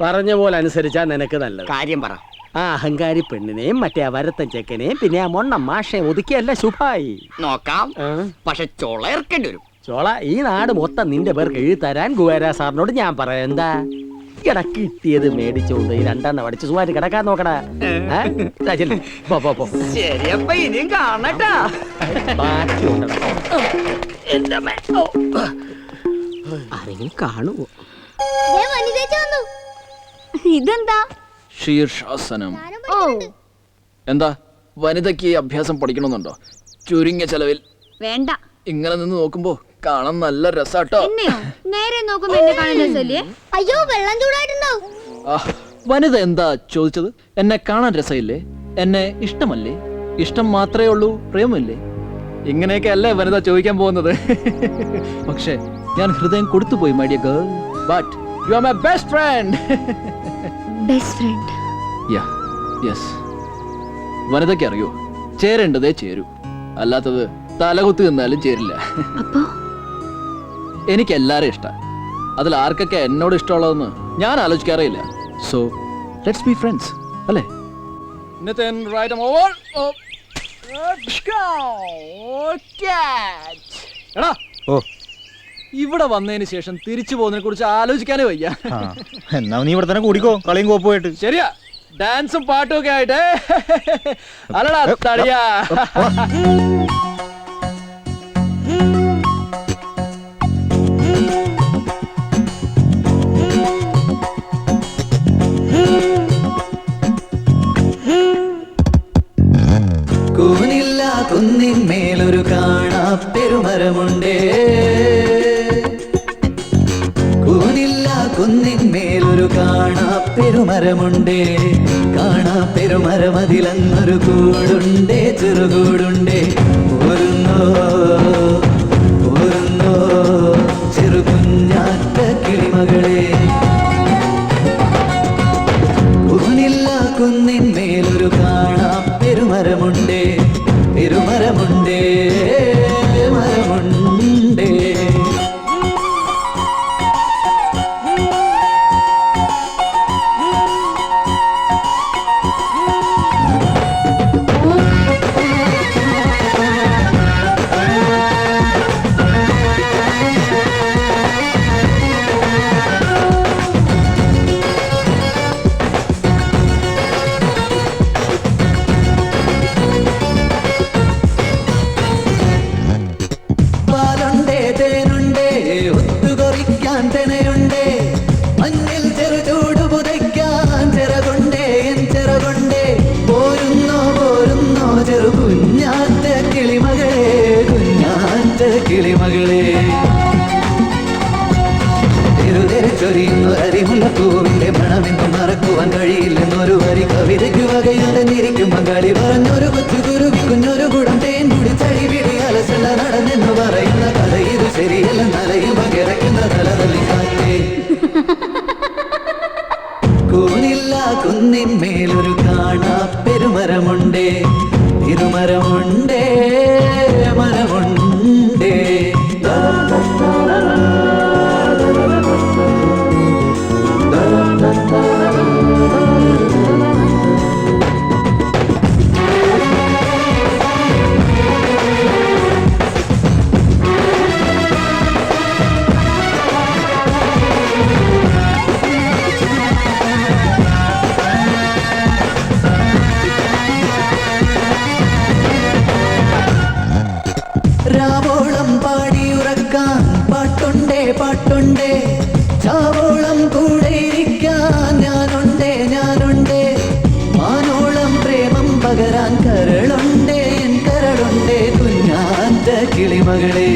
പറഞ്ഞ പോലെ അനുസരിച്ചാ നിനക്ക് നല്ലത്. കാര്യം പറ. ആ അഹങ്കാരി പെണ്ണിനെയും മറ്റേ വരത്തൻ ചെക്കനെയും പിന്നെ ആ മൊണ്ണ മാഷെ ഒതുക്കിയല്ല ശുഭായി. നോക്കാം, പക്ഷെ ചോള ഇറക്കേണ്ടി വരും. ചോള ഈ നാട് മൊത്തം നിന്റെ പേർക്ക് എഴുതി തരാൻ ഗുവേര സാറിനോട് ഞാൻ പറയാം. എന്താ കിട്ടിയത് മേടിച്ചോണ്ട് ഈ 2 അടിച്ച് സുഖമായിട്ട് കിടക്കാൻ നോക്കടാ. ശരിയപ്പ ഇനിയും കാണട്ടാ. ആരെങ്കിലും കാണുമോ? ഇതെന്താ? ശീർഷാസനം. എന്താ വനിതയ്ക്ക് ഈ അഭ്യാസം പഠിക്കണമെന്നുണ്ടോ? ചുരുങ്ങിയ ചെലവിൽ. വേണ്ട. ഇങ്ങനെ നിന്ന് നോക്കുമ്പോ കാണാൻ നല്ല രസാട്ടോ. നേരെ നോക്കുമ്പോ എന്നെ കാണാൻ രസമില്ലേ? അയ്യോ, വെള്ളം ചൂടായിട്ടുണ്ടാവും. വനിത എന്താ ചോദിച്ചത്? എന്നെ കാണാൻ രസമില്ലേ? എന്നെ ഇഷ്ടമല്ലേ? ഇഷ്ടം മാത്രമേ ഉള്ളൂ, പ്രേമമില്ലേ? ഇങ്ങനെയൊക്കെ അല്ലേ വനിത ചോദിക്കാൻ പോകുന്നത്. പക്ഷേ ഞാൻ ഹൃദയം കൊടുത്തുപോയി my dear girl. But you are my best friend. Best friend. Yeah yes. വനിതയ്ക്ക് അറിയോ, ചേരേണ്ടതേ ചേരൂ, അല്ലാത്തത് തലകുത്തി നിന്നാലും ചേരില്ല. എനിക്ക് എല്ലാവരും ഇഷ്ടം. അതിൽ ആർക്കൊക്കെ എന്നോട് ഇഷ്ടമുള്ളതെന്ന് ഞാൻ ആലോചിക്കാറേയില്ല. സോ ലെറ്റ്സ് ബി ഫ്രണ്ട്സ് അല്ലേ? Nathan, right arm over. Oh. എടാ, ഇവിടെ വന്നതിന് ശേഷം തിരിച്ചു പോകുന്നതിനെ കുറിച്ച് ആലോചിക്കാനേ വയ്യ. എന്നാ നീ ഇവിടെ തന്നെ കൂടിക്കോ, കളിയും കോപ്പുമായിട്ട്. ശരിയാ, ഡാൻസും പാട്ടും ഒക്കെ ആയിട്ട്. അല്ലടാ തടിയാ. കൂനില്ല കുന്നിന്മേലൊരു കാണാ പെരുമരമുണ്ടേ, കൂനില്ല കുന്നിന്മേലൊരു കാണാ പെരുമരമുണ്ടേ, കാണാ പെരുമരമതിലങ്ങൊരു കൂടുണ്ടേ, ചെറുകൂടുണ്ടേ. പോരുന്നോ പോരുന്നോ ചെറുകുഞ്ഞാറ്റ കിളിമകളെ, കൂനില്ല കുന്നിന്മേലൊരു കാണാ പെരുമരമുണ്ടേ, പെരുമരമുണ്ടേ, മരമുണ്ടേ. കിളിമകളെ ചൊരിയുന്നു അരിമുല്ല പൂവിന്റെ മണമെന്ന് മറക്കുവാൻ കഴിയില്ലെന്നൊരു വരി കവിതയ്ക്ക് വകയുണ്ടെന്നിരിക്കും മകളി പറഞ്ഞൊരു കൊച്ചു കുരുവി കുഞ്ഞൊരു കുടം തേൻ കുടി ചടി പിടി അലസല നടന്നെന്ന് പറയുന്ന കഥ ഇത് ശരിയല്ല. നലയും പകിറക്കുന്ന തലതല്ലി കാറ്റേ, കൂനില്ല കുന്നിന്മേലൊരു കാണാ പെരുമരമുണ്ടേ, തിരുമരമുണ്ടേ, മരമുണ്ടേ. രാവോളം പാടിയുറക്കാൻ പാട്ടുണ്ടേ, പാട്ടുണ്ടേ, ചാവോളം കൂടെ ഇരിക്കാൻ ഞാനുണ്ടേ, ഞാനുണ്ടേ. മാനോളം പ്രേമം പകരാൻ കരളുണ്ടേ, എൻ കരളുണ്ടേ, കുഞ്ഞാറ്റ കിളിമകളെ.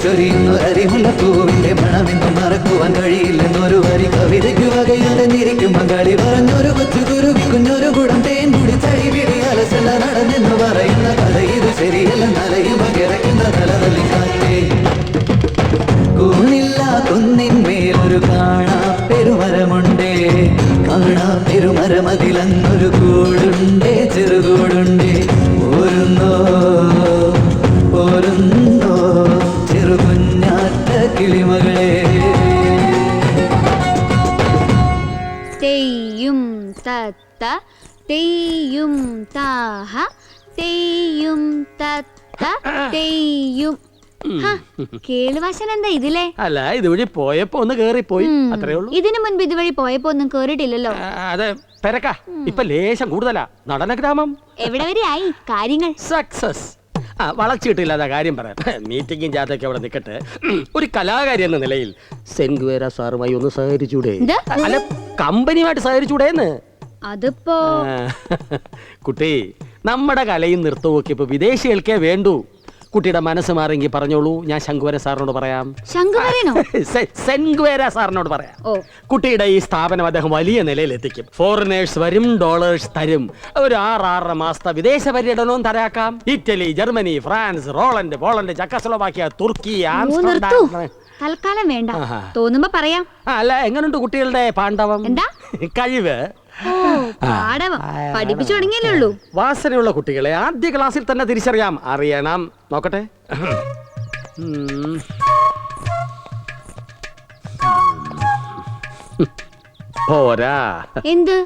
ചൊരിയുന്നു അരിമുല്ല പൂവിന്റെ മണമെന്നും മറക്കുവാൻ കഴിയില്ലെന്നൊരു വരി കവിതയ്ക്ക് വകയുണ്ടെന്നിരിക്കും മകളി പറഞ്ഞൊരു കൊച്ചു കുരുവി കുഞ്ഞൊരു കുടം തേൻ കുടി ചടി പിടി അലസല നടന്നെന്ന് പറയുന്ന കഥ ഇത് ശരിയല്ല. നലയും പകിറക്കുന്ന തലതല്ലി കാറ്റേ, കൂനില്ല കുന്നിന്മേലൊരു കാണാ പെരുമരമുണ്ടേ, കാണാ പെരുമരമതിലങ്ങൊരു കൂടുണ്ടേ, ചെറുകൂടുണ്ടേ. പോരുന്നോ പോരുന്നോ ചെറുകുഞ്ഞാറ്റ കിളിമകളെ. തെയ്യും തത്ത തെയ്യും താഹ തെയ്യും തത്ത തെയ്യും. കേളുവാശൻ എന്താ ഇതിലെ? അല്ല, ഇതുവഴി പോയപ്പോ ഒന്ന് കേറിപ്പോയി, അത്രേ ഉള്ളൂ. ഇതിനു മുൻപ് ഇതുവഴി പോയപ്പോ ഒന്നും കേറിയിട്ടില്ലല്ലോ. അതെ, പെരക്ക ഇപ്പൊ ലേശം കൂടുതലാ. നടന ഗ്രാമം എവിടെ വരെ ആയി കാര്യങ്ങൾ? സക്സസ്. വളച്ചിട്ടില്ലാത്ത കാര്യം പറയാം. മീറ്റിംഗും ജാഥയൊക്കെ അവിടെ നിൽക്കട്ടെ. ഒരു കലാകാരി എന്ന നിലയിൽ സെൻഗ്വേര സാറുമായി ഒന്ന് സഹകരിച്ചൂടെ? അല്ല, കമ്പനിയുമായിട്ട് സഹകരിച്ചൂടേന്ന്. അതിപ്പോ കുട്ടി, നമ്മുടെ കലയും നൃത്തവും ഒക്കെ ഇപ്പൊ വിദേശികൾക്കേ വേണ്ടൂ. കുട്ടിയുടെ മനസ്സ് മാറിയെങ്കിൽ പറഞ്ഞോളൂ, ഞാൻ ശങ്കുവര സാറിനോട് പറയാം. ശങ്കുവരനോ? ശങ്കുവര സാറിനോട് പറയാം. കുട്ടിയുടെ ഈ സ്ഥാപനം അദ്ദേഹം വലിയ നിലയിലെത്തിക്കും. ഫോറിനേഴ്സ് വരും, ഡോളേഴ്സ് തരും. ഒരു 6-6.5 മാസത്തെ വിദേശ പര്യടനവും തരാക്കാം. ഇറ്റലി, ജർമ്മനി, ഫ്രാൻസ്, റോളണ്ട്, പോളണ്ട്, ചെക്കോസ്ലോവാക്യ, തുർക്കി, ആംസ്റ്റർഡാം. തൽക്കാലം വേണ്ട, തോന്നുമ്പോ പറയാം. അല്ല, എങ്ങനെയുണ്ട് കുട്ടികളുടെ പാണ്ഡവം? എന്താ കഴിവ്? പാടവം പഠിപ്പിച്ചു തുടങ്ങിയല്ലേ ഉള്ളൂ. വാസനയുള്ള കുട്ടികളെ ആദ്യ ക്ലാസ്സിൽ തന്നെ തിരിച്ചറിയാം. അറിയണം. നോക്കട്ടെ. പോരാ. എന്ത്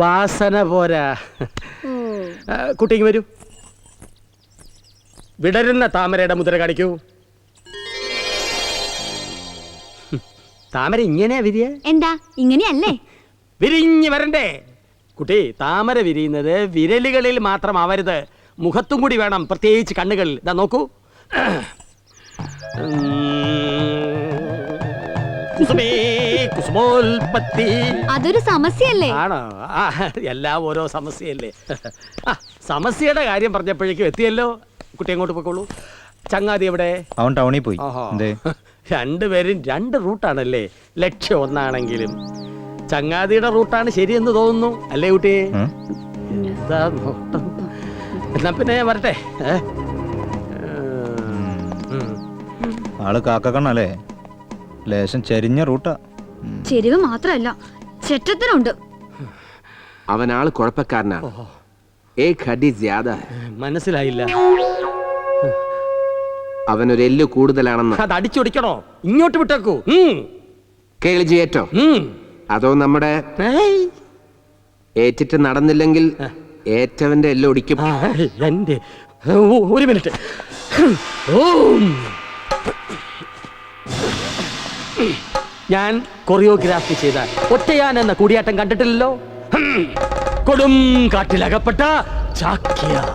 വാസന പോരാ. കുട്ടിക്ക് വരൂ. വിടരുന്ന താമരയുടെ മുദ്ര കാണിക്കൂ. താമര ഇങ്ങനെ വിരിയ? എന്താ ഇങ്ങനെയല്ലേ? വിരിഞ്ഞ് വരണ്ടേ കുട്ടി. താമര വിരിയുന്നത് വിരലുകളിൽ മാത്രം ആവരുത്, മുഖത്തും കൂടി വേണം, പ്രത്യേകിച്ച് കണ്ണുകളിൽ. ഇതാ നോക്കൂ. അതൊരു സമസ്യയല്ലേ? ആണോ? എല്ലാം ഓരോ സമസ്യയല്ലേ. സമസ്യയുടെ കാര്യം പറഞ്ഞപ്പോഴേക്കും എത്തിയല്ലോ. കുട്ടി എങ്ങോട്ട് പോയിക്കോളൂ. ചങ്ങാതി എവിടെ? അവൻ ടൗണിൽ പോയി. രണ്ടുപേരും 2 റൂട്ടാണല്ലേ. ലക്ഷ്യം ഒന്നാണെങ്കിലും ചങ്ങാതിയുടെ റൂട്ടാണ് ശരിയെന്ന് തോന്നുന്നു, അല്ലേ കുട്ടി? എന്താ നോട്ടം? എന്നാ പിന്നെ ഞാൻ വരട്ടെ. ആള് കാക്കക്കണ്ണല്ലേ, ലേശം ചെരിഞ്ഞ റൂട്ടാ. ചെരിവ് മാത്രല്ല, ചെറ്റത്തിനുണ്ട്. അവനാള് കുഴപ്പക്കാരനാണ്. മനസ്സിലായില്ല. അവനൊരു എല്ല് കൂടുതലാണെന്ന്. അത് അടിച്ചൊടിക്കണോ? ഇങ്ങോട്ട് വിട്ടേക്കൂ. കേളിജി ഏറ്റോ? അതോ നമ്മുടെ ഏറ്റിട്ട് നടന്നില്ലെങ്കിൽ ഏറ്റവന്റെ എല്ലാം ഒടിക്കും. എന്റെ ഒരു മിനിറ്റ്. ഞാൻ കൊറിയോഗ്രാഫി ചെയ്ത ഒറ്റയാൻ എന്ന കൂടിയാട്ടം കണ്ടിട്ടില്ലല്ലോ. കൊടും കാട്ടിലകപ്പെട്ട ചാക്യാർ.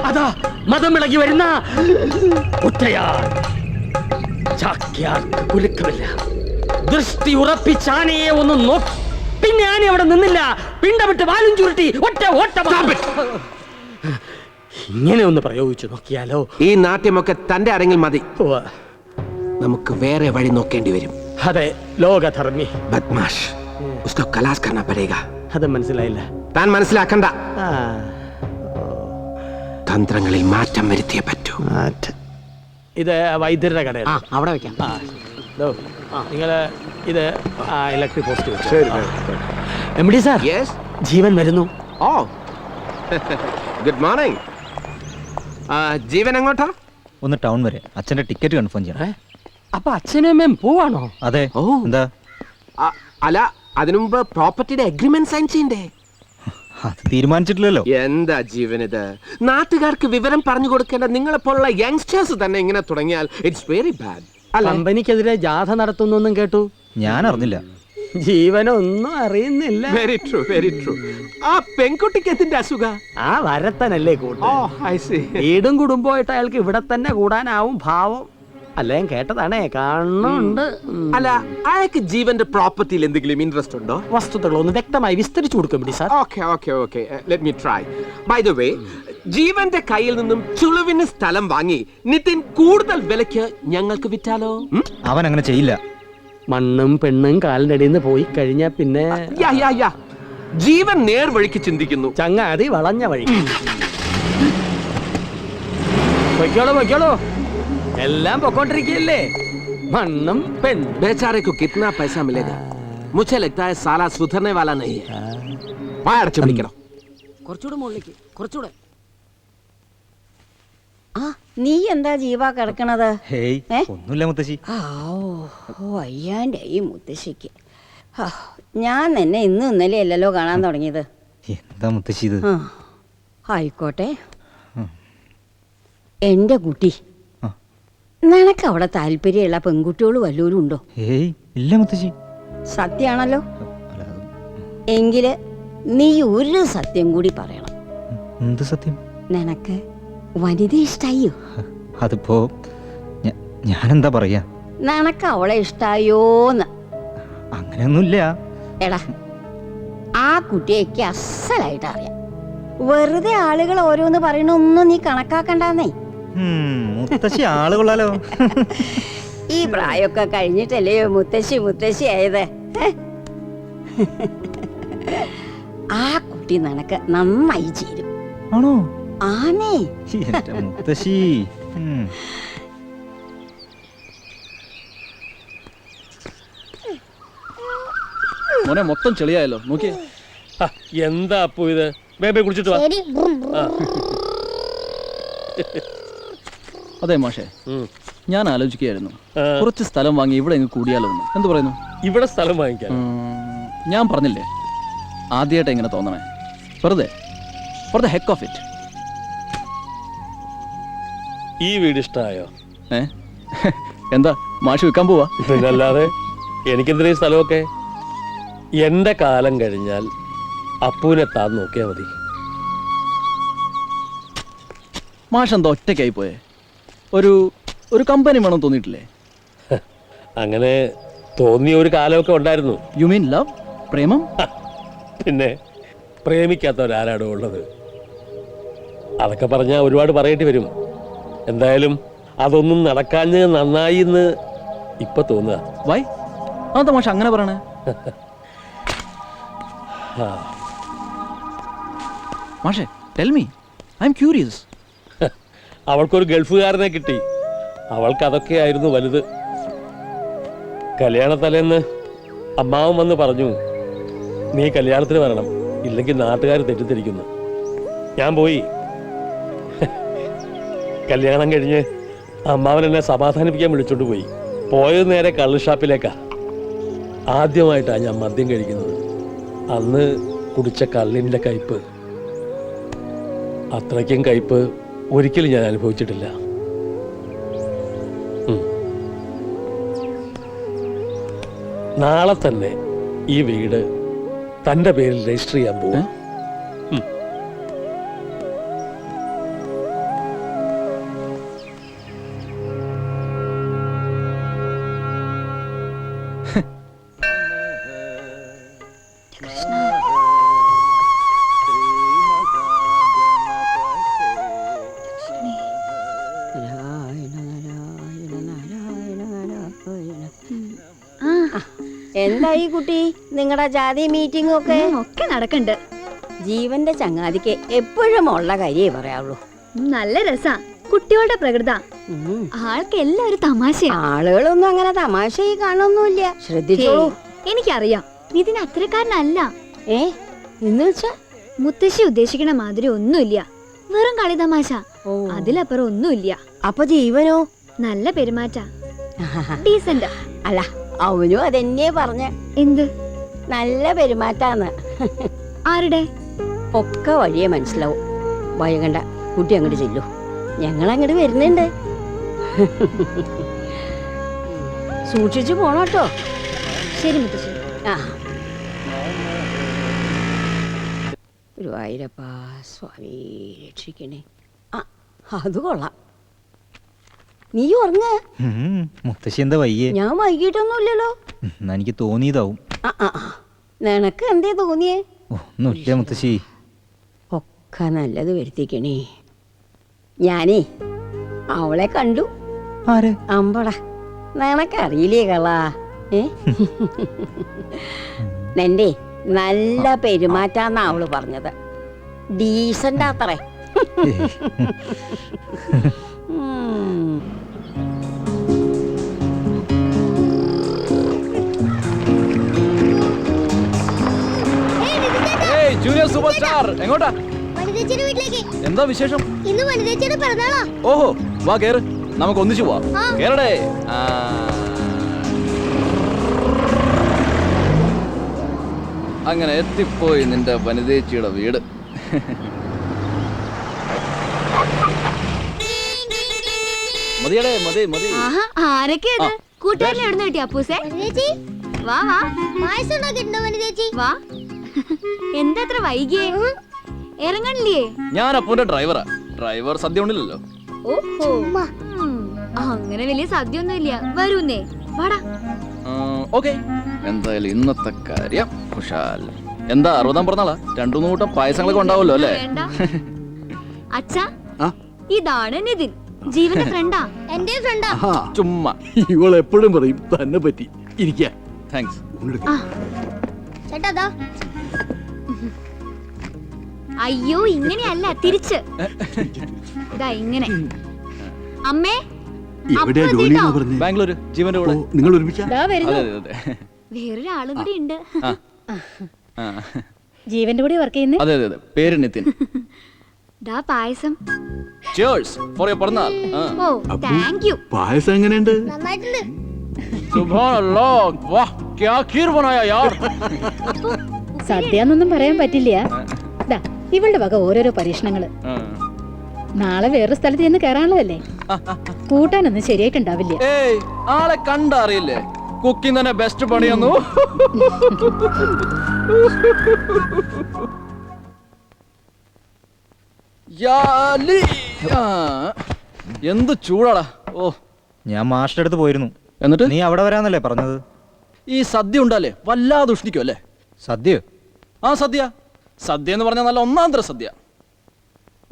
അതാ മതമിളകി വരുന്ന ഒറ്റയാൻ. ചാക്യാർക്ക് കുലുക്കമില്ല. ദൃഷ്ടി ഉറപ്പിച്ച് ആനയെ ഒന്ന് നോക്കി, പിന്നെ ആന അവിടെ നിന്നില്ല. പിണ്ടമിട്ട് വാലും ചുരുട്ടി ഒറ്റ ഓട്ടം. ഇങ്ങനെ ഒന്ന് പ്രയോഗിച്ചു നോക്കിയാലോ? ഈ നാട്യമൊക്കെ തന്റെ അരങ്ങിൽ മതി. നമുക്ക് വേറെ വഴി നോക്കേണ്ടി വരും. അതെ, ലോകധർമ്മി. ബദ്മാഷ്. ഉസ്കോ കലാസ് കർനാ പടേഗാ. അത് മനസ്സിലായില്ല. താൻ മനസ്സിലാക്കണ്ട. തന്ത്രങ്ങളിൽ മാറ്റം വരുത്തിയേ പറ്റൂ. ഇത് വൈദ്യരുടെ കടയാണ്. അവിടെ വെക്കാം. നിങ്ങള് ഇത് ഇലക്ട്രിക് പോസ്റ്റ് വെച്ചു. എംഡി സാർ, ജീവൻ വരുന്നു. ഓ, ഗുഡ് മോർണിംഗ്. ജീവൻ എങ്ങോട്ടാ? ഒന്ന് ടൗൺ വരെ, അച്ഛന്റെ ടിക്കറ്റ് കൺഫേം ചെയ്യണം. അപ്പൊ അച്ഛനും അമ്മയും പോവാണോ? അതെ. ഓ, എന്താ? അല്ല, അതിനു മുമ്പ് പ്രോപ്പർട്ടിയുടെ അഗ്രിമെന്റ് സൈൻ ചെയ്യണ്ടേ? അത് തീരുമാനിച്ചിട്ടില്ലല്ലോ. എന്താ ജീവൻ ഇത്? നാട്ടുകാർക്ക് വിവരം പറഞ്ഞു കൊടുക്കേണ്ട നിങ്ങളെ പോലുള്ള യങ്സ്റ്റേഴ്സ് തന്നെ ഇങ്ങനെ തുടങ്ങിയാൽ ഇറ്റ്സ് വെരി ബാഡ്. കമ്പനിക്കെതിരെ ജാഥ നടത്തുന്നു കേട്ടു. ഞാൻ അറിഞ്ഞില്ല. ജീവനൊന്നും അറിയുന്നില്ല. Very true, very true. ആ പെൺകുട്ടിക്ക് എന്തിന്റെ അസുഖ? ആ വരത്തനല്ലേ കൂട്ടു. വീടും കുടുംബമായിട്ട് അയാൾക്ക് ഇവിടെ തന്നെ കൂടാനാവും ഭാവം. അല്ല, ഞാൻ കേട്ടതാണേ, കാണുന്നുണ്ട്. അല്ല, അയാൾക്ക് ജീവന്റെ പ്രോപ്പർട്ടിയിൽ എന്തെങ്കിലും ഇൻട്രസ്റ്റ് ഉണ്ടോ? വസ്തുതകളൊന്ന് വ്യക്തമായി വിസ്തരിച്ചു കൊടുക്കും sir. Okay okay okay, let me try. By the way, ജീവന്റെ കയ്യിൽ നിന്നും ചുളുവിന് സ്ഥലം വാങ്ങി നിതിൻ കൂടുതൽ വിലയ്ക്ക് ഞങ്ങൾക്ക് വിറ്റാലോ? അവൻ അങ്ങനെ ചെയ്യില്ല. മണ്ണും പെണ്ണും കാലിന്റെ അടിയിൽ നിന്ന് പോയി കഴിഞ്ഞാ പിന്നെ ജീവൻ നേർവഴിക്ക് ചിന്തിക്കുന്നു. ചങ്ങാതി വളഞ്ഞ വഴി. പൊയ്ക്കോളൂ പൊയ്ക്കോളൂ, എല്ലാം പൊക്കോണ്ടിരിക്കല്ലേ. മണ്ണും പെണ്ണും. बेचारे को कितना पैसा मिलेगा? मुझे लगता है साला सुधरने वाला नहीं है. വായടച്ചു പിടിക്കണം. കുറച്ചുകൂടെ മുകളിലേക്ക്, കുറച്ചുകൂടെ. ആ, നീ എന്താ ജീവ കിടക്കണത്? ഒന്നുമില്ല മുത്തശ്ശി. വയ്യാൻ്റെ ഈ മുത്തശ്ശിക്ക്. ഞാൻ നിന്നെ ഇന്നും ഇന്നലെ അല്ലല്ലോ കാണാൻ തുടങ്ങിയത്. എന്താ മുത്തശ്ശി ഇത്? ആയിക്കോട്ടെ. എന്റെ കുട്ടി, നിനക്ക് അവിടെ താല്പര്യമുള്ള പെൺകുട്ടികൾ വല്ലവരും ഉണ്ടോ? ഇല്ല മുത്തശ്ശി. സത്യാണല്ലോ. എങ്കില് നീ ഒരു സത്യം കൂടി പറയണം. എന്ത് സത്യം? നിനക്ക് വനിത ഇഷ്ടായോ? അതിപ്പോ ഞാനെന്താ പറയാ? നിനക്ക് അവളെ ഇഷ്ടായോന്ന്? അങ്ങനെയൊന്നുമില്ല. എടാ, ആ കുട്ടിയേക്ക് അസലായിട്ട് അറിയാം. വെറുതെ ആളുകൾ ഓരോന്ന് പറയണൊന്നും നീ കണക്കാക്കണ്ടെന്നേ. മുത്തശ്ശി ആളുകൊള്ളാലോ. ഈ പ്രായമൊക്കെ കഴിഞ്ഞിട്ടല്ലേ മുത്തശ്ശി മുത്തശ്ശി ആയത്. ആ കുട്ടി നിനക്ക് നന്നായി ചേരും. ആണോ? ആണേ. മുത്തശ്ശി മോനെ മൊത്തം ചെളിയായല്ലോ, നോക്കിയേ. എന്താ അപ്പു ഇത്? ബേബേ കുടിച്ചിട്ട് വാ. അതെ മാഷേ, ഞാൻ ആലോചിക്കുകയായിരുന്നു, കുറച്ച് സ്ഥലം വാങ്ങി ഇവിടെ എങ്ങ് കൂടിയാലോ എന്ന്. എന്ത് പറയുന്നു? ഇവിടെ സ്ഥലം വാങ്ങിക്കാൻ ഞാൻ പറഞ്ഞില്ലേ, ആദ്യമായിട്ട് എങ്ങനെ തോന്നണേ, വെറുതെ for the heck of it. ഈ വീട് ഇഷ്ടമായോ? എന്താ മാഷ് വിൽക്കാൻ പോവാ? പിന്നല്ലാതെ എനിക്കെന്തിനാ ഈ സ്ഥലമൊക്കെ? എന്റെ കാലം കഴിഞ്ഞാൽ അപ്പുവിനെ താൻ നോക്കിയാൽ മതി. മാഷ് എന്താ ഒറ്റയ്ക്കായി പോയേ? ഒരു കമ്പനി വേണം തോന്നിയിട്ടില്ലേ? അങ്ങനെ തോന്നിയ ഒരു കാലമൊക്കെ ഉണ്ടായിരുന്നു. You mean love? പ്രേമം? പിന്നെ പ്രേമിക്കാത്തവരാരാടോ ഉള്ളത്? അതൊക്കെ പറഞ്ഞാൽ ഒരുപാട് പറയേണ്ടി വരും. എന്തായാലും അതൊന്നും നടക്കാഞ്ഞ് നന്നായി എന്ന് ഇപ്പൊ തോന്നുക. വൈ? അതെന്താ മാഷ് അങ്ങനെ പറയണേ? മാഷേ, tell me, I M curious. അവൾക്കൊരു ഗൾഫുകാരനെ കിട്ടി. അവൾക്ക് അതൊക്കെയായിരുന്നു വലുത്. കല്യാണ തലേന്ന് അമ്മാവൻ വന്ന് പറഞ്ഞു, നീ കല്യാണത്തിന് വരണം, ഇല്ലെങ്കിൽ നാട്ടുകാർ തെറ്റിദ്ധരിക്കുന്നു. ഞാൻ പോയി. കല്യാണം കഴിഞ്ഞ് അമ്മാവൻ എന്നെ സമാധാനിപ്പിക്കാൻ വിളിച്ചോണ്ട് പോയി. പോയത് നേരെ കള്ള് ഷാപ്പിലേക്കാ. ആദ്യമായിട്ടാണ് ഞാൻ മദ്യം കഴിക്കുന്നത്. അന്ന് കുടിച്ച കള്ളിൻ്റെ കയ്പ്, അത്രയ്ക്കും കയ്പ് ഒരിക്കലും ഞാൻ അനുഭവിച്ചിട്ടില്ല. നാളെ തന്നെ ഈ വീട് തൻ്റെ പേരിൽ രജിസ്റ്റർ ചെയ്യാൻ പോകും. എന്തായി കുട്ടി, നിങ്ങളുടെ ജാതി മീറ്റിംഗ് ഒക്കെ നടക്കണ്ട്. ജീവന്റെ ചങ്ങാതിക്ക് എപ്പോഴും ഉള്ള കാര്യേ പറയാവുള്ളൂ. നല്ല രസാ കുട്ടികളുടെ പ്രകൃത. ആൾക്ക് എല്ലാവരും തമാശ. ആളുകളൊന്നും അങ്ങനെ തമാശയായി കാണൊന്നുമില്ല. ശ്രദ്ധിച്ചോളൂ. എനിക്കറിയാം, ഇതിന് അത്രക്കാരനല്ല. എന്ന് വെച്ചാ മുത്തശ്ശി ഉദ്ദേശിക്കണ മാതിരി ഒന്നുമില്ല. വെറും കളി തമാശ, അതിലപ്പുറം ഒന്നുമില്ല. അപ്പൊ ജീവനോ? നല്ല പെരുമാറ്റ, ഡീസന്റ്. അല്ല, അവനും അതെന്നെ പറഞ്ഞ. എന്ത് നല്ല പെരുമാറ്റാന്ന്? ആരുടെ? ഒക്കെ വഴിയെ മനസ്സിലാവും. ഭയങ്കണ്ട, കുട്ടി അങ്ങോട്ട് ചെല്ലു, ഞങ്ങൾ അങ്ങോട്ട് വരുന്നുണ്ട്. സൂക്ഷിച്ചു പോണോട്ടോ. ശരി മുത്തശ്ശി. ഗുരുവായൂരപ്പാ സ്വാമി രക്ഷിക്കണേ. അത് കൊള്ളാം. നീ ഉറങ്ങ. മുത്തശ്ശി എന്താ വയ്യേ? ഞാൻ വൈകിട്ടൊന്നുമില്ലല്ലോ. എനിക്ക് തോന്നിയതാവും. നിനക്ക് എന്തേ തോന്നിയേ? ഒന്നുമില്ല മുത്തശ്ശി. ഒക്കെ നല്ലത് വരുത്തിക്കണേ. ഞാനേ അവളെ കണ്ടു. അമ്പട, നിനക്കറിയില്ലേ കളാ? നിന്റെ നല്ല പെരുമാറ്റാന്നാ അവള് പറഞ്ഞത്. ഡീസന്റ് അത്രേ. ജൂനിയർ സൂപ്പർ സ്റ്റാർ എങ്ങോട്ടാ? എന്താ വിശേഷം? ഓഹോ, വാ കേറ്, നമുക്ക് ഒന്നിച്ചു പോവാം. കേറടേ. അങ്ങനെ എത്തിപ്പോയി നിന്റെ വനിതേച്ചിയുടെ വീട്. മതിയടേ, മതി മതി. ആരൊക്കെയത്? കൂട്ടുകാരനെ എവിടുന്ന് കിട്ടി അപ്പൂസേ? വാ വാ. വാ. എന്താ അത്ര വൈകിയേ? ഇറങ്ങണില്ലേ? ഞാൻ അപ്പൂന്റെ ഡ്രൈവറാ. ഡ്രൈവർ സദ്യ ഉണ്ടില്ലല്ലോ. ഓഹോ, അങ്ങനെ വലിയ സദ്യ ഒന്നുമില്ല. വരൂന്നേ, വാടാ. ഓക്കെ, എന്തായാലും ഇന്നത്തെ കാര്യം കുശാൽ. എന്താ 60-ാം പിറന്നാളാ? 2-3 കൂട്ടം പായസങ്ങളൊക്കെ ഉണ്ടാവുമല്ലോ അല്ലേ? വേണ്ട. അച്ഛാ, ഇതാണ് നിതിൻ, ജീവന്റെ ഫ്രണ്ടാ. എന്റെ ഫ്രണ്ടാ. ചുമ്മാ ഇവൾ എപ്പോഴും പറയും തന്നെ പറ്റി ഇരിക്കുക. താങ്ക്സ്. ചേട്ടാ അയ്യോ, ഇങ്ങനെയല്ല, തിരിച്ച്. ഇതാ ഇങ്ങനെ. അമ്മേ, ബാംഗ്ലൂർ ജീവന്റെ കൂടെ. നിങ്ങൾ ഒരുമിച്ച? വേറൊരാളും കൂടി ഉണ്ട്. ജീവന്റെ കൂടി വർക്ക് ചെയ്യുന്നേ? അതെ അതെ, പേര് നിതിൻ. ദാ പായസം. Cheers for your പിറന്നാൾ. ഓ, താങ്ക് യു. പായസം എങ്ങനെയുണ്ട്? നന്നായിട്ടുണ്ട്. സുബ്ഹാനല്ലാഹ്, വാഹ് ക്യാ ഖീർ ബനായ യാർ. സദ്യന്നൊന്നും പറയാൻ പറ്റില്ല. ദാ ഇവളുടെ വക ഓരോരോ പരീക്ഷണങ്ങള്. നാളെ വേറൊരു സ്ഥലത്ത് ചെന്ന് കയറാനുള്ളതല്ലേ, കൂട്ടാനൊന്നും ശരിയായിട്ടുണ്ടാവില്ല. ഏയ്, ആളെ കണ്ടറിയില്ലേ, കുക്കിംഗ് തന്നെ ബെസ്റ്റ് പണിയൊന്നു. എന്ത് ചൂടാടാ. ഓ, ഞാൻ മാഷിന്റെ അടുത്ത് പോയിരുന്നു. എന്നിട്ട് നീ അവിടെ വരാന്നല്ലേ പറഞ്ഞത്? ഈ സദ്യ ഉണ്ടല്ലേ വല്ലാതെ ഉഷ്ണിക്കും അല്ലേ? സദ്യ? ആ സദ്യ. സദ്യ എന്ന് പറഞ്ഞാൽ നല്ല ഒന്നാന്തര സദ്യ.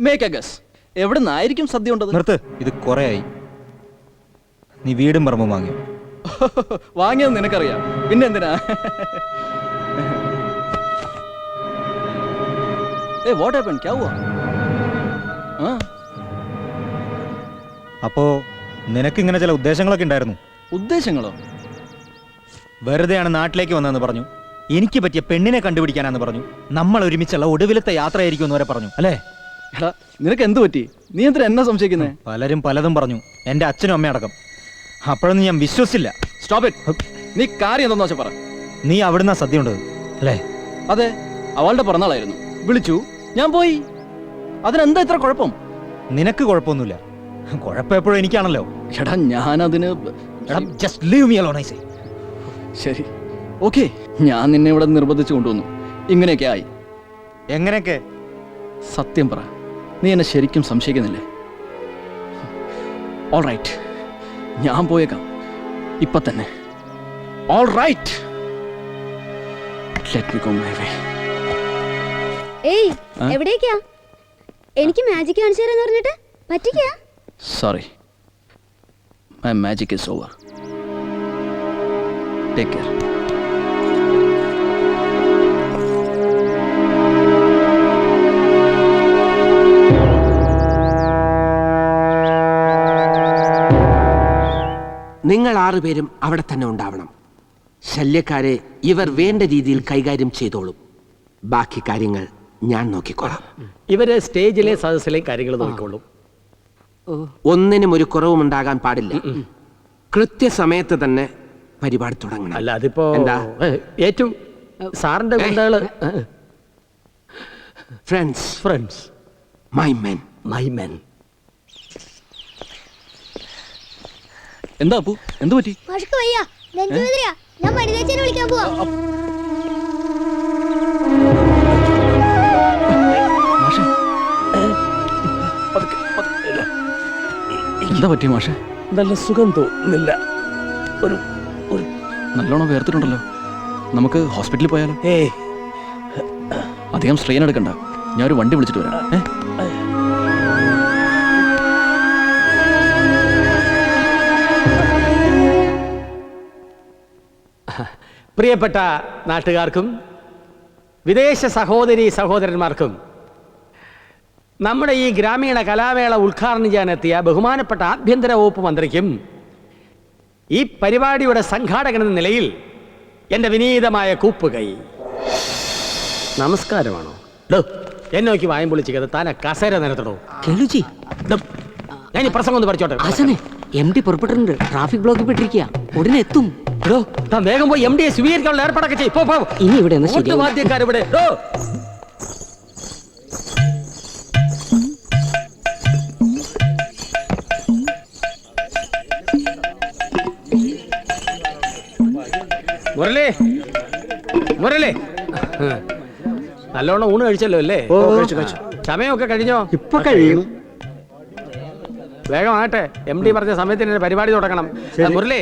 മേക്ക് എ ഗസ്, എവിടെ നിന്നായിരിക്കും സദ്യ ഉണ്ടത്? നിർത്ത്, ഇത് കുറെ ആയി. നീ വീടും പറമ്പും വാങ്ങിയോ? വാങ്ങിയത് നിനക്കറിയാം, പിന്നെ എന്തിനാ? ഏ, വാട്ട് ഹാപ്പൻ? ക്യാ ഹുവാ? അപ്പോ നിനക്ക് ഇങ്ങനെ ചില ഉദ്ദേശങ്ങളൊക്കെ ഉണ്ടായിരുന്നു. ഉദ്ദേശങ്ങളോ? വെറുതെയാണ് നാട്ടിലേക്ക് വന്നതെന്ന് പറഞ്ഞു, എനിക്ക് പറ്റിയ പെണ്ണിനെ കണ്ടുപിടിക്കാനാന്ന് പറഞ്ഞു, നമ്മൾ ഒരുമിച്ചുള്ള ഒടുവിലത്തെ യാത്രയായിരിക്കും എന്ന് വരെ പറഞ്ഞു, അല്ലേ? എടാ, നിനക്ക് എന്ത് പറ്റി? നീ എന്തിനാ എന്നെ സംശയിക്കുന്നേ? പലരും പലതും പറഞ്ഞു, എന്റെ അച്ഛനും അമ്മയും അടക്കം. അപ്പോഴൊന്നും ഞാൻ വിശ്വസിച്ചില്ല. Stop it. നീ കാര്യം എന്താന്ന് വെച്ചാ പറ. നീ അവിടുന്ന് സദ്യ ഉണ്ടത് അല്ലേ? അതെ, അവളുടെ പിറന്നാളായിരുന്നു. വിളിച്ചു, ഞാൻ പോയി. അതിനെന്താ ഇത്ര കുഴപ്പം? നിനക്ക് കുഴപ്പമൊന്നുമില്ല, കുഴപ്പം എപ്പോഴും എനിക്കാണല്ലോ. എടാ, ഞാനതിന് just leave me alone I say. ശരി, ഓക്കെ, ഞാൻ നിന്നെ ഇവിടെ നിർബന്ധിച്ചു കൊണ്ടുവന്നു. ഇങ്ങനെയൊക്കെ ആയി. എങ്ങനെയൊക്കെ? സത്യം പറ, നീ എന്നെ ശരിക്കും സംശയിക്കുന്നില്ലേ? ഓൾ റൈറ്റ്, ഞാൻ പോയേക്കാം ഇപ്പൊ തന്നെ. All right, let me go my way. ഏയ്, എവിടേക്കാ? എനിക്ക് മാജിക് കാണിച്ചു തരാന്ന് പറഞ്ഞിട്ട് പറ്റിക്കാ? Sorry, my magic is over. Take care. നിങ്ങൾ 6 പേരും അവിടെ തന്നെ ഉണ്ടാവണം. ശല്യക്കാരെ ഇവർ വേണ്ട രീതിയിൽ കൈകാര്യം ചെയ്തോളും. ബാക്കി കാര്യങ്ങൾ ഞാൻ നോക്കിക്കോളാം. ഇവര് സ്റ്റേജിലെ സദസ്സിലെ കാര്യങ്ങൾ നോക്കിക്കോളും. ഒന്നിനും ഒരു കുറവും ഉണ്ടാകാൻ പാടില്ല. കൃത്യസമയത്ത് തന്നെ പരിപാടി തുടങ്ങണം. അല്ല, അതിപ്പോ എന്താ? ഏറ്റവും സാറിന്റെ ഗുണ്ടകള്. Friends, my men. എന്താ അപ്പു, എന്ത് പറ്റി? മാഷ്ക്ക് വയ്യ, നെഞ്ചുവേദനയാ. ഞാൻ മണിതേച്ചനെ വിളിക്കാൻ പോവാ. എന്താ പറ്റി മാഷെ? നല്ല സുഖം തോന്നുന്നില്ല. ഒരു നല്ലോണം വേർത്തിട്ടുണ്ടല്ലോ. നമുക്ക് ഹോസ്പിറ്റലിൽ പോയാലോ? അധികം സ്ട്രെയിൻ എടുക്കണ്ട, ഞാൻ ഒരു വണ്ടി വിളിച്ചിട്ട് വരാം. പ്രിയപ്പെട്ട നാട്ടുകാർക്കും വിദേശ സഹോദരി സഹോദരന്മാർക്കും നമ്മുടെ ഈ ഗ്രാമീണ കലാമേള ഉദ്ഘാടനം ചെയ്യാനെത്തിയ ബഹുമാനപ്പെട്ട ആഭ്യന്തര വകുപ്പ് മന്ത്രിക്കും ഈ പരിപാടിയുടെ സംഘാടകൻ എന്ന നിലയിൽ എൻ്റെ വിനീതമായ കൂപ്പുകൈ. നമസ്കാരമാണോ? എന്നെ നോക്കി വായം പൊളിച്ചിക്കത് താന കസേര നിരത്തടോ. കേളുജി, ഞാൻ ഈ പ്രസംഗം ഒന്ന് പഠിച്ചോട്ടെ. ആശാനെ, MD പുറപ്പെട്ടിട്ടുണ്ട്. ട്രാഫിക് ബ്ലോക്കിൽ പെട്ടിരിക്കുക, ഉടനെ എത്തും. വേഗം പോയി MD സ്വീകരിക്കാനുള്ള ഏർപ്പാടൊക്കെ ചെയ്യും. ഇനി ഇവിടെ വാദ്യക്കാരിവിടെ. മുരളി, നല്ലോണം ഊണ് കഴിച്ചല്ലോ അല്ലേ? സമയമൊക്കെ കഴിഞ്ഞോ? ഇപ്പൊ കഴിയും. വേഗം ആട്ടെ. MD പറഞ്ഞ സമയത്തിന് പരിപാടി തുടങ്ങണം. മുരളി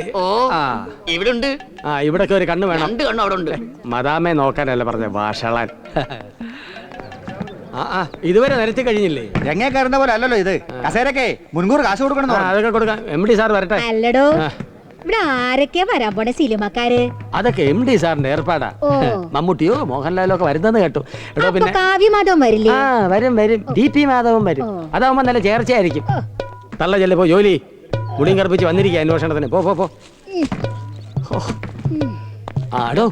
ഇവിടെ ഉണ്ട്. ഇവിടൊക്കെ ഒരു കണ്ണ് വേണം. 2 കണ്ണ് അവിടെ ഉണ്ട്. മദാമെ നോക്കാനല്ല പറഞ്ഞ വാഷളൻ. ഇതുവരെ നിരത്തി കഴിഞ്ഞില്ലേ? രംഗേ കയറുന്ന പോലെ അല്ലല്ലോ ഇത്. കസേരക്കെ മുൻകൂർ കാശ് കൊടുക്കണം. അതൊക്കെ കൊടുക്കാം. MD സാർ വരട്ടെ. അല്ലടോ, ഇവിടെ ആരൊക്കെയാ വരാൻ പോണെ സിനിമക്കാര്? അതൊക്കെ MD സാറിന്റെ ഏർപ്പാടാ. മമ്മൂട്ടിയോ മോഹൻലാലോ ഒക്കെ വരുന്നെന്ന് കേട്ടു. എടോ പിന്നെ കാവ്യമാധവൻ വരില്ലേ? വരും വരും. DP മാധവൻ വരും. അതാവുമ്പോ നല്ല ചേർച്ചയായിരിക്കും. തള്ള ചെല്ലപ്പോ ജോലി മുടിയും കറുപ്പിച്ച് വന്നിരിക്കുക അന്വേഷണത്തിന്. പോ പോ പോ. ആടോ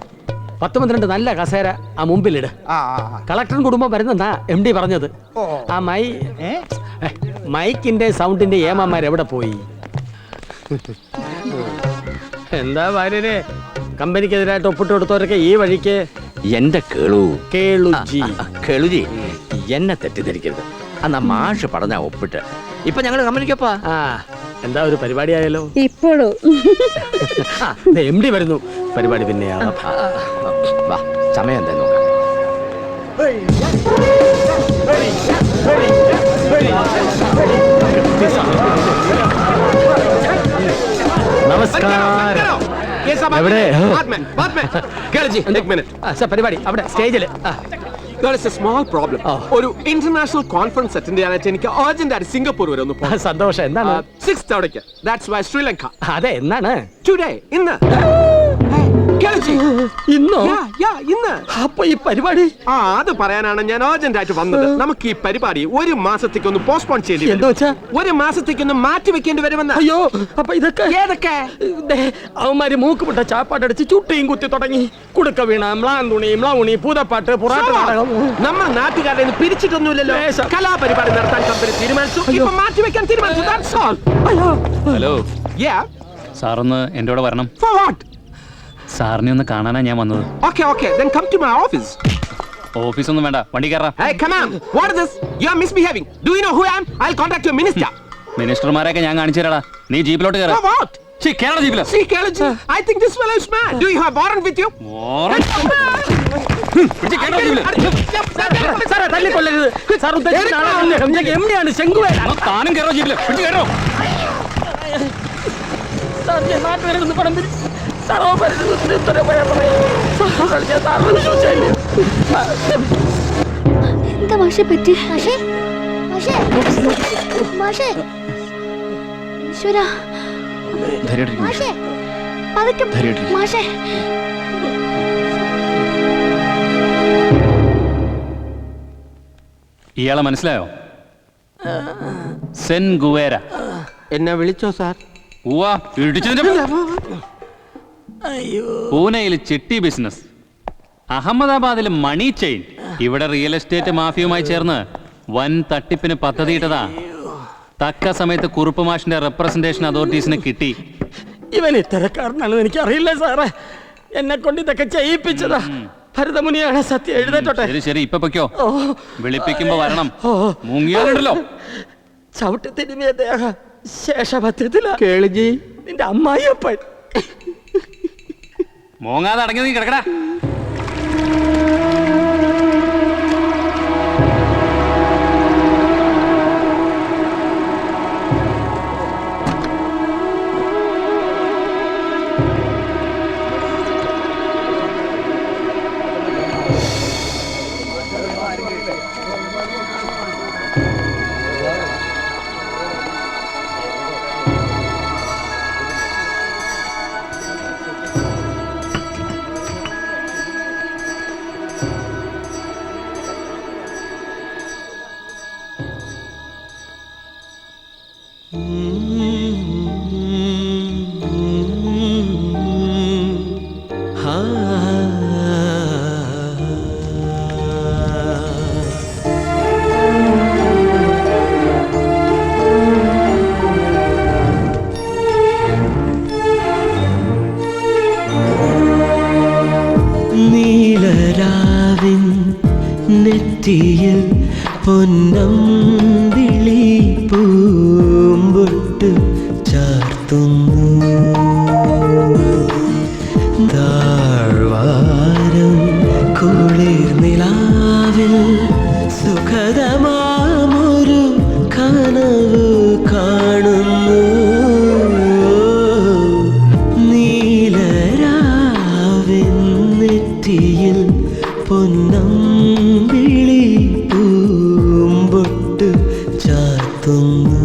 10-12 നല്ല കസേര ആ മുമ്പിലിട്. കളക്ടറും കുടുംബം വരുന്നെന്നാ MD പറഞ്ഞത്. ആ മൈക്കിന്റെ സൗണ്ടിന്റെ ഏമാന്മാർ എവിടെ പോയി? എന്താ ഭാര്യരെ, കമ്പനിക്കെതിരായിട്ട് ഒപ്പിട്ട് കൊടുത്തവരൊക്കെ ഈ വഴിക്ക്. എന്റെ കേളുജി എന്നെ തെറ്റിദ്ധരിക്കരുത്. അന്നാ മാഷ് പറഞ്ഞ ഒപ്പിട്ട് ഇപ്പൊ ഞങ്ങള് കമ്പനിക്കപ്പാ. എന്താ ഒരു പരിപാടി ആയാലോ? ഇപ്പോഴും MD വരുന്നു. പരിപാടി പിന്നെയാവാം. വാ, സമയം എന്താ നോക്കാം. നമസ്കാരം. എവിടെ? പരിപാടി അവിടെ സ്റ്റേജില്. There is a small problem. ഒരു ഇന്റർനാഷണൽ കോൺഫറൻസ് അറ്റൻഡ് ചെയ്യാനായിട്ട് എനിക്ക് അർജന്റ് ആയിട്ട് സിംഗപ്പൂർ വരെ ഒന്ന് പോകണം. സന്തോഷം. എന്താണ്? 6th അവിടേക്ക്. That's why Sri Lanka. അതെ, എന്നാണ്? Today, ഇന്ന്. ഇന്നോ? ഇന്ന്. അപ്പൊ ഈ പരിപാടി അത് പറയാനാണ് ഞാൻ അർജന്റ് ആയിട്ട് വന്നത്. നമുക്ക് ഈ പരിപാടി 1 മാസത്തേക്കൊന്ന് പോസ്റ്റ്പോൺ ചെയ്യേണ്ടി വരും. 1 മാസത്തേക്കൊന്ന് മാറ്റി വെക്കേണ്ടി വരുമെന്ന്. അയ്യോ, അപ്പൊ ഇതൊക്കെ ഏതൊക്കെ? അവന്മാര് മൂക്കുമുട്ട ചാപ്പാട്ടടിച്ച് ചുട്ടിയും കുത്തി തുടങ്ങി. കുടുക്ക വീണ, മ്ലാന്തുണി, മ്ലൗണി, പൂതപ്പാട്ട്, പുറാട്ട് നാടകം. നമ്മൾ നാട്ടുകാരെ പിരിച്ചിട്ടൊന്നുമില്ലല്ലോ. കലാപരിപാടി നടത്താൻ കമ്പനി തീരുമാനിച്ചു. ഇപ്പൊ മാറ്റി വെക്കാൻ തീരുമാനിച്ചു. That's all. ഹലോ. Yeah. സാറൊന്ന് എൻ്റെ കൂടെ വരണം. For what? സാറിനെ ഒന്ന് കാണാനാ ഞാൻ വന്നത്. Okay. Then come to my office. ഓഫീസൊന്നും വേണ്ട, വണ്ടി കയറാം. Hey, come on. What is this? You are misbehaving. Do you know who I am? I'll contact your minister. മിനിസ്റ്റർമാരെയൊക്കെ ഞാൻ കാണിച്ചു തരാടാ. നീ ജീപ്പിലോട്ട് കയറാം. For what? Kerala ജീപ്പിലോ? See, Kelaji, I think this fellow is mad. Do you have warrant with you? Warrant? സാറേ, തല്ലിക്കൊല്ലരുത്. Sir ഉദ്ദേശിച്ച MD ശങ്കുവേല. താനും കയറോ ജീപ്പില്? കയറോ. നാട്ടുകാരൊന്ന് പണം പിരിച്ചു. എന്താ മാഷെ പറ്റി? മാഷേ, ഈശ്വരാ. മാഷേ, പതുക്കെ. മാഷേ. ഇയാളെ മനസ്സിലായോ? സെൻ ഗുവേര. എന്നെ വിളിച്ചോ സാർ? പൂനെയിൽ ചിട്ടി ബിസിനസ്, അഹമ്മദാബാദിൽ മണി ചെയിൻ, ഇവിടെ റിയൽ എസ്റ്റേറ്റ് മാഫിയുമായി ചേർന്ന് വൻ തട്ടിപ്പിന് പദ്ധതിയിട്ടതാ. തക്ക സമയത്ത് കുറുപ്പ് മാഷിന്റെ റെപ്രസെന്റേഷൻ അതോറിറ്റീസിന് കിട്ടി. ഇവൻ ഇത്തരക്കാരനാണെന്ന് എനിക്കറിയില്ല സാറേ. എന്നെ കൊണ്ട് ഇതൊക്കെ ചെയ്യിപ്പിച്ചതാ. ഭരതമുനിയാണ് സത്യം. എഴുതേറ്റോട്ടെ. ശരി, ഇപ്പൊ പൊയ്ക്കോ. വിളിപ്പിക്കുമ്പോ വരണം. മുങ്ങിയാലുണ്ടല്ലോ. ചവിട്ടി തിരുമിയ ദേഹ ശേഷപത്യത്തിലാ. കേളിജി, നിന്റെ അമ്മായിയപ്പൻ. മോങ്ങാതെ അടങ്ങി നീ കിടക്കടാ. നീലരാവിൻ നെറ്റിയിൽ പൊന്നമ്പിളി പൂമ്പൊട്ട് ചാർത്തുന്നു. താഴ്വാരം കുളിർനിലാവിൽ സുഖതമാമൊരു കനവ് കാണുന്നു. നെറ്റിയിൽ പൊന്നമ്പിളി പൂമ്പൊട്ട് ചാർത്തുന്നു.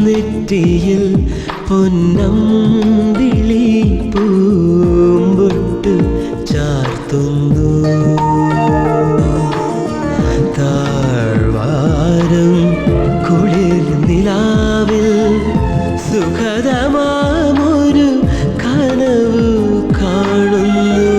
നെറ്റിയിൽ പൊന്നമ്പിളി പൂമ്പൊട്ട് ചാർത്തുന്നു. താഴ്വാരം കുളിർ നിലാവിൽ സുഖദമാമൊരു കനവ് കാണുന്നു.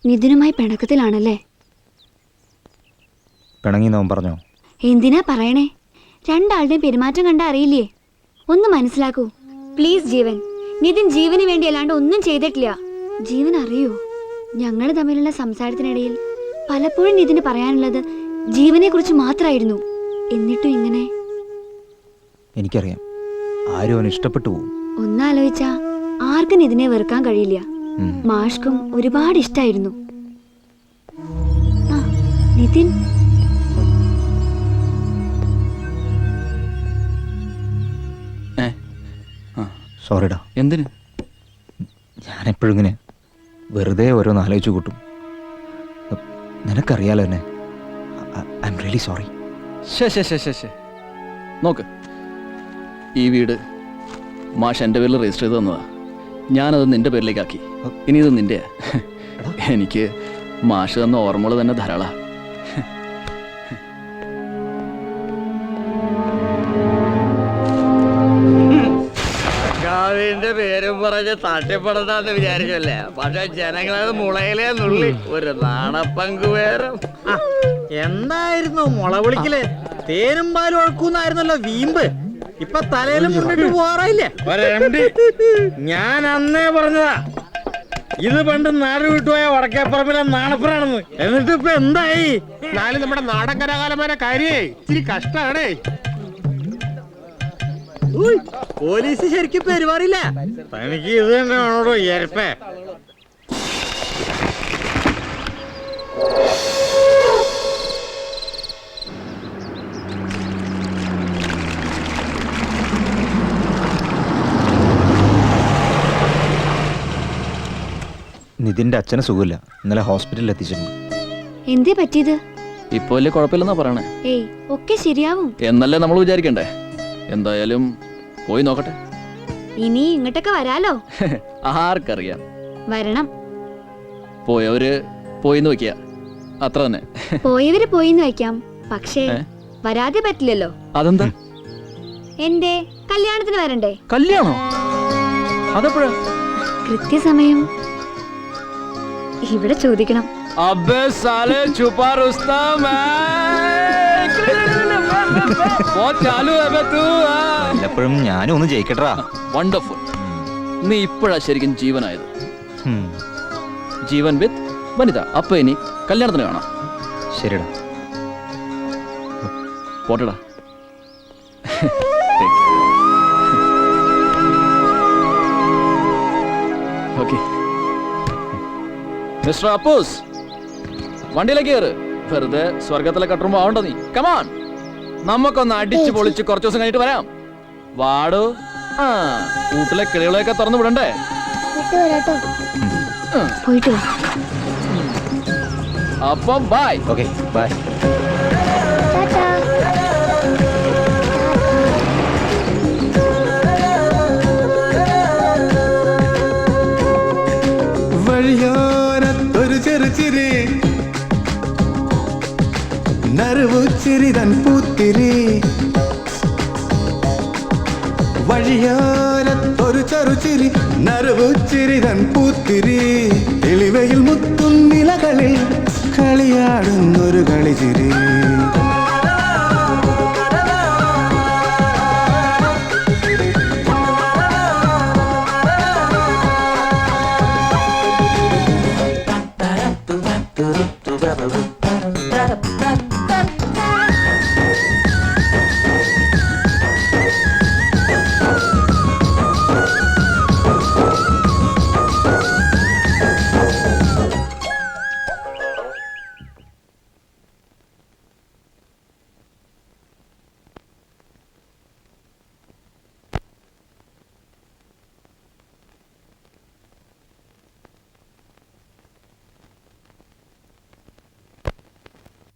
നിതിനുമായി പിണക്കത്തിലാണല്ലേ? പിണങ്ങിന്നവൻ പറഞ്ഞോ? എന്തിനാ പറയണേ? രണ്ടാളുടെയും പെരുമാറ്റം കണ്ട അറിയില്ലേ? ഒന്ന് മനസ്സിലാക്കൂ പ്ലീസ്. ജീവൻ, നിതിൻ ജീവന് വേണ്ടി അല്ലാണ്ട് ഒന്നും ചെയ്തിട്ടില്ല. ജീവൻ അറിയൂ, ഞങ്ങൾ തമ്മിലുള്ള സംസാരത്തിനിടയിൽ പലപ്പോഴും നിതിന് പറയാനുള്ളത് ജീവനെ കുറിച്ച് മാത്രമായിരുന്നു. എന്നിട്ടും ഇങ്ങനെ. എനിക്കറിയാം, ആരും അവന് ഇഷ്ടപ്പെട്ടു പോകും. ഒന്നാലോചിച്ചാ ആർക്കും നിതിനെ വെറുക്കാൻ കഴിയില്ല. മാഷ്ക്കും ഒരുപാട് ഇഷ്ടായിരുന്നു. നിതിൻ, സോറിടാ. എന്തിന്? ഞാനെപ്പോഴും ഇങ്ങനെ വെറുതെ ഓരോന്ന് ആലോചിച്ചു കൂട്ടും. നിനക്കറിയാലോ എന്നെ. I am really sorry. നോക്ക്, ഈ വീട് മാഷ് എൻ്റെ പേരിൽ രജിസ്റ്റർ ചെയ്ത് തന്നതാ. ഞാനത് നിന്റെ പേരിലേക്കാക്കി. ഇനി ഇത് നിന്റെ. എനിക്ക് മാഷ് തന്ന ഓർമ്മകൾ തന്നെ ധാരാളം. കവിന്റെ പേരും പറഞ്ഞ് തട്ടിപ്പെടുത്താന്ന് വിചാരിച്ചല്ലേ? പക്ഷെ ജനങ്ങളത് മുളയിലേ നുള്ളി ഒരു നാണപ്പങ്കുവേരം. എന്തായിരുന്നു മുള വിളിക്കല്? തേനും പാലും ഒഴുക്കുന്നായിരുന്നല്ലോ വീമ്പ്. ഇപ്പൊ തലയിലും മുന്നിട്ട് പോറായില്ലേ? ഞാൻ അന്നേ പറഞ്ഞതാ ഇത് പണ്ട് നാട് വിട്ടുപോയ വടക്കേപ്പറമ്പിലെ നാണപ്പനാണെന്ന്. എന്നിട്ട് ഇപ്പൊ എന്തായി? നാല് നമ്മുടെ നാടൻ കലാകാലന്മാരെ കാര്യേ ഇത്തിരി കഷ്ടാണേ. പോലീസ് ശരിക്കും പെരുമാറില്ല. തനിക്ക് ഇത് തന്നെ ആണോടോ ഏർപ്പേ? നിതിന്റെ അച്ഛന് സുഖമില്ല. ഇന്നലെ ഹോസ്പിറ്റലിൽ എത്തിച്ചിട്ടുണ്ട്. എന്തേ പറ്റിയത്? ഇപ്പൊ വലിയ കുഴപ്പമില്ലെന്നാ പറയണേ. ഏയ്, ഒക്കെ ശരിയാവും എന്നല്ലേ നമ്മൾ വിചാരിക്കണ്ടേ? എന്തായാലും പോയി നോക്കട്ടെ. ഇനി ഇങ്ങോട്ടൊക്കെ വരാലോ. ആർക്കറിയാം? വരണം. പോയവര് പോയിന്ന് വെക്കുക, അത്ര തന്നെ. പോയവര് പോയിന്ന് വെക്കാം, പക്ഷേ വരാതെ പറ്റില്ലല്ലോ. അതെന്താ? എന്റെ കല്യാണത്തിന് വരണ്ടേ? കല്യാണോ? അതെപ്പോഴാ? കൃത്യസമയം ഇവിടെ ചോദിക്കണം. അബേ സാലേ ചുപാ റുസ്തം എപ്പോഴും ഞാനും ഒന്ന് ജയിക്കട്ടാ. വണ്ടർഫുൾ. നീ ഇപ്പോഴാ ശരിക്കും ജീവനായത്. ജീവൻ വിത്ത് വനിത. അപ്പൊ ഇനി കല്യാണത്തിന് കാണാം. ശരിടാ, പോട്ടടാ. ഓക്കെ മിസ്റ്റർ അപ്പൂസ്, വണ്ടിയിലേക്ക് കയറ്. വെറുതെ സ്വർഗത്തിലെ കട്ടുമ്പോ ആവണ്ട നീ. കമാൺ, നമുക്കൊന്ന് അടിച്ചു പൊളിച്ച് കുറച്ചു ദിവസം കഴിഞ്ഞിട്ട് വരാം. വാടോ. ആ, വീട്ടിലെ കിളികളെയൊക്കെ തുറന്നു വിടണ്ടേ? പോയിട്ട് വാ. അപ്പം ബൈ. Okay bye. വഴിയോരത്തൊരു ചെറുചിരി നറുവുച്ചിരി തൻ പൂത്തിരി വഴിയോരത്തൊരു ചെറുചിരി നറുവുച്ചിരി തൻ പൂത്തിരി എളിവയിൽ മുത്തും നിലകളിൽ കളിയാടുന്നൊരു കളിച്ചിരി